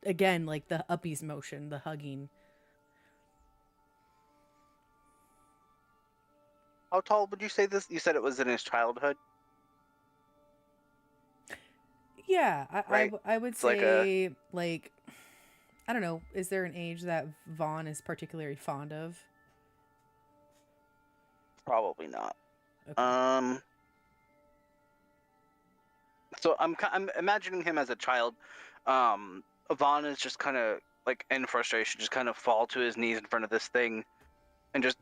again, like the uppies motion, the hugging. How tall would you say this? You said it was in his childhood. Yeah, Right? I would It's like say like I don't know. Is there an age that Vaughn is particularly fond of? Probably not. Okay. So I'm imagining him as a child. Vaughn is just kind of like in frustration, just kind of fall to his knees in front of this thing, and just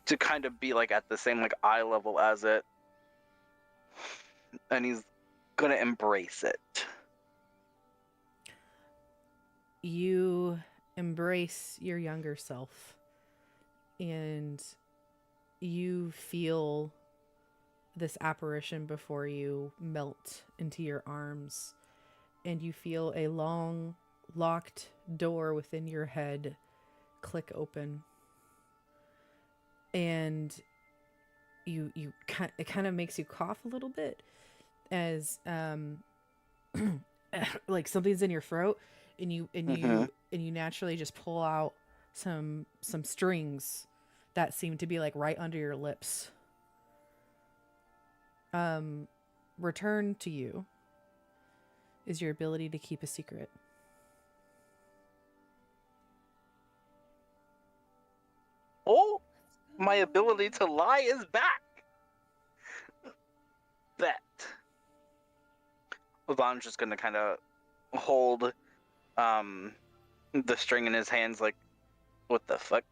to kind of be like at the same like eye level as it, and he's gonna embrace it. You embrace your younger self, and you feel this apparition before you melt into your arms, and you feel a long locked door within your head click open, and it kind of makes you cough a little bit as like something's in your throat, and you naturally just pull out some strings that seem to be like right under your lips. Return to you is your ability to keep a secret. Oh, my ability to lie is back. Bet. Vaughn's just gonna kind of hold the string in his hands, like, what the fuck?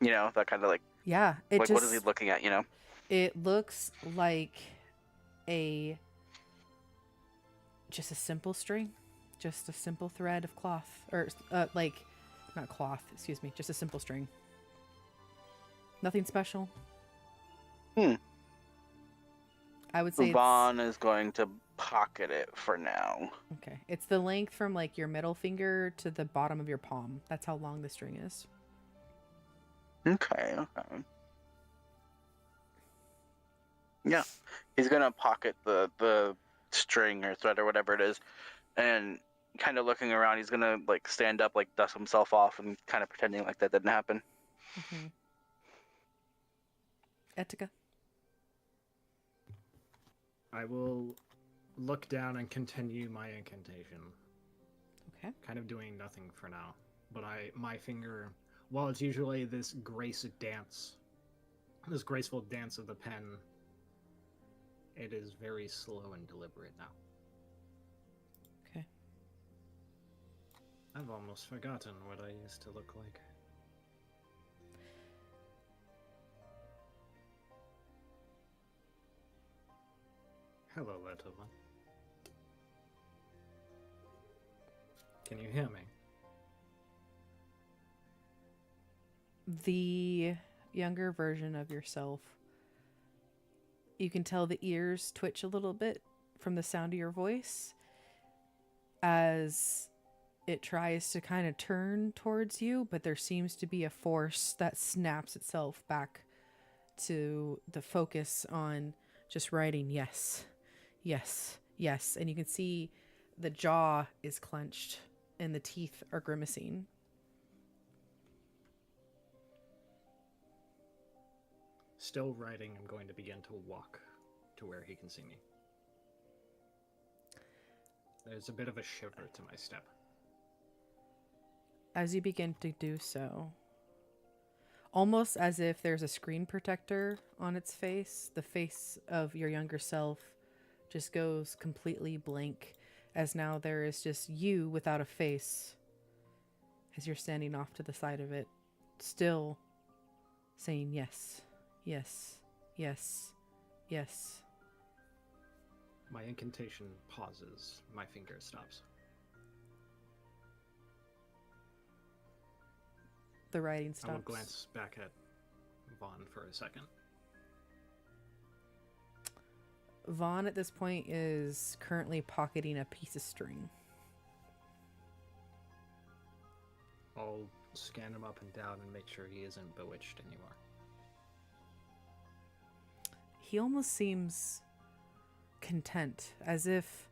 You know, that kind of like, Yeah, like what is he looking at? You know, it looks like just a simple string, just a simple thread of cloth, or like, not cloth, excuse me, just a simple string. Nothing special. I would say Vaughn is going to pocket it for now. Okay. It's the length from like your middle finger to the bottom of your palm. That's how long the string is. Okay. Yeah. He's gonna pocket the string or thread or whatever it is, and kind of looking around, he's gonna like stand up, like dust himself off, and kind of pretending like that didn't happen. Mm-hmm. Etika. I will look down and continue my incantation. Okay. Kind of doing nothing for now, but my finger, while it's usually this graceful dance of the pen, it is very slow and deliberate now. Okay. I've almost forgotten what I used to look like. Hello, little one. Can you hear me? The younger version of yourself, you can tell the ears twitch a little bit from the sound of your voice as it tries to kind of turn towards you, but there seems to be a force that snaps itself back to the focus on just writing yes, yes, yes. And you can see the jaw is clenched and the teeth are grimacing. Still writing, I'm going to begin to walk to where he can see me. There's a bit of a shiver to my step. As you begin to do so, almost as if there's a screen protector on its face, the face of your younger self just goes completely blank, as now there is just you without a face as you're standing off to the side of it, still saying yes, yes, yes, yes. My incantation pauses. My finger stops. The writing stops. I will glance back at Vaughn for a second. Vaughn at this point is currently pocketing a piece of string. I'll scan him up and down and make sure he isn't bewitched anymore. He almost seems content, as if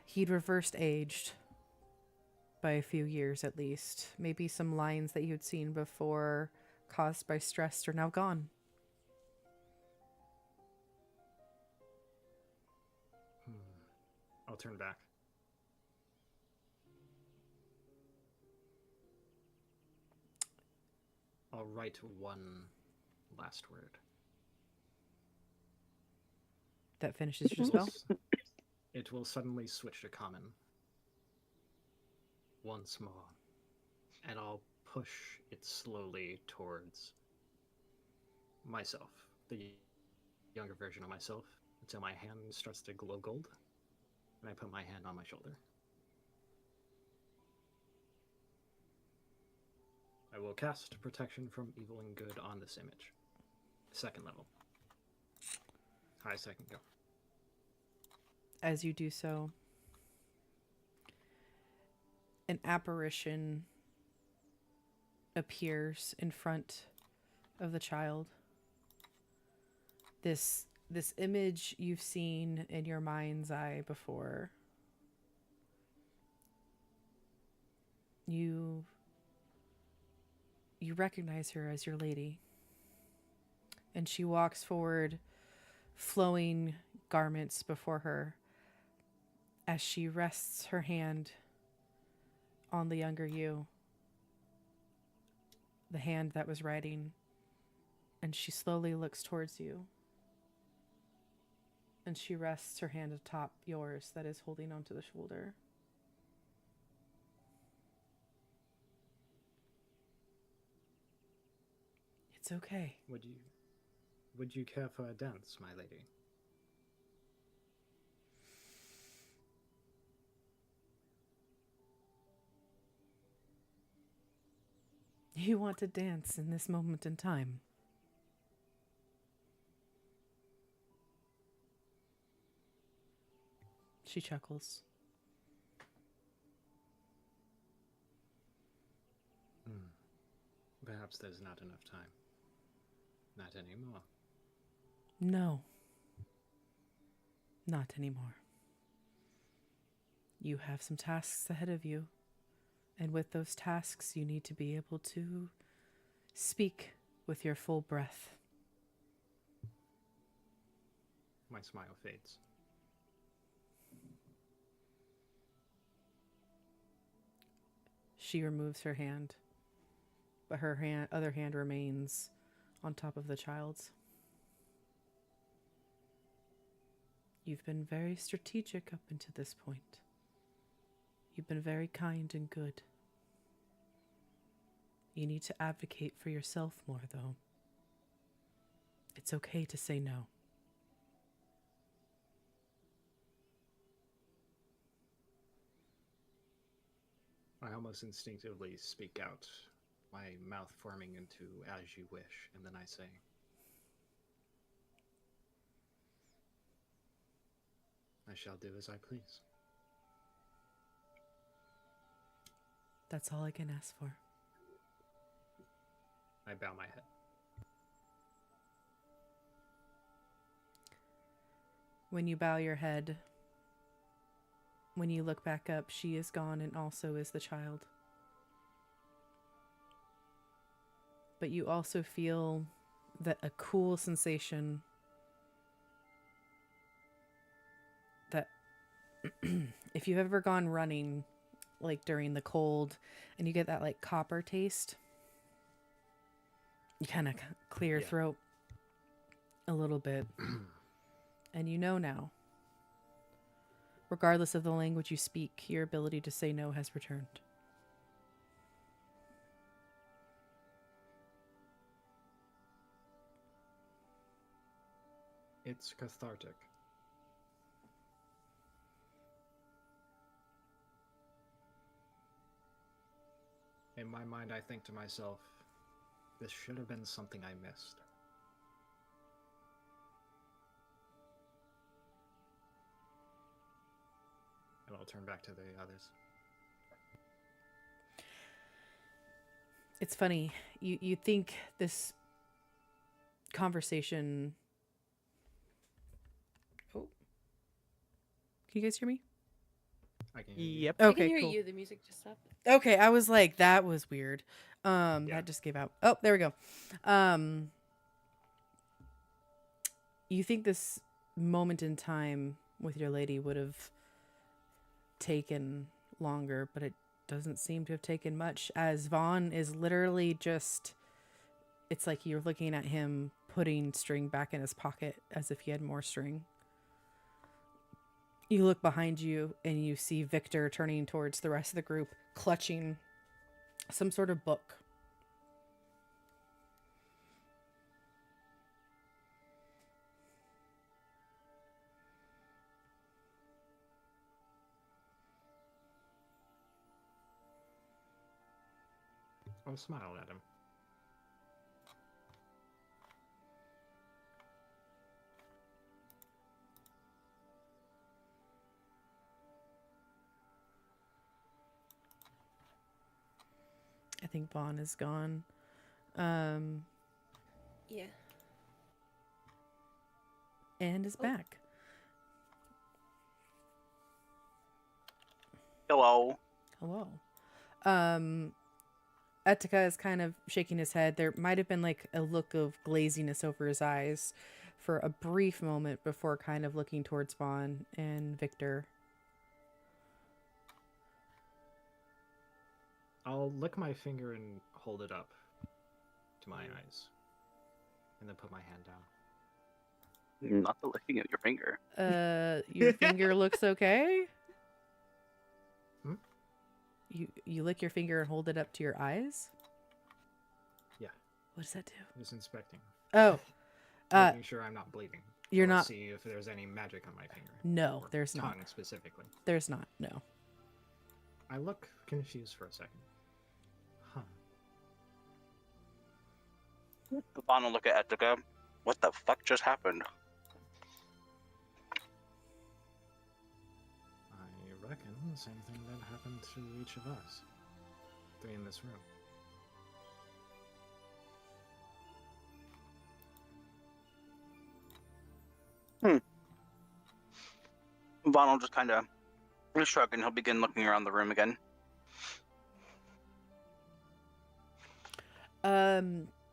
he'd reversed aged by a few years at least. Maybe some lines that you'd seen before caused by stress are now gone. I'll turn back. I'll write one last word. That finishes your spell? It will suddenly switch to common. Once more. And I'll push it slowly towards myself, the younger version of myself, until my hand starts to glow gold, and I put my hand on my shoulder. I will cast Protection from Evil and Good on this image. Second level. Highest I can go. As you do so, an apparition appears in front of the child. This image you've seen in your mind's eye before. You recognize her as your lady. And she walks forward, flowing garments before her, as she rests her hand on the younger you, the hand that was writing, and she slowly looks towards you, and she rests her hand atop yours that is holding onto the shoulder. It's okay. Would you care for a dance, my lady? You want to dance in this moment in time. She chuckles. Perhaps there's not enough time. Not anymore. No. Not anymore. You have some tasks ahead of you. And with those tasks, you need to be able to speak with your full breath. My smile fades. She removes her hand, but her other hand remains on top of the child's. You've been very strategic up until this point. You've been very kind and good. You need to advocate for yourself more, though. It's okay to say no. I almost instinctively speak out, my mouth forming into "as you wish," and then I say, "I shall do as I please." That's all I can ask for. I bow my head. When you bow your head, when you look back up, she is gone, and also is the child. But you also feel that a cool sensation that if you've ever gone running, like during the cold, and you get that like copper taste, you kind of clear your throat a little bit. And you know now, regardless of the language you speak, your ability to say no has returned. It's cathartic. In my mind, I think to myself, this should have been something I missed. And I'll turn back to the others. It's funny. You think this conversation... Oh. Can you guys hear me? I can hear you. Yep. I Okay, can hear cool. you. The music just stopped. Okay, I was like, that was weird. Yeah. That just gave out. Oh, there we go. You think this moment in time with your lady would have taken longer, but it doesn't seem to have taken much, as Vaughn is literally just, it's like you're looking at him putting string back in his pocket as if he had more string. You look behind you and you see Victor turning towards the rest of the group, clutching some sort of book. I'll smile at him. I think Vaughn is gone. Yeah. And is back. Hello. Hello. Etika is kind of shaking his head. There might have been like a look of glaziness over his eyes for a brief moment before kind of looking towards Vaughn and Victor. I'll lick my finger and hold it up to my eyes. And then put my hand down. Not the licking of your finger. Your finger looks okay? Hmm? You lick your finger and hold it up to your eyes? Yeah. What does that do? Just inspecting. Oh. Making sure I'm not bleeding. You're Or not. See if there's any magic on my finger. No, Or there's not. tongue specifically. There's not. No. I look confused for a second. Huh. Vaughn will look at Etika. What the fuck just happened? I reckon the same thing that happened to each of us. Three in this room. Vaughn will just kind of shrug and he'll begin looking around the room again.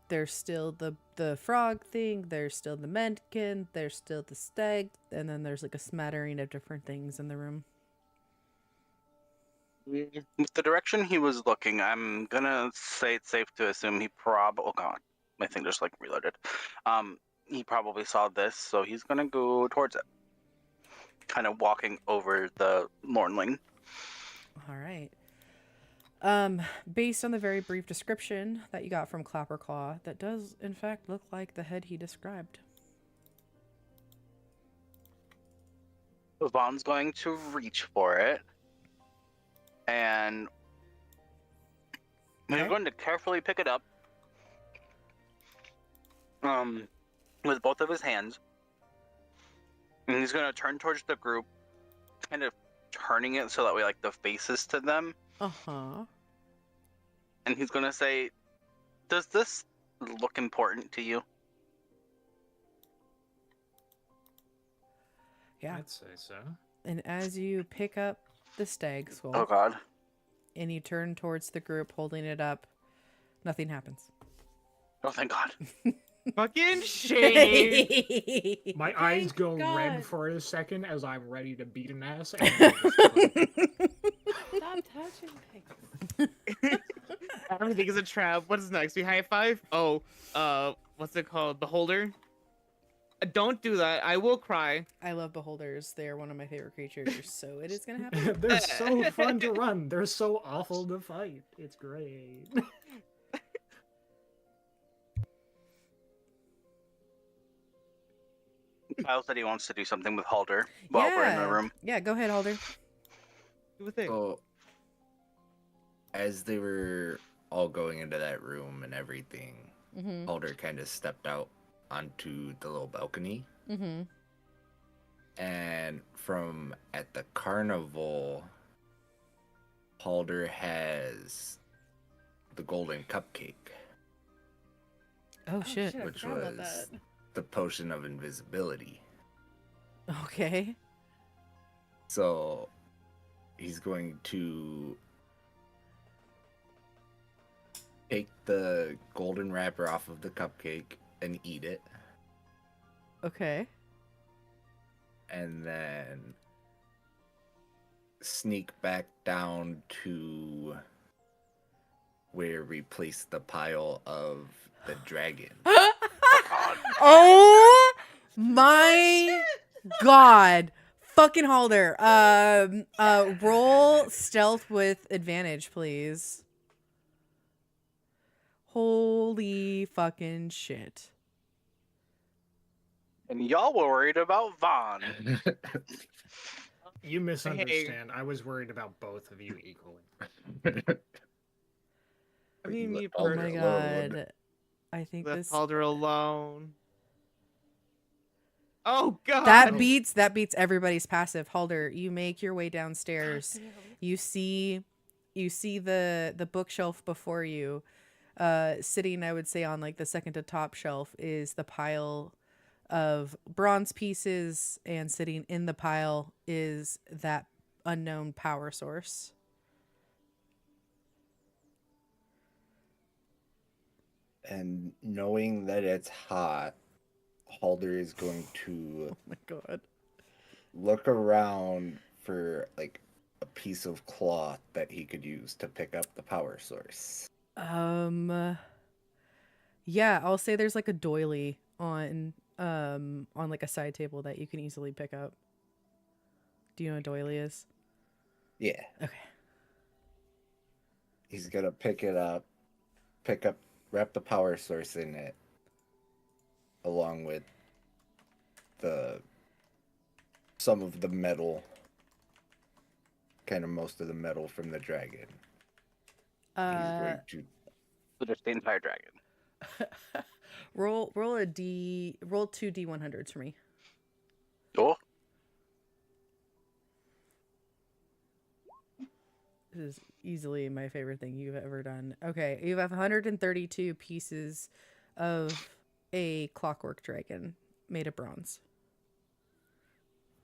There's still the frog thing, there's still the Menkin, there's still the stag, and then there's like a smattering of different things in the room. With the direction he was looking, I'm gonna say it's safe to assume he oh god, my thing just like reloaded. He probably saw this, so he's gonna go towards it. Kind of walking over the Lornling. All right. Based on the very brief description that you got from Clapperclaw, that does in fact look like the head he described. Vaughn's going to reach for it. And he's going to carefully pick it up. With both of his hands. And he's going to turn towards the group, kind of turning it so that way like the face is to them. Uh-huh. And he's going to say, does this look important to you? Yeah. I'd say so. And as you pick up the stag skull Oh god. and you turn towards the group holding it up, nothing happens. Oh thank god. Fucking Shaney. My eyes go God. red for a second as I'm ready to beat an ass. And Stop touching things. Everything is a trap. What is next? We high five? Oh, what's it called? Beholder? Don't do that. I will cry. I love beholders. They are one of my favorite creatures, so it is gonna happen. They're so fun to run. They're so awful to fight. It's great. Kyle said he wants to do something with Halder while we're in the room. Yeah, go ahead, Alder. Do a thing. So, as they were all going into that room and everything, Mm-hmm. Alder kind of stepped out onto the little balcony. Mm-hmm. And from at the carnival, Halder has the golden cupcake, Oh shit. I which forgot about was that. the potion of invisibility. Okay. So he's going to take the golden wrapper off of the cupcake and eat it, Okay. and then sneak back down to where we placed the pile of the dragon. Oh my god. Fucking Halder. Roll stealth with advantage, please. Holy fucking shit. And y'all were worried about Vaughn. You misunderstand. I was worried about both of you equally. I mean, me Oh my personally. god. I think Left this Halder alone. Oh god. that beats everybody's passive. Halder, you make your way downstairs. Damn. You see you see the bookshelf before you. Sitting, I would say, on like the second to top shelf is the pile of bronze pieces, and sitting in the pile is that unknown power source. And knowing that it's hot, Halder is going to Oh my god. look around for like a piece of cloth that he could use to pick up the power source. Yeah, I'll say there's like a doily on like a side table that you can easily pick up. Do you know what a doily is? Yeah. Okay. He's gonna pick it up, wrap the power source in it, along with some of the metal, kind of most of the metal from the dragon. He's going to So just the entire dragon. roll two D100s for me. Oh, This is easily my favorite thing you've ever done. Okay, you have 132 pieces of a clockwork dragon made of bronze.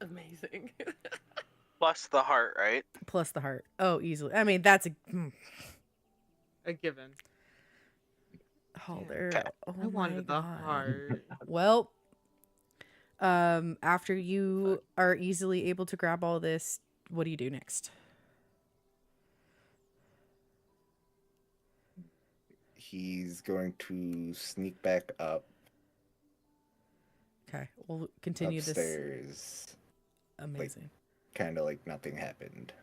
Amazing. plus the heart, right? Plus the heart. Oh, easily. I mean, that's A given. Halder. Okay. Oh I wanted the God. heart. Well, after you are easily able to grab all this, what do you do next? He's going to sneak back up Okay, we'll continue upstairs. this. Amazing. Kind of like nothing happened.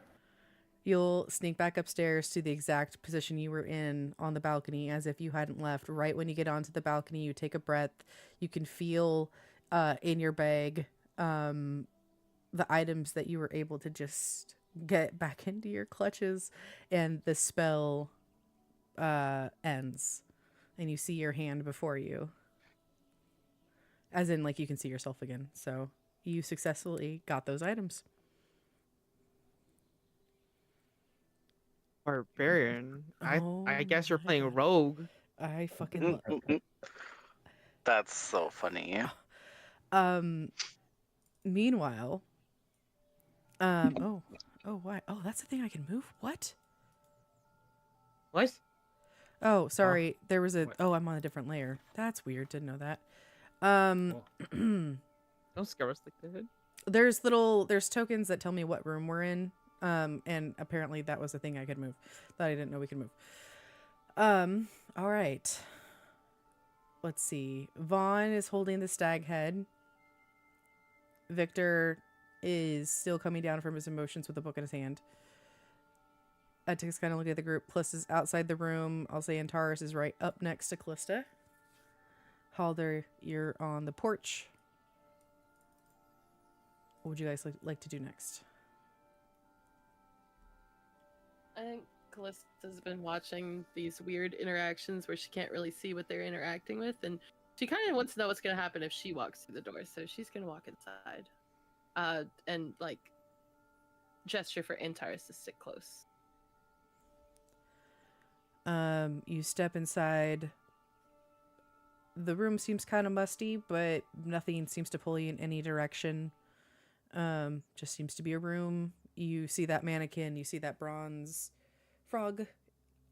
You'll sneak back upstairs to the exact position you were in on the balcony, as if you hadn't left. Right when you get onto the balcony, you take a breath. You can feel in your bag the items that you were able to just get back into your clutches, and the spell ends, and you see your hand before you, as in like you can see yourself again. So you successfully got those items. Barbarian. Oh I guess you're my playing God. rogue. I fucking love. That's so funny. Meanwhile, why? Oh, that's the thing I can move. What? What? Oh, sorry. There was a. What? Oh, I'm on a different layer. That's weird. Didn't know that. Cool. Don't scare us like that. There's tokens that tell me what room we're in. And apparently that was the thing I could move that I didn't know we could move. All right. Let's see. Vaughn is holding the stag head. Victor is still coming down from his emotions with a book in his hand. Takes kind of look at the group. Plus is outside the room. I'll say Antares is right up next to Callista. Halder, you're on the porch. What would you guys like to do next? I think Callista's been watching these weird interactions where she can't really see what they're interacting with, and she kind of wants to know what's going to happen if she walks through the door, so she's going to walk inside. And, like, gesture for Antares to stick close. You step inside. The room seems kind of musty, but nothing seems to pull you in any direction. Just seems to be a room. You see that mannequin, you see that bronze frog,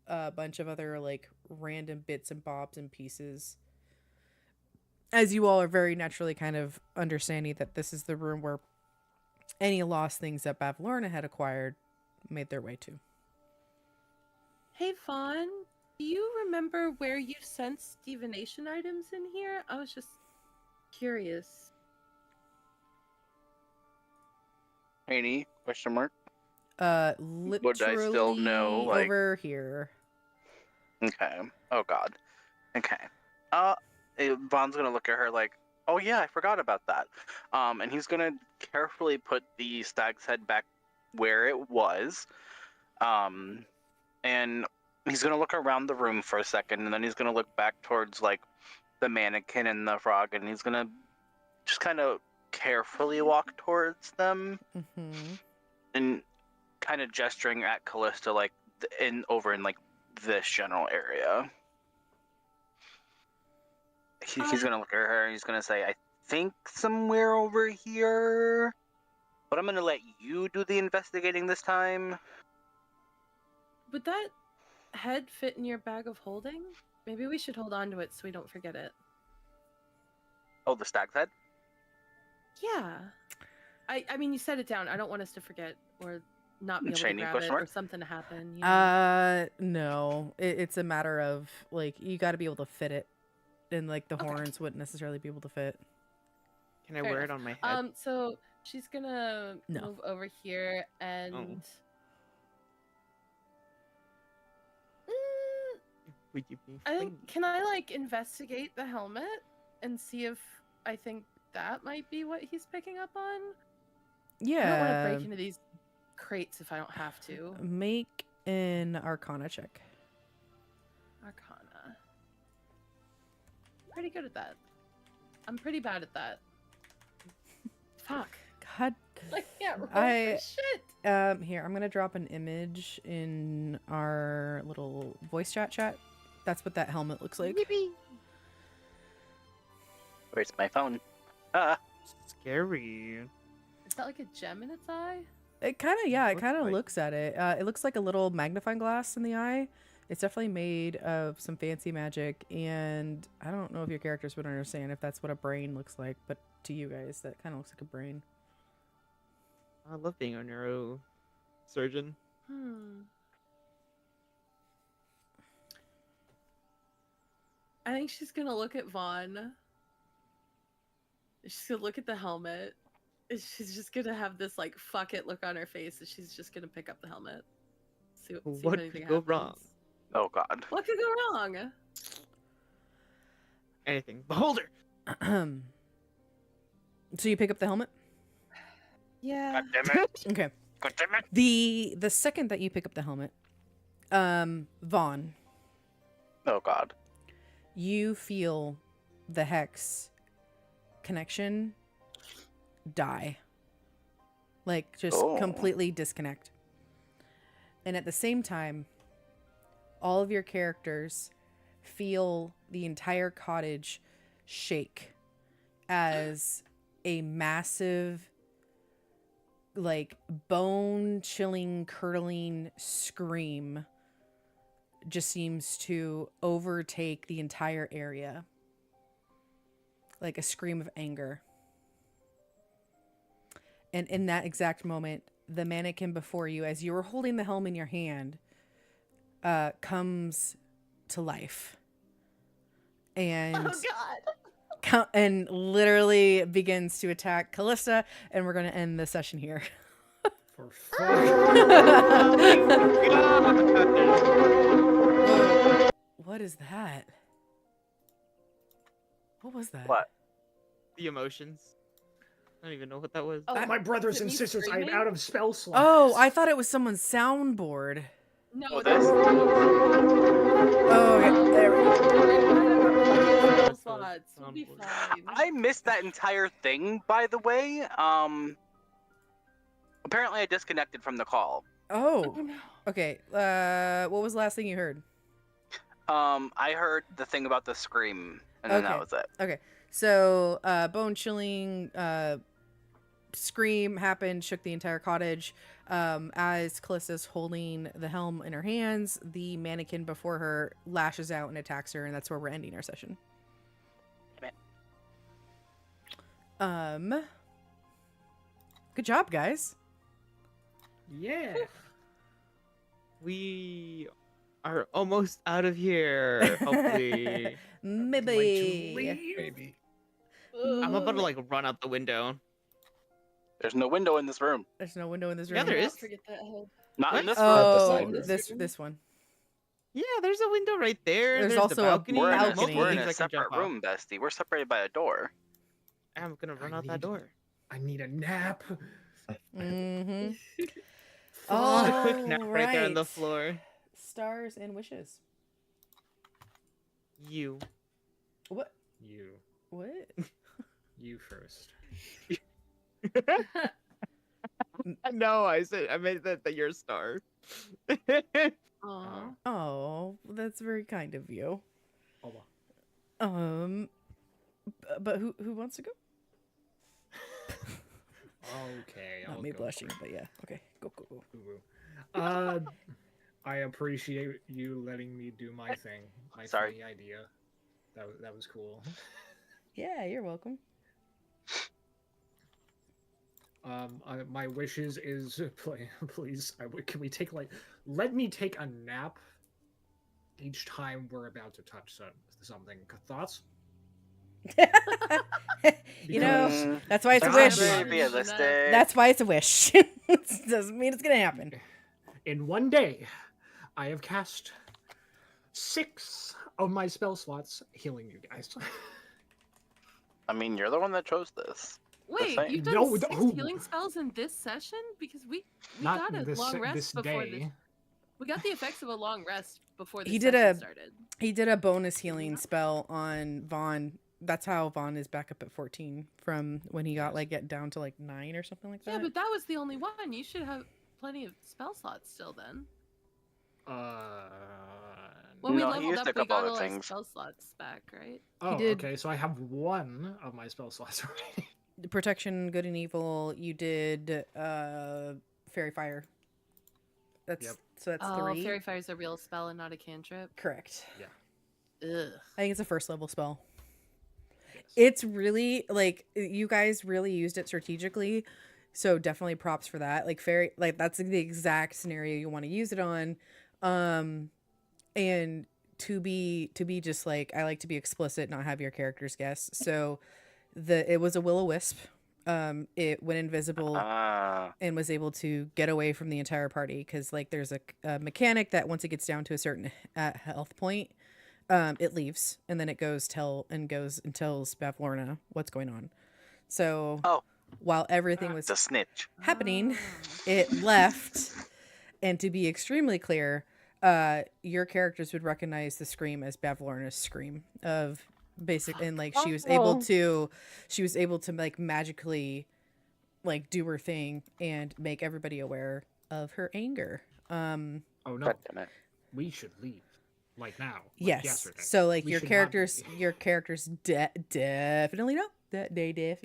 a bunch of other like random bits and bobs and pieces. As you all are very naturally kind of understanding that this is the room where any lost things that Bavlorna had acquired made their way to. Hey, Fawn, do you remember where you sensed divination items in here? I was just curious. Shaney? Question mark. Literally Would I still know, like- over here. Okay. Oh God. Okay. Vaughn's gonna look at her like, oh yeah, I forgot about that. And he's gonna carefully put the stag's head back where it was. And he's gonna look around the room for a second, and then he's gonna look back towards like the mannequin and the frog, and he's gonna just kind of carefully walk towards them, Mm-hmm. and kind of gesturing at Callista like over in like this general area. He's gonna look at her and he's gonna say, I think somewhere over here, but I'm gonna let you do the investigating this time. Would that head fit in your bag of holding? Maybe we should hold on to it so we don't forget it. Oh, the stag's head? Yeah. I mean, you set it down. I don't want us to forget or not be able Shaney, to grab question it mark? or something to happen. You know? No. It's a matter of, like, you got to be able to fit it. And, like, the Okay. horns wouldn't necessarily be able to fit. Can I Fair wear enough. it on my head? So she's gonna No. move over here and... Would you be I think, free? can I, like, investigate the helmet and see if I think that might be what he's picking up on? I don't want to Yeah. break into these crates if I don't have to. Make an Arcana check. Arcana. Pretty good at that. I'm pretty bad at that. Fuck. God. I can't roll I- for shit. Here, I'm gonna drop an image in our little voice chat. That's what that helmet looks like. Where's my phone? Scary. Is that like a gem in its eye? It kind of, yeah, it Looks kind of like- looks at it. It looks like a little magnifying glass in the eye. It's definitely made of some fancy magic, and I don't know if your characters would understand if that's what a brain looks like, but to you guys, that kind of looks like a brain. I love being a neurosurgeon. I think she's gonna look at Vaughn. She's gonna look at the helmet. And she's just gonna have this like fuck it look on her face, and she's just gonna pick up the helmet. See if What anything could go happens. wrong? Oh god. What could go wrong? Anything. Beholder! So you pick up the helmet? Yeah. God damn it. Okay. God damn it. The second that you pick up the helmet, Vaughn, Oh god. you feel the hex connection die. Like, just Oh. completely disconnect. And at the same time, all of your characters feel the entire cottage shake as a massive, like, bone-chilling, curdling scream just seems to overtake the entire area. Like a scream of anger. And in that exact moment, the mannequin before you, as you were holding the helm in your hand, comes to life. And God. and literally begins to attack Callista, and we're going to end the session here. For fuck. What is that? What was that? What? The emotions. I don't even know what that was. Oh, My brothers is it and me sisters, I am screaming? out of spell slots. Oh, I thought it was someone's soundboard. No, Oh, that's this- Oh, okay, there we go. Spell slots. We'll be fine. I missed that entire thing, by the way. Apparently I disconnected from the call. Oh, Oh, no. okay. What was the last thing you heard? I heard the thing about the scream, and then Okay. that was it. Okay, so bone chilling scream happened, shook the entire cottage. As Callista's holding the helm in her hands, the mannequin before her lashes out and attacks her, and that's where we're ending our session. Good job, guys. Yeah. We are almost out of here. Hopefully. Maybe. Maybe. I'm about to like run out the window. There's no window in this room. There's no window in this room. Yeah, there is. Forget that head. Not in What? this room. Oh, This this one. Yeah, there's a window right there. There's the also a balcony. We're in a, balcony. we're in Things a I can separate jump off. room, bestie. We're separated by a door. I'm gonna run I out that need- door. I need a nap. Mm-hmm. Fuck. Just a quick nap right there on the Alright. floor. Stars and wishes. You. What? You. What? You first. No, I said I meant that you're a star. Aw. Oh, that's very kind of you. Oh, well. But who wants to go? Okay, Not I'll me go blushing, for it. but yeah. Okay, go. Ooh. I appreciate you letting me do my thing. My Sorry. funny idea. That was cool. Yeah, you're welcome. My wishes is please. Can we take let me take a nap each time we're about to touch something. Thoughts? You know, Mm, that's why it's a That's wish. not realistic. That's why it's a wish. Doesn't mean it's gonna happen. In one day, I have cast 6 of my spell slots healing you guys. I mean, you're the one that chose this. Wait, saying. you've done No, 6 oh. healing spells in this session? Because we Not got a this long rest this before day. this. We got the effects of a long rest before the He session did started. He did a bonus healing spell on Vaughn. That's how Vaughn is back up at 14 from when he got get down to 9 or something like that. Yeah, but that was the only one. You should have plenty of spell slots still then. When we No, he leveled used up, a we couple got other all our things. spell slots back, right? Oh, did- okay. So I have 1 of my spell slots already. Protection, good and evil. You did fairy fire. That's Yep. so that's Oh, 3. Fairy Fire is a real spell and not a cantrip. Correct. Ugh. I think it's a first level spell. Yes. It's really you guys really used it strategically, so definitely props for that. Fairy, that's the exact scenario you want to use it on. And to be just I like to be explicit, not have your characters guess. So it was a will-o-wisp. It went invisible and was able to get away from the entire party because there's a mechanic that once it gets down to a certain health point, it leaves and then it goes and tells Bavlorna what's going on. So while everything was The snitch. happening, it left. And to be extremely clear, your characters would recognize the scream as Bavlorna's scream of basic, and she was able to magically do her thing and make everybody aware of her anger. Oh no, God damn it. we should leave now. Yes. Yesterday. So We your should not characters, be. your characters definitely know that they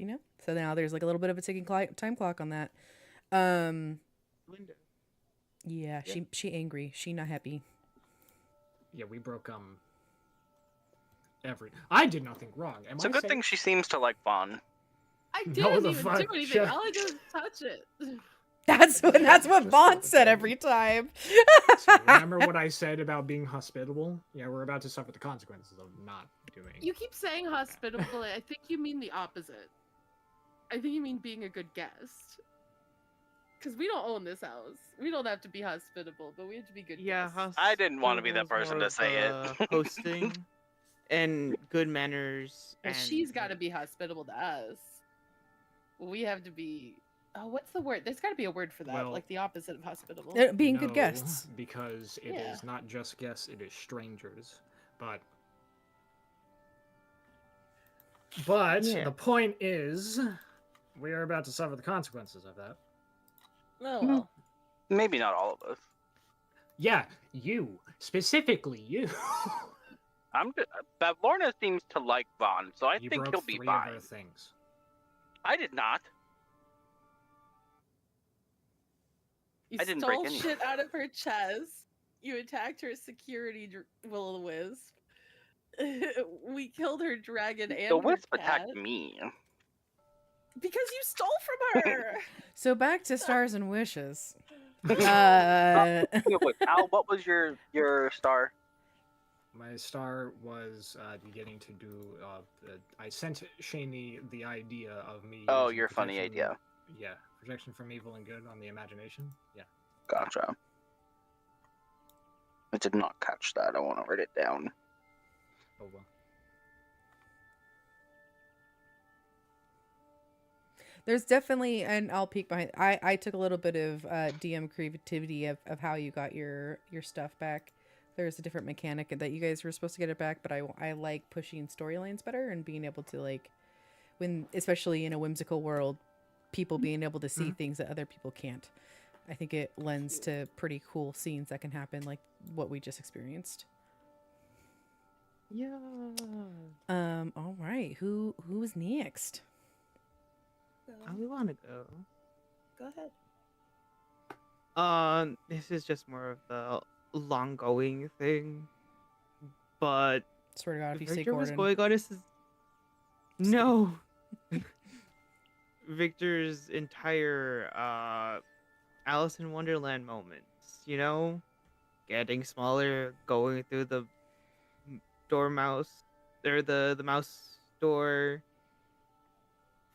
So now there's a little bit of a ticking time clock on that. Linda. Yeah, she angry. She not happy. Yeah, we broke I did nothing wrong. It's a good thing she seems to like Vaughn. I No, didn't the even fuck, do anything. shut- All I did was touch it. That's what Just Vaughn the said thing. every time. So remember what I said about being hospitable? Yeah, we're about to suffer the consequences of not doing. You keep saying hospitable. I think you mean the opposite. I think you mean being a good guest. Because we don't own this house. We don't have to be hospitable, but we have to be good Yeah, guests. I didn't want to be that hospitable's person more to say of, it. Hosting and good manners. Well, And she's got to be hospitable to us. We have to be. Oh, what's the word? There's got to be a word for that, Well, the opposite of hospitable. Being good No, guests. Because it is Yeah. not just guests, it is strangers. But Yeah. the point is, we are about to suffer the consequences of that. Oh well. Maybe not all of us. Yeah, you. Specifically you. I'm good. Bavlorna seems to like Vaughn, so I You think broke he'll be 3 fine. of her things. I did not. You I didn't stole break any. shit out of her chest. You attacked her security will-o-wisp. We killed her dragon and The her wisp cat. attacked me. Because you stole from her. So back to stars and wishes. Wait, Al, what was your star? My star was getting to do. I sent Shaney the idea of me. Oh, using your funny protection- idea. Yeah, protection from evil and good on the imagination. Yeah. Gotcha. I did not catch that. I want to write it down. Oh well. There's definitely, and I'll peek behind. I took a little bit of DM creativity of how you got your stuff back. There's a different mechanic that you guys were supposed to get it back, but I like pushing storylines better and being able to when, especially in a whimsical world, people being able to see things that other people can't. I think it lends to pretty cool scenes that can happen, like what we just experienced. Yeah. All right. Who's next? How do we want to go? Go ahead. This is just more of the long-going thing, but Swear to God, if you say Victor was Gordon. going on his... No! Victor's entire, Alice in Wonderland moments, you know? Getting smaller, going through the the mouse door,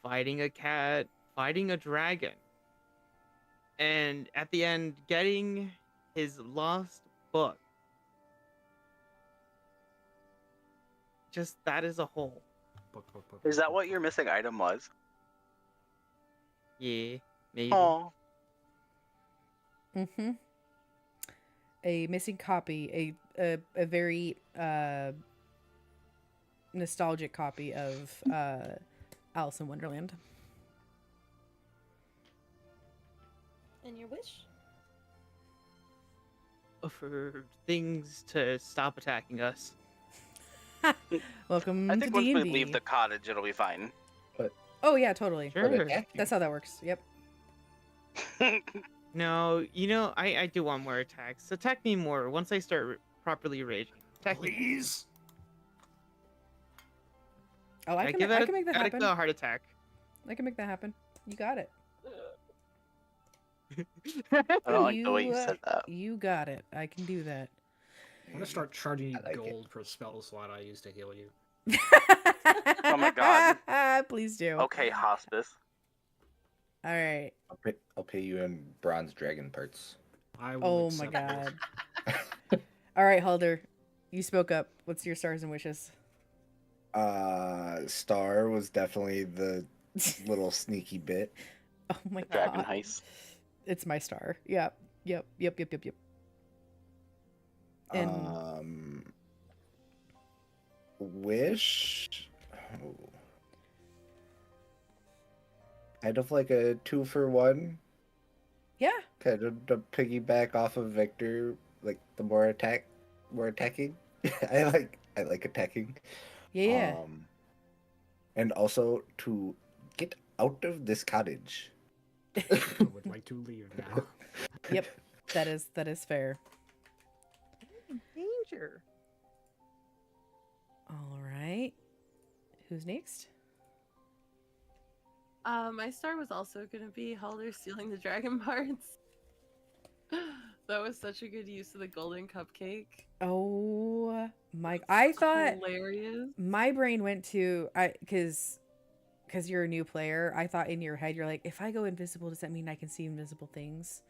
fighting a cat, fighting a dragon, and at the end, getting his lost book. Just that as a whole. Is that what your missing item was? Yeah, maybe. Oh, Mm-hmm. A missing copy, a very nostalgic copy of Alice in Wonderland. And your wish? For things to stop attacking us. Welcome I to think once D&D. we leave the cottage, it'll be fine. Oh yeah, totally. Sure. That's how that works. Yep. No, you know, I do want more attacks. Attack me more once I start properly raging. Attack me. Please. Oh, I can make that gotta happen. kill a heart attack. I can make that happen. You got it. I don't like the way you said that. You got it. I can do that. I'm gonna start charging you I like it. gold per spell slot I use to heal you. Oh my God. Please do. Okay, hospice. All right. I'll pay you in bronze dragon parts. I will Oh my accept God. both. All right, Halder. You spoke up. What's your stars and wishes? Star was definitely the little sneaky bit. Oh my Dragon God. heist. It's my star. Yep. And Wish. Oh. Kind of like a 2-for-1. yeah. Kind of to piggyback off of Victor, like the more attacking. I like attacking. Yeah. And also to get out of this cottage. I would like to leave now. Yep. That is fair. Danger. All right. Who's next? My star was also going to be Halder stealing the dragon parts. That was such a good use of the golden cupcake. Oh my! I thought Hilarious. my brain went to because you're a new player. I thought in your head you're like, if I go invisible, does that mean I can see invisible things?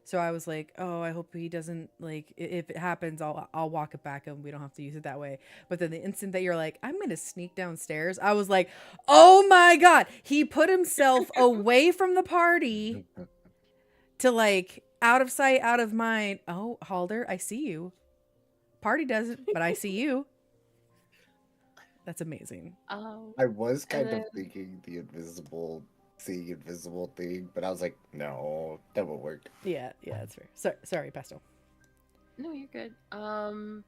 So I was like, oh, I hope he doesn't, like, if it happens, I'll walk it back and we don't have to use it that way. But then the instant that you're like, I'm gonna sneak downstairs, I was like, oh my God, he put himself away from the party to, like, out of sight, out of mind. Oh, Halder, I see you. Party doesn't, but I see you. That's amazing. I was kind and of thinking the seeing invisible thing, but I was like, no, that won't work. Yeah, that's fair. Sorry, Pesto. No, you're good. And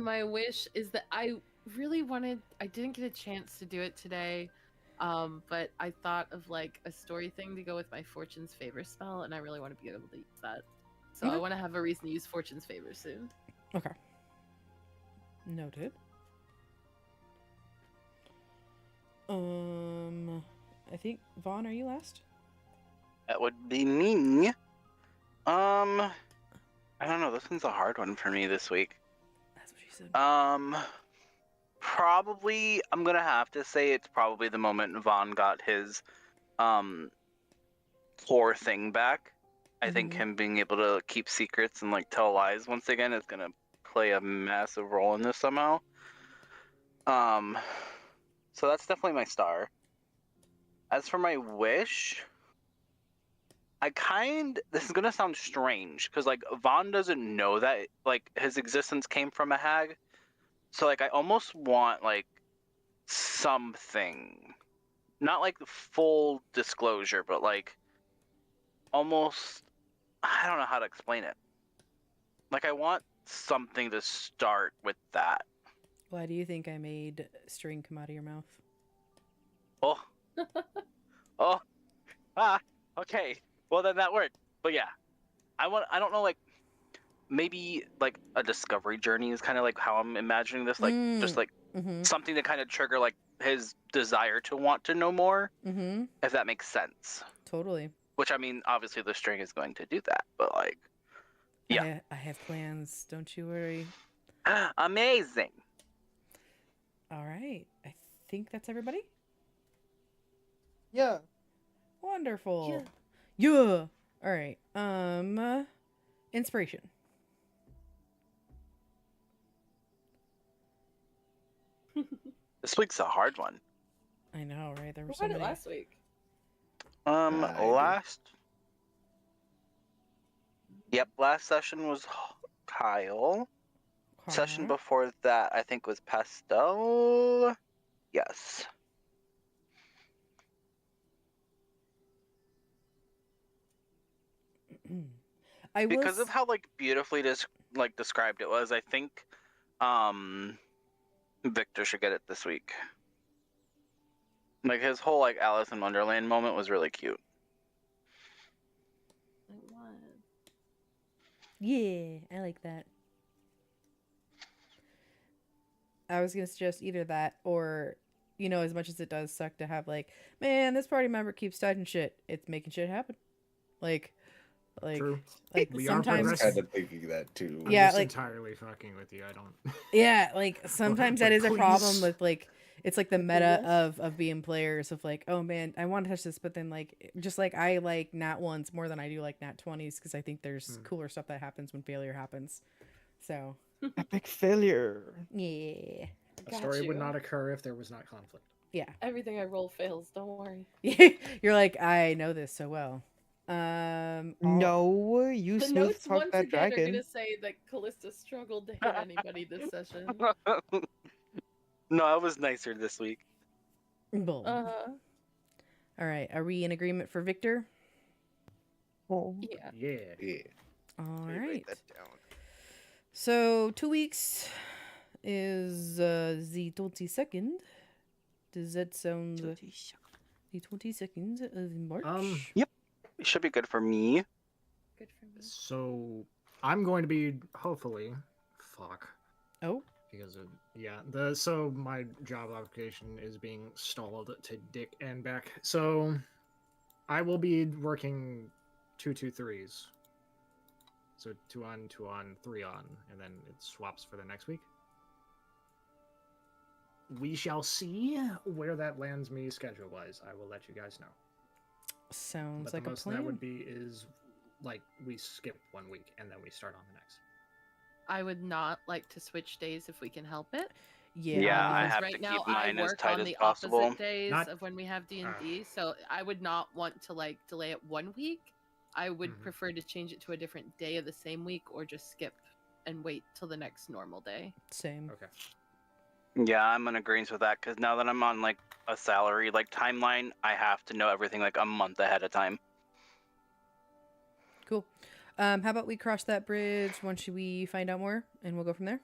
my wish is that I didn't get a chance to do it today, but I thought of like a story thing to go with my Fortune's Favor spell, and I really want to be able to use that. So I want to have a reason to use Fortune's Favor soon. Okay. Noted. I think Vaughn, are you last? That would be me. I don't know. This one's a hard one for me this week. That's what she said. Probably I'm gonna have to say it's probably the moment Vaughn got his core thing back. I think Mhm. him being able to keep secrets and like tell lies once again is gonna play a massive role in this somehow. So that's definitely my star. As for my wish, this is gonna sound strange because like Vaughn doesn't know that like his existence came from a hag. So like I almost want like something, not like full disclosure, but like almost I don't know how to explain it. Like, I want something to start with that. Why do you think I made string come out of your mouth? Oh. Oh. Ah. Okay. Well, then that worked. But yeah, I don't know, like, maybe like a discovery journey is kind of like how I'm imagining this. Like, just like something to kind of trigger like his desire to want to know more. If that makes sense. Totally. Which, I mean, obviously the string is going to do that, but like, yeah. I have plans. Don't you worry. Amazing. All right. I think that's everybody. Yeah. Wonderful. Yeah. All right. Inspiration. This week's a hard one. I know, right? There were We so had it many. last week. Last. Yep, last session was Kyle. Session before that, I think, was Pastel. Yes. Because of how like beautifully described it was, I think Victor should get it this week. Like his whole like Alice in Wonderland moment was really cute. Yeah, I like that. I was gonna suggest either that or, you know, as much as it does suck to have like, man, this party member keeps touching shit, it's making shit happen. Like True. like We sometimes are I was kind of thinking that too. I'm Yeah, just like entirely fucking with you. I don't. yeah, like sometimes that like, is a problem please. with like it's like the meta of being players of like, oh man, I want to touch this, but then like just like I like nat ones more than I do like nat 20s because I think there's cooler stuff that happens when failure happens. So Epic failure. yeah. A story would not occur if there was not conflict. Yeah. Everything I roll fails. Don't worry. You're like, I know this so well. No, you The smooth notes talk once that again are dragon. gonna say that Callista struggled to hit anybody this session. No, I was nicer this week. Boom. All right, are we in agreement for Victor? Oh. Yeah. Yeah. All Let me right. write that down. So 2 weeks is the 22nd. Does that sound the 22nd of March? Yep. It should be good for me. Good for me. So I'm going to be hopefully, Oh. because of so my job application is being stalled to dick and back. So I will be working 2-2-3s. So 2 on, 2 on, 3 on, and then it swaps for the next week. We shall see where that lands me schedule-wise. I will let you guys know. Sounds But like the a most plan. that would be is like we skip 1 week and then we start on the next. I would not like to switch days if we can help it. Yeah, I Because have right to now keep mine I as work tight on as the possible. opposite days Not- of when we have D&D, so I would not want to like delay it 1 week. I would prefer to change it to a different day of the same week or just skip and wait till the next normal day. Same. Okay. Yeah, I'm in agreement with that because now that I'm on like a salary like timeline, I have to know everything like a month ahead of time. Cool. How about we cross that bridge once we find out more, and we'll go from there?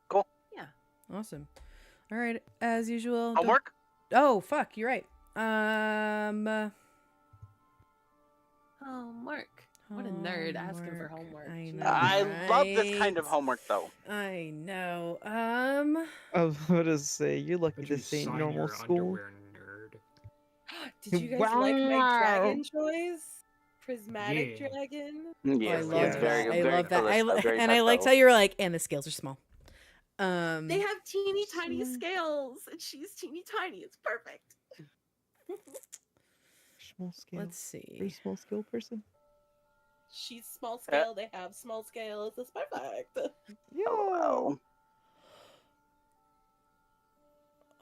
Cool. Yeah. Awesome. All right, as usual. Homework? Oh, fuck, you're right. Homework. What a nerd asking for homework. I Jeez. know. I love this kind of Right. homework though. I know. I was going to say, you're lucky Would you this ain't sign normal your school. underwear, nerd? Did you guys like my dragon Wow. choice? Prismatic Yeah. dragon? Yes, I love yes, that. very, I very love that. Calista, very And I liked how Pastel. you were like, and the scales are small. They have teeny tiny Small. scales, and she's teeny tiny. It's perfect. Small scale. Let's Very see. small scale person. She's small scale. They have small scales. It's perfect. Yeah. Oh,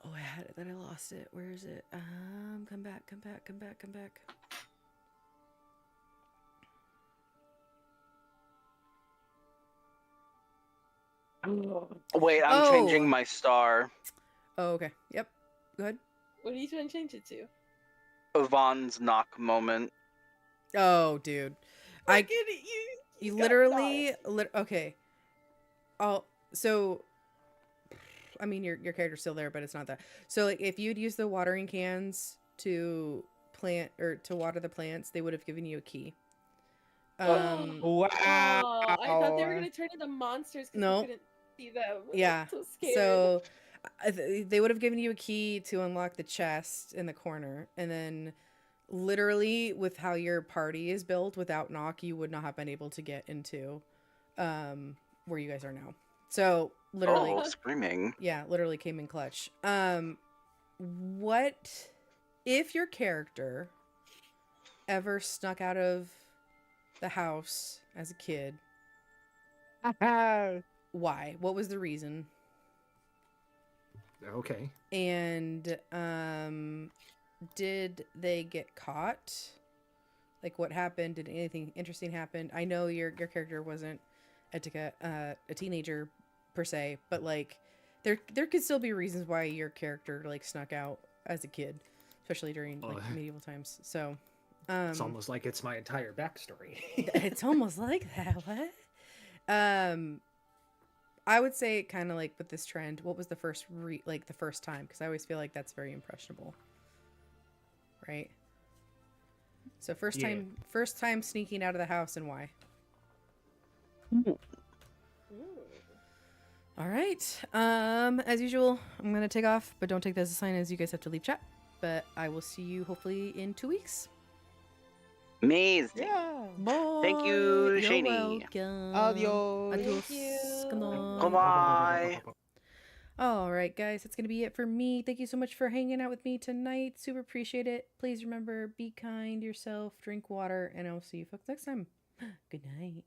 Oh, I had it, then I lost it. Where is it? Come back. wait, I'm Oh. changing my star. Oh, okay. Yep. Go ahead. What are you trying to change it to? Yvonne's knock moment. Oh, dude. I Freaking you got literally knocked. okay. Oh, so I mean your character's still there, but it's not that. So like if you'd use the watering cans to plant or to water the plants, they would have given you a key. Wow. Oh, I thought they were gonna turn into monsters because No. we couldn't see them. Yeah. I'm so scared. So they would have given you a key to unlock the chest in the corner, and then literally with how your party is built, without knock, you would not have been able to get into where you guys are now. So literally, Oh, screaming. yeah, literally came in clutch. What if your character ever snuck out of the house as a kid? Why? What was the reason? Okay. And did they get caught? Like what happened? Did anything interesting happen? I know your character wasn't a teenager per se, but like there could still be reasons why your character like snuck out as a kid, especially during like medieval times. So it's almost like it's my entire backstory. It's almost like that. What? I would say kind of like with this trend, what was the first the first time? Because I always feel like that's very impressionable, right? So first time sneaking out of the house and why? Ooh. All right. As usual, I'm gonna take off, but don't take that as a sign as you guys have to leave chat. But I will see you hopefully in 2 weeks. Amazing. Yeah. Bye. Thank you, You're Shaney. welcome. Adios. Adios. Thank you. Good night. Goodbye. All right, guys, that's going to be it for me. Thank you so much for hanging out with me tonight. Super appreciate it. Please remember, be kind to yourself, drink water, and I'll see you folks next time. Good night.